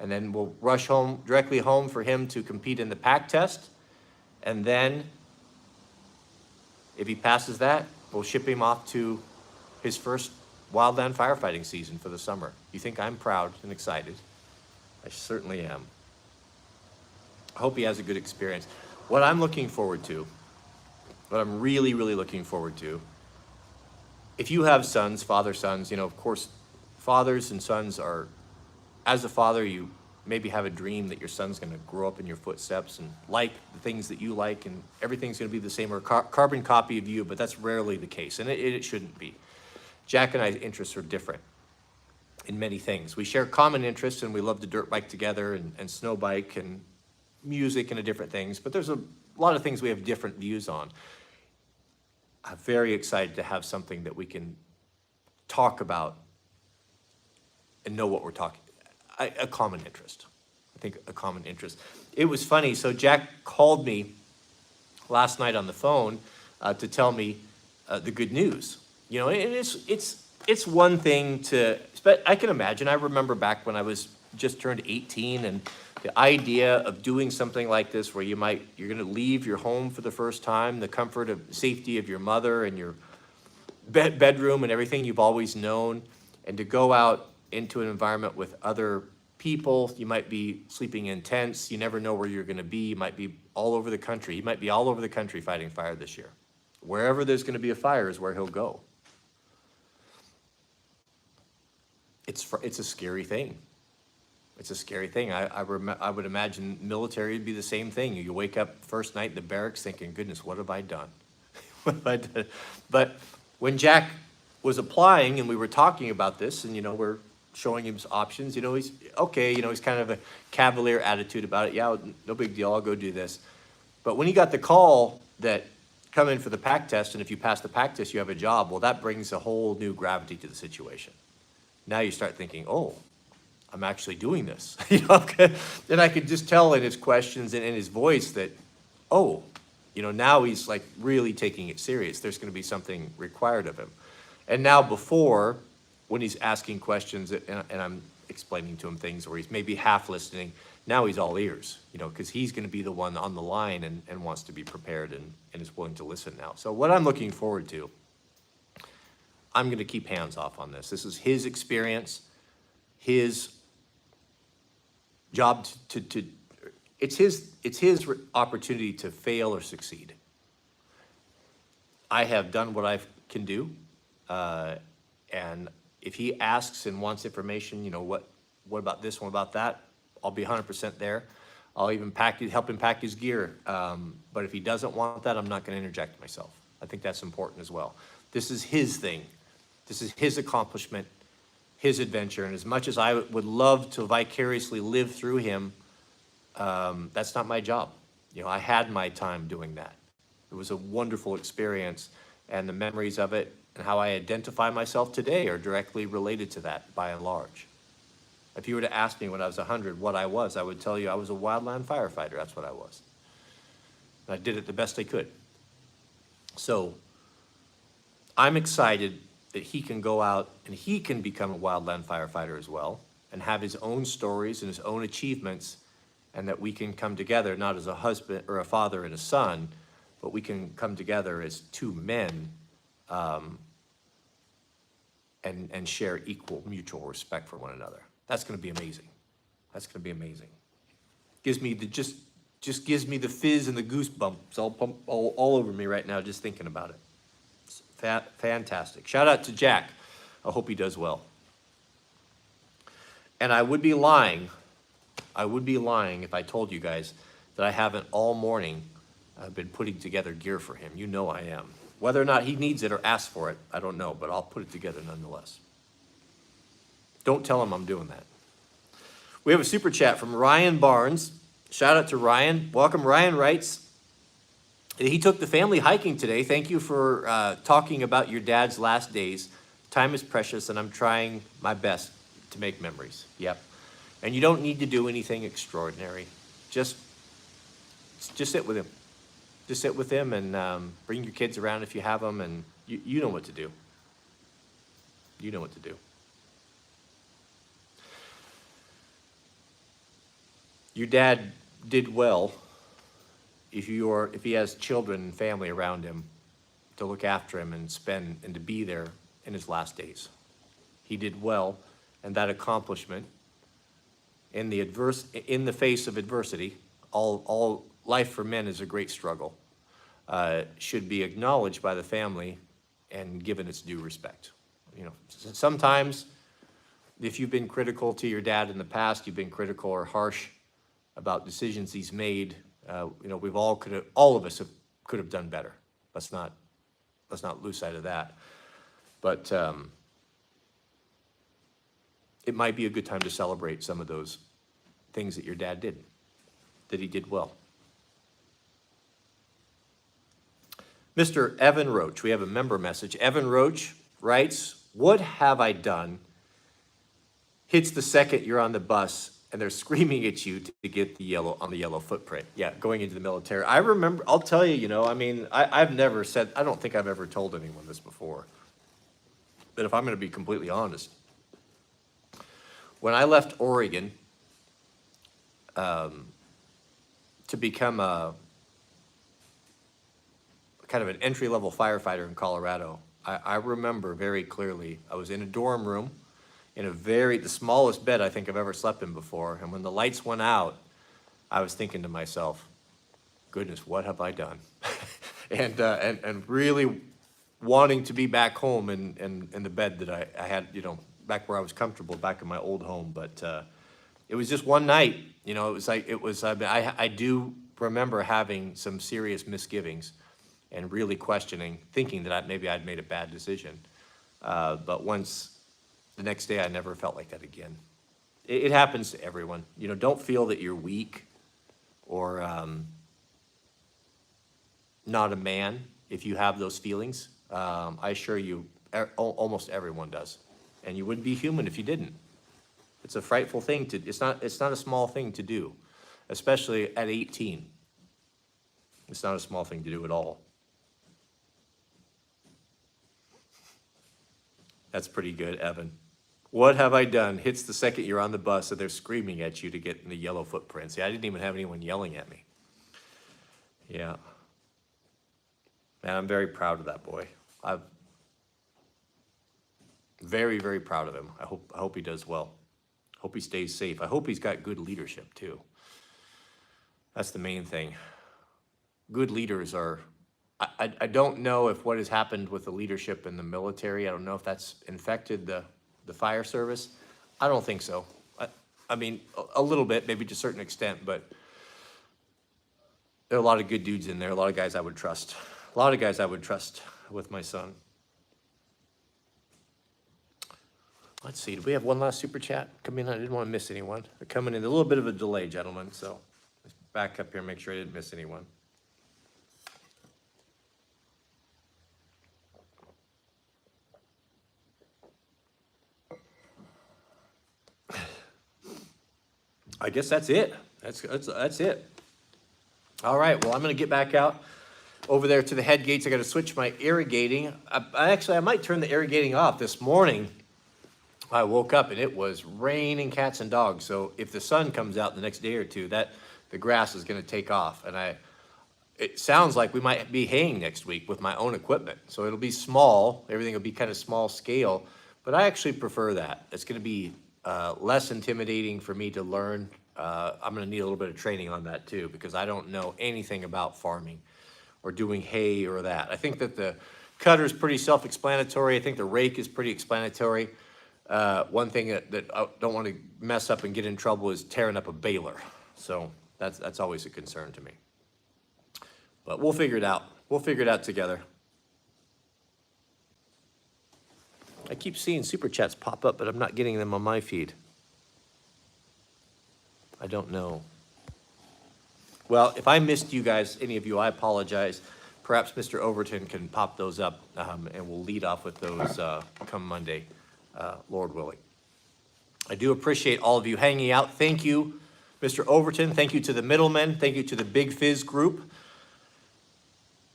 And then we'll rush home, directly home for him to compete in the pack test. And then, if he passes that, we'll ship him off to his first wildland firefighting season for the summer. You think I'm proud and excited? I certainly am. I hope he has a good experience. What I'm looking forward to, what I'm really, really looking forward to, if you have sons, father sons, you know, of course, fathers and sons are, as a father, you maybe have a dream that your son's gonna grow up in your footsteps and like the things that you like, and everything's gonna be the same or carbon copy of you, but that's rarely the case, and it shouldn't be. Jack and I's interests are different in many things. We share common interests, and we love to dirt bike together and snow bike and music and different things, but there's a lot of things we have different views on. I'm very excited to have something that we can talk about and know what we're talking. A common interest. I think a common interest. It was funny. So Jack called me last night on the phone to tell me the good news. You know, it's one thing to, but I can imagine. I remember back when I was just turned 18, and the idea of doing something like this, where you're going to leave your home for the first time, the comfort of safety of your mother and your bedroom and everything you've always known, and to go out into an environment with other people. You might be sleeping in tents. You never know where you're going to be. You might be all over the country. You might be all over the country fighting fire this year. Wherever there's going to be a fire is where he'll go. It's a scary thing. It's a scary thing. I would imagine military would be the same thing. You wake up first night in the barracks thinking, goodness, what have I done? What have I done? But when Jack was applying and we were talking about this, and, you know, we're showing him his options, you know, he's okay, you know, he's kind of a cavalier attitude about it. Yeah, no big deal, I'll go do this. But when he got the call that come in for the pack test, and if you pass the pack test, you have a job, well, that brings a whole new gravity to the situation. Now you start thinking, oh, I'm actually doing this. You know, and I could just tell in his questions and in his voice that, oh, you know, now he's like really taking it serious. There's going to be something required of him. And now before, when he's asking questions and I'm explaining to him things where he's maybe half listening, now he's all ears, you know, because he's going to be the one on the line and wants to be prepared and is willing to listen now. So what I'm looking forward to, I'm going to keep hands off on this. This is his experience, his job it's his opportunity to fail or succeed. I have done what I can do, and if he asks and wants information, you know, what about this, what about that, I'll be 100% there. I'll even help him pack his gear. But if he doesn't want that, I'm not going to interject myself. I think that's important as well. This is his thing. This is his accomplishment, his adventure. And as much as I would love to vicariously live through him, that's not my job. You know, I had my time doing that. It was a wonderful experience, and the memories of it and how I identify myself today are directly related to that, by and large. If you were to ask me when I was 100 what I was, I would tell you I was a wildland firefighter. That's what I was. And I did it the best I could. So I'm excited that he can go out and he can become a wildland firefighter as well and have his own stories and his own achievements, and that we can come together, not as a husband or a father and a son, but we can come together as two men and share equal mutual respect for one another. That's going to be amazing. That's going to be amazing. Gives me the just gives me the fizz and the goosebumps all over me right now just thinking about it. It's fantastic. Shout out to Jack. I hope he does well. And I would be lying if I told you guys that I haven't all morning been putting together gear for him. You know I am. Whether or not he needs it or asks for it, I don't know, but I'll put it together nonetheless. Don't tell him I'm doing that. We have a super chat from Ryan Barnes. Shout out to Ryan. Welcome. Ryan writes, he took the family hiking today. Thank you for talking about your dad's last days. Time is precious, and I'm trying my best to make memories. Yep. And you don't need to do anything extraordinary. Just sit with him. Just sit with him and bring your kids around if you have them, and you know what to do. You know what to do. Your dad did well if he has children and family around him to look after him and to be there in his last days. He did well, and that accomplishment in the face of adversity, all life for men is a great struggle, should be acknowledged by the family and given its due respect. You know, sometimes if you've been critical to your dad in the past, you've been critical or harsh about decisions he's made, you know, all of us could have done better. Let's not lose sight of that. But it might be a good time to celebrate some of those things that your dad did, that he did well. Mr. Evan Roach, we have a member message. Evan Roach writes, "What have I done?" Hits the second you're on the bus and they're screaming at you to get the yellow footprint. Yeah, going into the military. I remember, I'll tell you, you know, I mean, I don't think I've ever told anyone this before. But if I'm going to be completely honest, when I left Oregon to become a kind of an entry-level firefighter in Colorado, I remember very clearly, I was in a dorm room in the smallest bed I think I've ever slept in before, and when the lights went out, I was thinking to myself, goodness, what have I done? and really wanting to be back home in the bed that I had, you know, back where I was comfortable, back in my old home. But it was just one night, you know, I do remember having some serious misgivings and really questioning, thinking that maybe I'd made a bad decision. But the next day, I never felt like that again. It happens to everyone. You know, don't feel that you're weak or not a man if you have those feelings. I assure you, almost everyone does. And you wouldn't be human if you didn't. It's a frightful thing it's not a small thing to do, especially at 18. It's not a small thing to do at all. That's pretty good, Evan. What have I done? Hits the second you're on the bus and they're screaming at you to get in the yellow footprints. Yeah, I didn't even have anyone yelling at me. Yeah. Man, I'm very proud of that boy. I'm very, very proud of him. I hope he does well. Hope he stays safe. I hope he's got good leadership too. That's the main thing. Good leaders are, I don't know if what has happened with the leadership in the military, I don't know if that's infected the fire service. I don't think so. I mean, a little bit, maybe to a certain extent, but there are a lot of good dudes in there, a lot of guys I would trust. A lot of guys I would trust with my son. Let's see, do we have one last super chat come in? I didn't want to miss anyone. They're coming in a little bit of a delay, gentlemen, so let's back up here and make sure I didn't miss anyone. I guess that's it. That's it. All right, well, I'm going to get back out over there to the head gates. I got to switch my irrigating. I might turn the irrigating off. This morning, I woke up and it was raining cats and dogs. So if the sun comes out the next day or two, the grass is going to take off. And it sounds like we might be haying next week with my own equipment. So it'll be small. Everything will be kind of small scale. But I actually prefer that. It's going to be less intimidating for me to learn. I'm going to need a little bit of training on that too, because I don't know anything about farming or doing hay or that. I think that the cutter is pretty self-explanatory. I think the rake is pretty explanatory. One thing that I don't want to mess up and get in trouble is tearing up a baler. So that's always a concern to me. But we'll figure it out. We'll figure it out together. I keep seeing super chats pop up, but I'm not getting them on my feed. I don't know. Well, if I missed you guys, any of you, I apologize. Perhaps Mr. Overton can pop those up, and we'll lead off with those come Monday, Lord willing. I do appreciate all of you hanging out. Thank you, Mr. Overton. Thank you to the middlemen. Thank you to the Big Fizz group.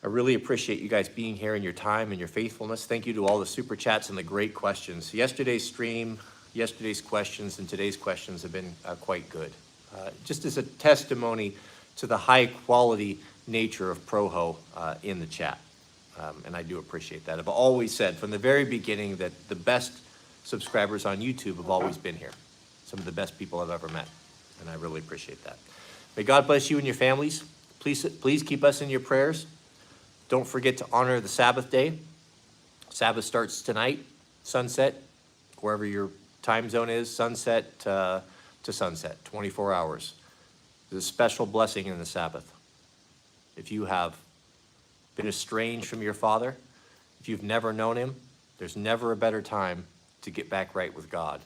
I really appreciate you guys being here and your time and your faithfulness. Thank you to all the super chats and the great questions. Yesterday's stream, yesterday's questions, and today's questions have been quite good. Just as a testimony to the high quality nature of Proho in the chat. And I do appreciate that. I've always said from the very beginning that the best subscribers on YouTube have always been here. Some of the best people I've ever met. And I really appreciate that. May God bless you and your families. Please keep us in your prayers. Don't forget to honor the Sabbath day. Sabbath starts tonight, sunset, wherever your time zone is, sunset to sunset, 24 hours. There's a special blessing in the Sabbath. If you have been estranged from your Father, if you've never known him, there's never a better time to get back right with God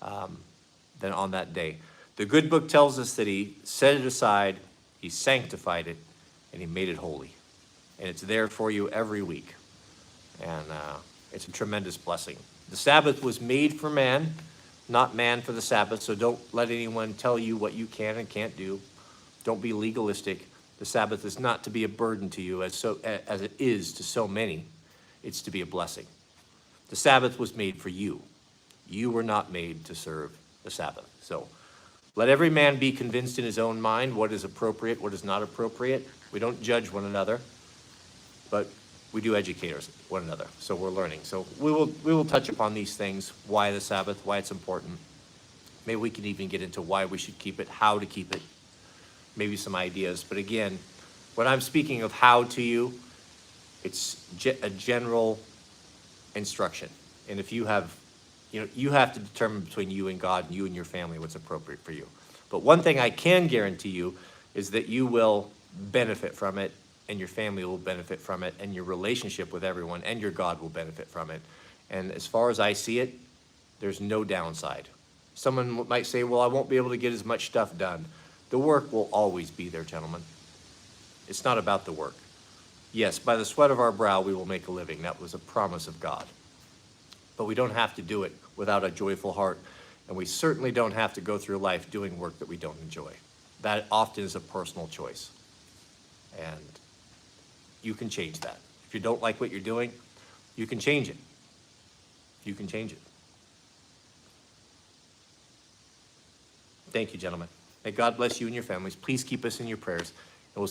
than on that day. The good book tells us that he set it aside, he sanctified it, and he made it holy. And it's there for you every week. And it's a tremendous blessing. The Sabbath was made for man, not man for the Sabbath, so don't let anyone tell you what you can and can't do. Don't be legalistic. The Sabbath is not to be a burden to you as it is to so many. It's to be a blessing. The Sabbath was made for you. You were not made to serve the Sabbath. So let every man be convinced in his own mind what is appropriate, what is not appropriate. We don't judge one another, but we do educate one another, so we're learning. So we will touch upon these things, why the Sabbath, why it's important. Maybe we can even get into why we should keep it, how to keep it, maybe some ideas. But again, when I'm speaking of how to you, it's a general instruction. And if you have to determine between you and God and you and your family what's appropriate for you. But one thing I can guarantee you is that you will benefit from it, and your family will benefit from it, and your relationship with everyone and your God will benefit from it. And as far as I see it, there's no downside. Someone might say, well, I won't be able to get as much stuff done. The work will always be there, gentlemen. It's not about the work. Yes, by the sweat of our brow, we will make a living. That was a promise of God. But we don't have to do it without a joyful heart. And we certainly don't have to go through life doing work that we don't enjoy. That often is a personal choice. And you can change that. If you don't like what you're doing, you can change it. You can change it. Thank you, gentlemen. May God bless you and your families. Please keep us in your prayers.